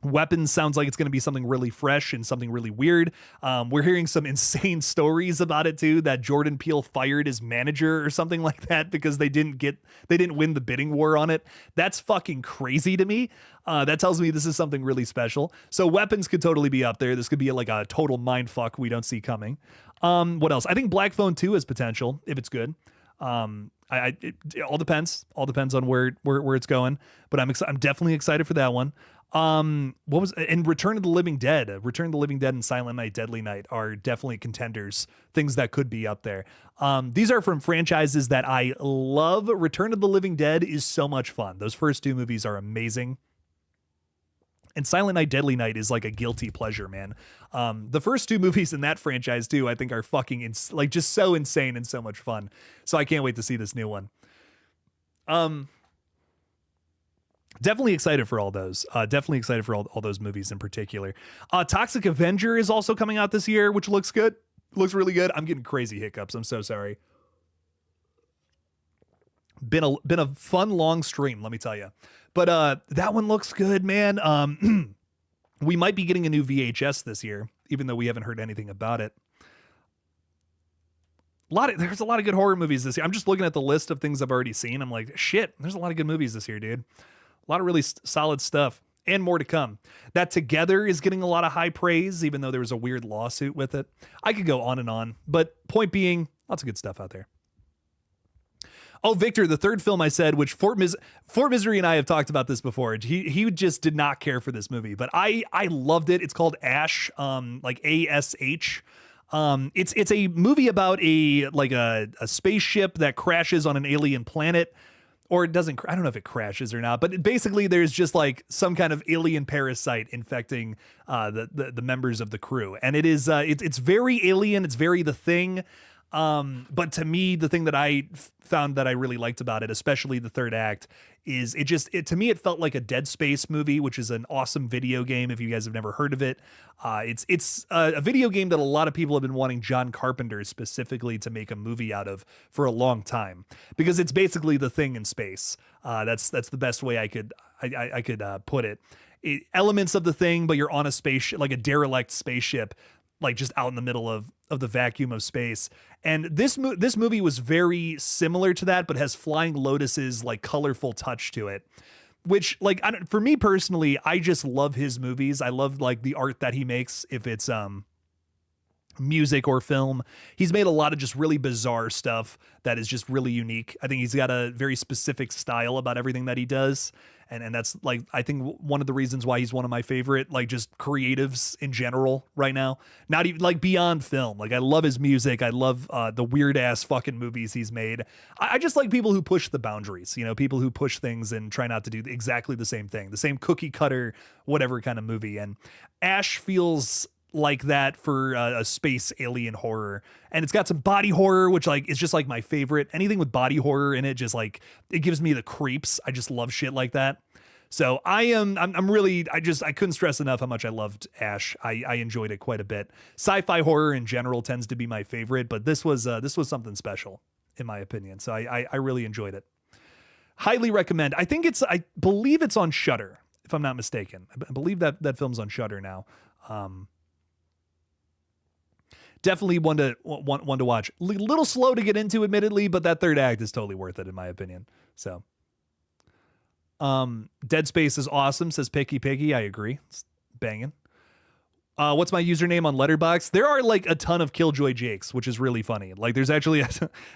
Weapons sounds like it's going to be something really fresh and something really weird. We're hearing some insane stories about it too, that Jordan Peele fired his manager or something like that because they didn't win the bidding war on it. That's fucking crazy to me. That tells me this is something really special. So Weapons could totally be up there. This could be like a total mind fuck we don't see coming. What else? I think Black Phone 2 has potential if it's good. It all depends. All depends on where it's going. But I'm definitely excited for that one. Return of the Living Dead. Return of the Living Dead and Silent Night, Deadly Night are definitely contenders. Things that could be up there. These are from franchises that I love. Return of the Living Dead is so much fun. Those first 2 movies are amazing. And Silent Night, Deadly Night is like a guilty pleasure, man. The first 2 movies in that franchise too, I think are fucking just so insane and so much fun. So I can't wait to see this new one. Definitely excited for all those. Definitely excited for all those movies in particular. Toxic Avenger is also coming out this year, which looks good. Looks really good. I'm getting crazy hiccups. I'm so sorry. Been a fun long stream, let me tell you. But that one looks good, man. We might be getting a new VHS this year, even though we haven't heard anything about it. There's a lot of good horror movies this year. I'm just looking at the list of things I've already seen. I'm like, shit, there's a lot of good movies this year, dude. A lot of really solid stuff and more to come. That Together is getting a lot of high praise, even though there was a weird lawsuit with it. I could go on and on, but point being, lots of good stuff out there. Oh, Victor, the third film I said, which Fort Misery and I have talked about this before. He just did not care for this movie, but I loved it. It's called Ash, like ASH. It's a movie about a spaceship that crashes on an alien planet, or it doesn't. I don't know if it crashes or not, but basically there's just like some kind of alien parasite infecting the members of the crew, and it's very alien. It's very The Thing. But to me, the thing that I found that I really liked about it, especially the third act, is to me, it felt like a Dead Space movie, which is an awesome video game. If you guys have never heard of it, it's a video game that a lot of people have been wanting John Carpenter specifically to make a movie out of for a long time, because it's basically The Thing in space. That's the best way I could put it. Elements of The Thing, but you're on a spaceship, like a derelict spaceship, like just out in the middle of the vacuum of space. And this movie was very similar to that, but has Flying Lotus's like colorful touch to it, which like, for me personally, I just love his movies. I love like the art that he makes. If it's music or film, he's made a lot of just really bizarre stuff that is just really unique. I think he's got a very specific style about everything that he does. And that's like, I think one of the reasons why he's one of my favorite, like just creatives in general right now, not even like beyond film. Like I love his music. I love the weird ass fucking movies he's made. I just like people who push the boundaries, people who push things and try not to do exactly the same thing, the same cookie cutter, whatever kind of movie. And Ash feels like that for a space alien horror, and it's got some body horror, which like is just like my favorite. Anything with body horror in it, just like it gives me the creeps. I just love shit like that. So I couldn't stress enough how much I loved Ash. I enjoyed it quite a bit. Sci-fi horror in general tends to be my favorite, but this was something special in my opinion. So I really enjoyed it. Highly recommend. I believe it's on Shudder. if I'm not mistaken. I believe that film's on Shudder now. Definitely one to watch. Little slow to get into, admittedly, but that third act is totally worth it in my opinion. So, Dead Space is awesome, says Picky Piggy. I agree. It's banging. What's my username on Letterboxd? There are like a ton of Killjoy Jakes, which is really funny. Like there's actually,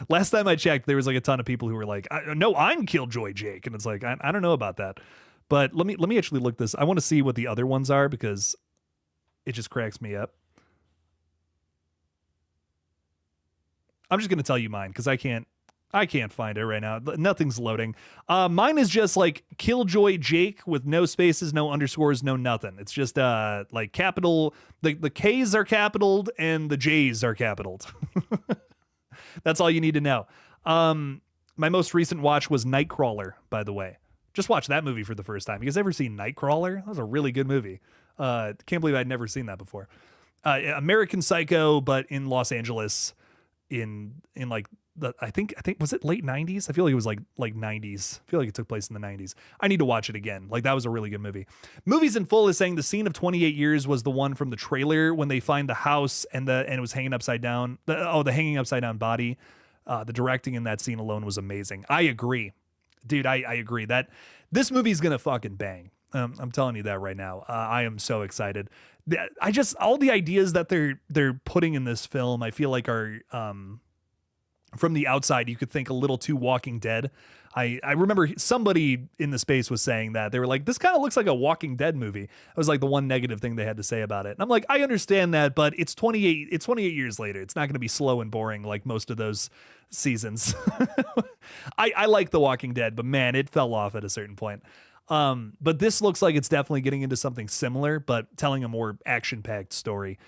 last time I checked, there was like a ton of people who were like, no, I'm Killjoy Jake. And it's like, I don't know about that, but let me actually look this. I want to see what the other ones are because it just cracks me up. I'm just going to tell you mine because I can't find it right now. Nothing's loading. Mine is just like Killjoy Jake with no spaces, no underscores, no nothing. It's just like capital. The K's are capitaled and the J's are capitaled. That's all you need to know. My most recent watch was Nightcrawler, by the way. Just watched that movie for the first time. You guys ever seen Nightcrawler? That was a really good movie. Can't believe I'd never seen that before. American Psycho, but in Los Angeles in like I think was it late 90s? I feel like it was like 90s. I feel like it took place in the 90s. I need to watch it again. Like that was a really good movie. Movies in Full is saying the scene of 28 years was the one from the trailer when they find the house and it was hanging upside down. The hanging upside down body. The directing in that scene alone was amazing. I agree. Dude, I agree that this movie is going to fucking bang. I'm telling you that right now. I am so excited. All the ideas that they're putting in this film, I feel like are, from the outside, you could think a little too Walking Dead. I remember somebody in the space was saying that they were like, this kind of looks like a Walking Dead movie. It was like the one negative thing they had to say about it. And I'm like, I understand that, but it's 28 years later. It's not going to be slow and boring like most of those seasons. I like The Walking Dead, but man, it fell off at a certain point. But this looks like it's definitely getting into something similar, but telling a more action-packed story.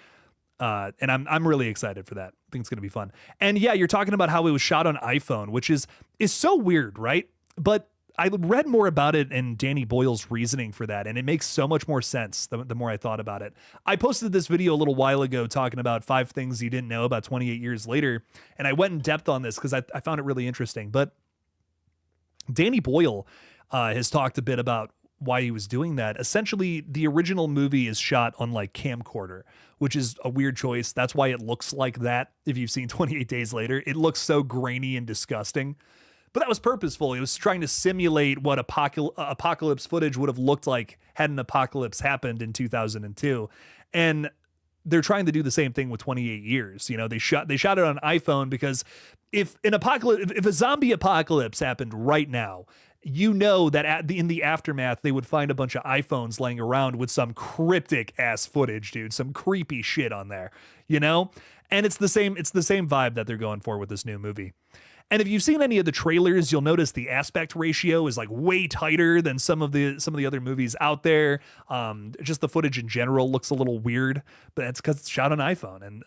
And I'm really excited for that. I think it's going to be fun. And yeah, you're talking about how it was shot on iPhone, which is so weird, right? But I read more about it and Danny Boyle's reasoning for that, and it makes so much more sense the more I thought about it. I posted this video a little while ago talking about 5 things you didn't know about 28 years later, and I went in depth on this because I found it really interesting. But Danny Boyle has talked a bit about why he was doing that. Essentially, the original movie is shot on like camcorder, which is a weird choice. That's why it looks like that. If you've seen 28 Days Later, it looks so grainy and disgusting. But that was purposeful. It was trying to simulate what apocalypse footage would have looked like had an apocalypse happened in 2002. And they're trying to do the same thing with 28 years. You know, they shot it on iPhone because if a zombie apocalypse happened right now, you know that in the aftermath, they would find a bunch of iPhones laying around with some cryptic ass footage, dude, some creepy shit on there, you know? And it's the same vibe that they're going for with this new movie. And if you've seen any of the trailers, you'll notice the aspect ratio is like way tighter than some of the other movies out there. Just the footage in general looks a little weird, but that's because it's shot on iPhone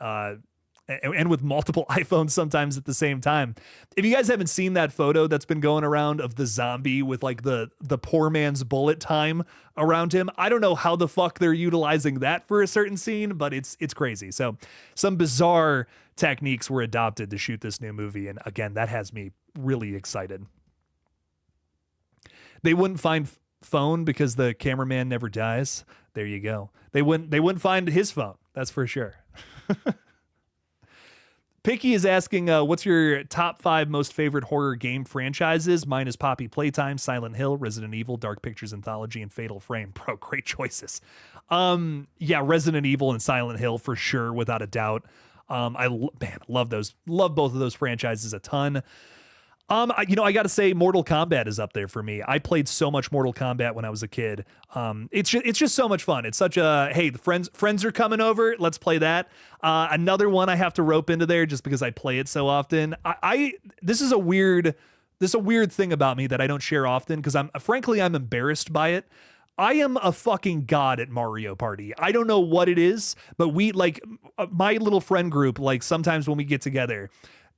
and with multiple iPhones sometimes at the same time. If you guys haven't seen that photo that's been going around of the zombie with like the poor man's bullet time around him, I don't know how the fuck they're utilizing that for a certain scene, but it's crazy. So some bizarre techniques were adopted to shoot this new movie. And again, that has me really excited. They wouldn't find phone because the cameraman never dies. There you go. They wouldn't find his phone. That's for sure. Picky is asking, what's your top 5 most favorite horror game franchises? Mine is Poppy Playtime, Silent Hill, Resident Evil, Dark Pictures Anthology, and Fatal Frame. Bro, great choices. Yeah, Resident Evil and Silent Hill for sure, without a doubt. I love those. Love both of those franchises a ton. I got to say Mortal Kombat is up there for me. I played so much Mortal Kombat when I was a kid. It's just so much fun. It's such a, hey, the friends are coming over. Let's play that. Another one I have to rope into there just because I play it so often. This is a weird thing about me that I don't share often because I'm embarrassed by it. I am a fucking god at Mario Party. I don't know what it is, but we like my little friend group, like sometimes when we get together,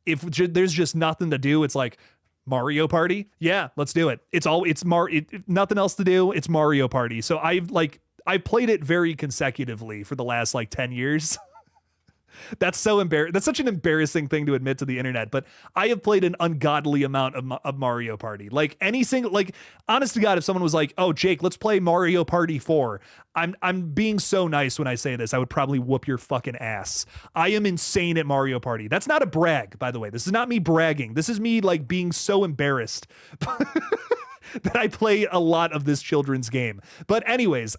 if there's just nothing to do, it's like Mario Party. Yeah, let's do it. Nothing else to do. It's Mario Party. So I've played it very consecutively for the last like 10 years. That's so embarrassing. That's such an embarrassing thing to admit to the internet. But I have played an ungodly amount of Mario Party. Like any single, like honest to God, if someone was like, "Oh, Jake, let's play Mario Party 4," I'm being so nice when I say this. I would probably whoop your fucking ass. I am insane at Mario Party. That's not a brag, by the way. This is not me bragging. This is me like being so embarrassed. That I play a lot of this children's game. But anyways,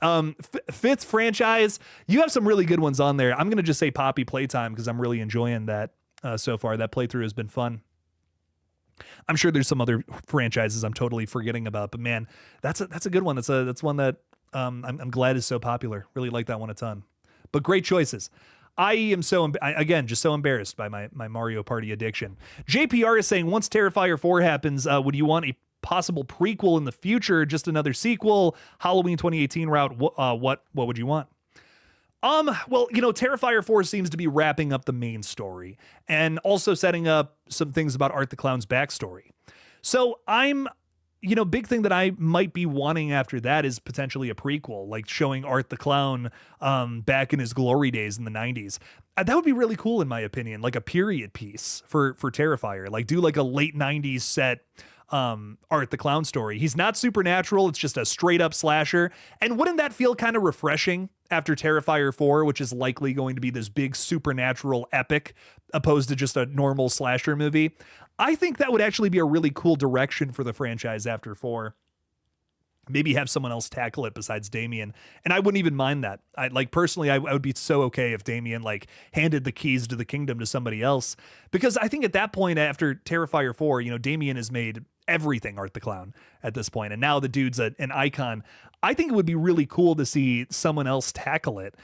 fifth franchise, you have some really good ones on there. I'm going to just say Poppy Playtime because I'm really enjoying that so far. That playthrough has been fun. I'm sure there's some other franchises I'm totally forgetting about, but man, that's a good one. That's one that I'm glad is so popular. Really like that one a ton. But great choices. I am again, just so embarrassed by my Mario Party addiction. JPR is saying, once Terrifier 4 happens, would you want a possible prequel in the future, just another sequel, Halloween 2018 route? What would you want? Well, Terrifier 4 seems to be wrapping up the main story and also setting up some things about Art the Clown's backstory. So big thing that I might be wanting after that is potentially a prequel, like showing Art the Clown back in his glory days in the 90s. That would be really cool, in my opinion, like a period piece for Terrifier, like do like a late 90s set Art the Clown story. He's not supernatural. It's just a straight up slasher. And wouldn't that feel kind of refreshing after Terrifier 4, which is likely going to be this big supernatural epic opposed to just a normal slasher movie? I think that would actually be a really cool direction for the franchise after 4. Maybe have someone else tackle it besides Damien. And I wouldn't even mind that. I would be so okay if Damien like handed the keys to the kingdom to somebody else. Because I think at that point, after Terrifier 4, Damien has made everything Art the Clown at this point. And now the dude's an icon. I think it would be really cool to see someone else tackle it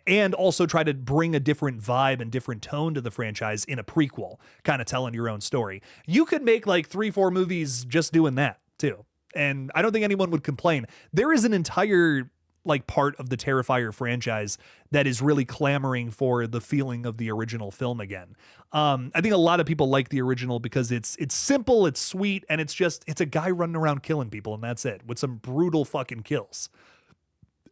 and also try to bring a different vibe and different tone to the franchise in a prequel, kind of telling your own story. You could make like 3-4 movies just doing that too. And I don't think anyone would complain. There is an entire like part of the Terrifier franchise that is really clamoring for the feeling of the original film again. I think a lot of people like the original because it's simple, it's sweet, and it's a guy running around killing people, and that's it, with some brutal fucking kills.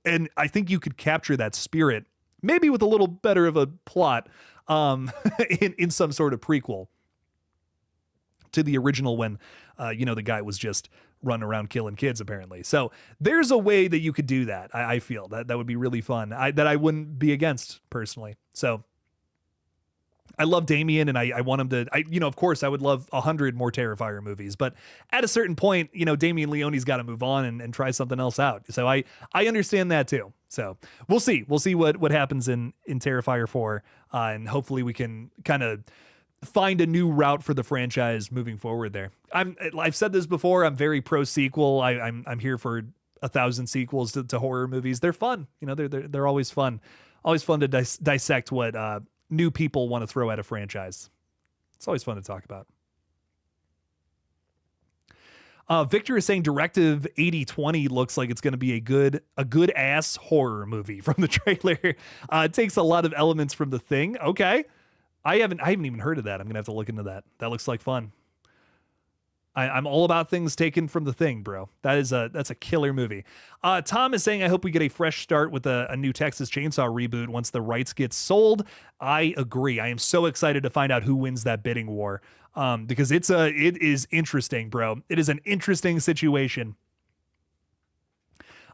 And I think you could capture that spirit, maybe with a little better of a plot, in some sort of prequel to the original when, the guy was just running around killing kids, apparently. So there's a way that you could do that. I feel that would be really fun. That I wouldn't be against personally. So I love Damien, and I want him to, of course I would love 100 more Terrifier movies, but at a certain point, Damien Leone's got to move on and try something else out. So I understand that too. So we'll see what happens in Terrifier 4. And hopefully we can kind of find a new route for the franchise moving forward there. I've said this before. I'm very pro sequel. I'm here for 1,000 sequels to horror movies. They're fun. They're always fun. Always fun to dissect what new people want to throw at a franchise. It's always fun to talk about. Victor is saying Directive 8020 looks like it's going to be a good ass horror movie from the trailer. It takes a lot of elements from The Thing. Okay. I haven't even heard of that. I'm gonna have to look into that. That looks like fun. I'm all about things taken from The Thing, bro. That's a killer movie. Tom is saying, I hope we get a fresh start with a new Texas Chainsaw reboot once the rights get sold. I agree. I am so excited to find out who wins that bidding war. Because it is interesting, bro. It is an interesting situation.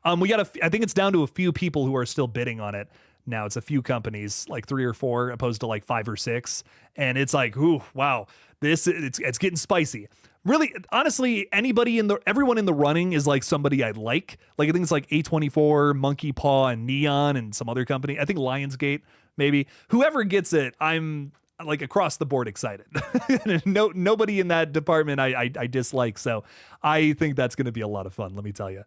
I think it's down to a few people who are still bidding on it. Now it's a few companies, like 3 or 4, opposed to like 5 or 6. And it's like, ooh, wow, it's getting spicy. Really, honestly, everyone in the running is like somebody I like. Like I think it's like A24, Monkey Paw, and Neon, and some other company. I think Lionsgate, maybe. Whoever gets it, I'm like across the board excited. Nobody in that department I dislike. So I think that's going to be a lot of fun. Let me tell you.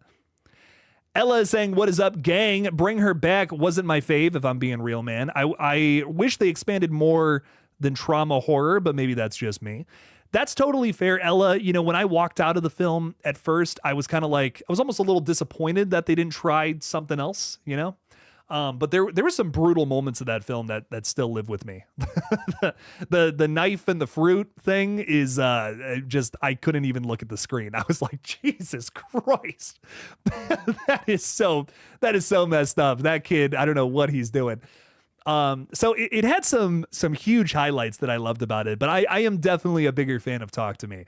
Ella is saying, what is up, gang? Bring Her Back wasn't my fave, if I'm being real, man. I wish they expanded more than trauma horror, but maybe that's just me. That's totally fair, Ella. When I walked out of the film at first, I was kind of like, I was almost a little disappointed that they didn't try something else, But there were some brutal moments of that film that still live with me. The knife and the fruit thing is just, I couldn't even look at the screen. I was like, Jesus Christ, that is so messed up. That kid, I don't know what he's doing. So it had some huge highlights that I loved about it, but I am definitely a bigger fan of Talk to Me,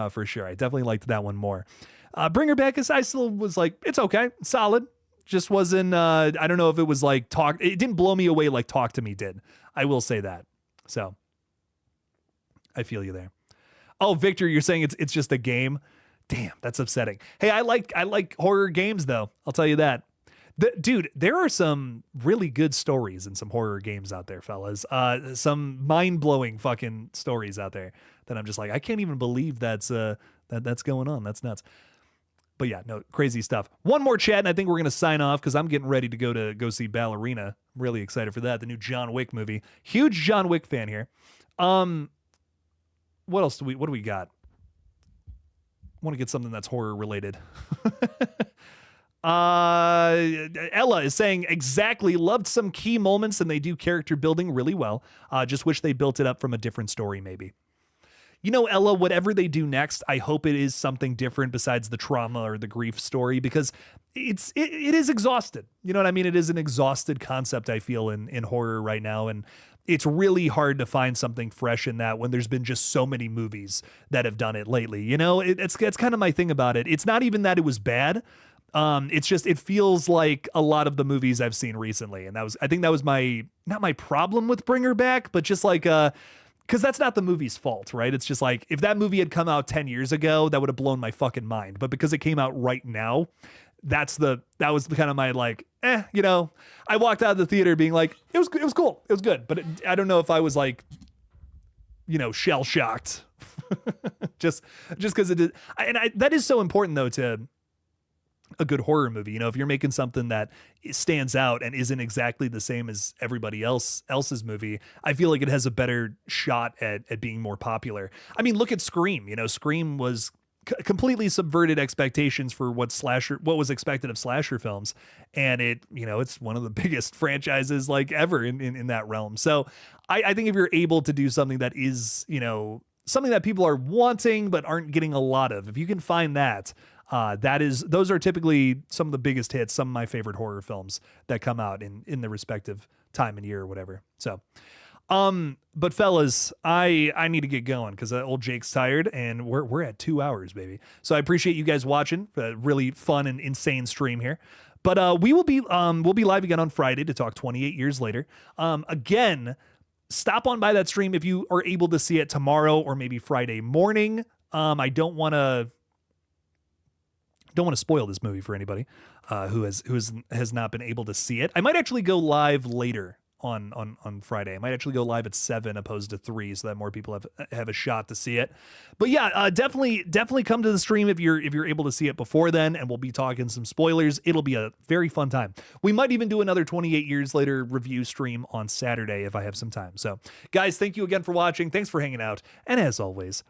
for sure. I definitely liked that one more. Bring Her Back, I still was like, it's okay, solid. Just wasn't, I don't know if it was like it didn't blow me away like Talk to Me did. I will say that. So I feel you there. Oh, Victor, you're saying it's just a game. Damn, that's upsetting. Hey, I like horror games though. I'll tell you that. Dude, there are some really good stories in some horror games out there, fellas. Some mind-blowing fucking stories out there that I'm just like, I can't even believe that's going on. That's nuts. But yeah, no, crazy stuff. One more chat, and I think we're gonna sign off because I'm getting ready to go see Ballerina. I'm really excited for that. The new John Wick movie. Huge John Wick fan here. What else what do we got? Want to get something that's horror related. Ella is saying exactly, loved some key moments and they do character building really well. Just wish they built it up from a different story maybe. You know, Ella, whatever they do next, I hope it is something different besides the trauma or the grief story, because it is exhausted. You know what I mean? It is an exhausted concept, I feel, in horror right now. And it's really hard to find something fresh in that when there's been just so many movies that have done it lately. You know, it's kind of my thing about it. It's not even that it was bad. It's just, it feels like a lot of the movies I've seen recently. And I think that was not my problem with Bring Her Back, but just like, because that's not the movie's fault, right? It's just like, if that movie had come out 10 years ago, that would have blown my fucking mind. But because it came out right now, that was kind of my like, you know, I walked out of the theater being like, it was cool. It was good. But I don't know if I was like, you know, shell shocked just because it did. That is so important though, to a good horror movie. You know, if you're making something that stands out and isn't exactly the same as everybody else's movie, I feel like it has a better shot at being more popular. I mean, look at Scream. You know, Scream was completely subverted expectations for what was expected of slasher films, and it's one of the biggest franchises like ever in that realm. So I think if you're able to do something that is, you know, something that people are wanting but aren't getting a lot of, if you can find that, those are typically some of the biggest hits, some of my favorite horror films that come out in the respective time and year or whatever. So, but fellas, I need to get going because old Jake's tired and we're at 2 hours, baby. So I appreciate you guys watching. Really fun and insane stream here. But we'll be live again on Friday to talk 28 years later. Again, stop on by that stream if you are able to see it tomorrow or maybe Friday morning. I don't want to spoil this movie for anybody who has not been able to see it. I might actually go live later on Friday. I might actually go live at 7 opposed to 3 so that more people have a shot to see it. But yeah, definitely come to the stream if you're able to see it before then, and we'll be talking some spoilers. It'll be a very fun time. We might even do another 28 years later review stream on Saturday if I have some time. So guys, thank you again for watching. Thanks for hanging out. And as always,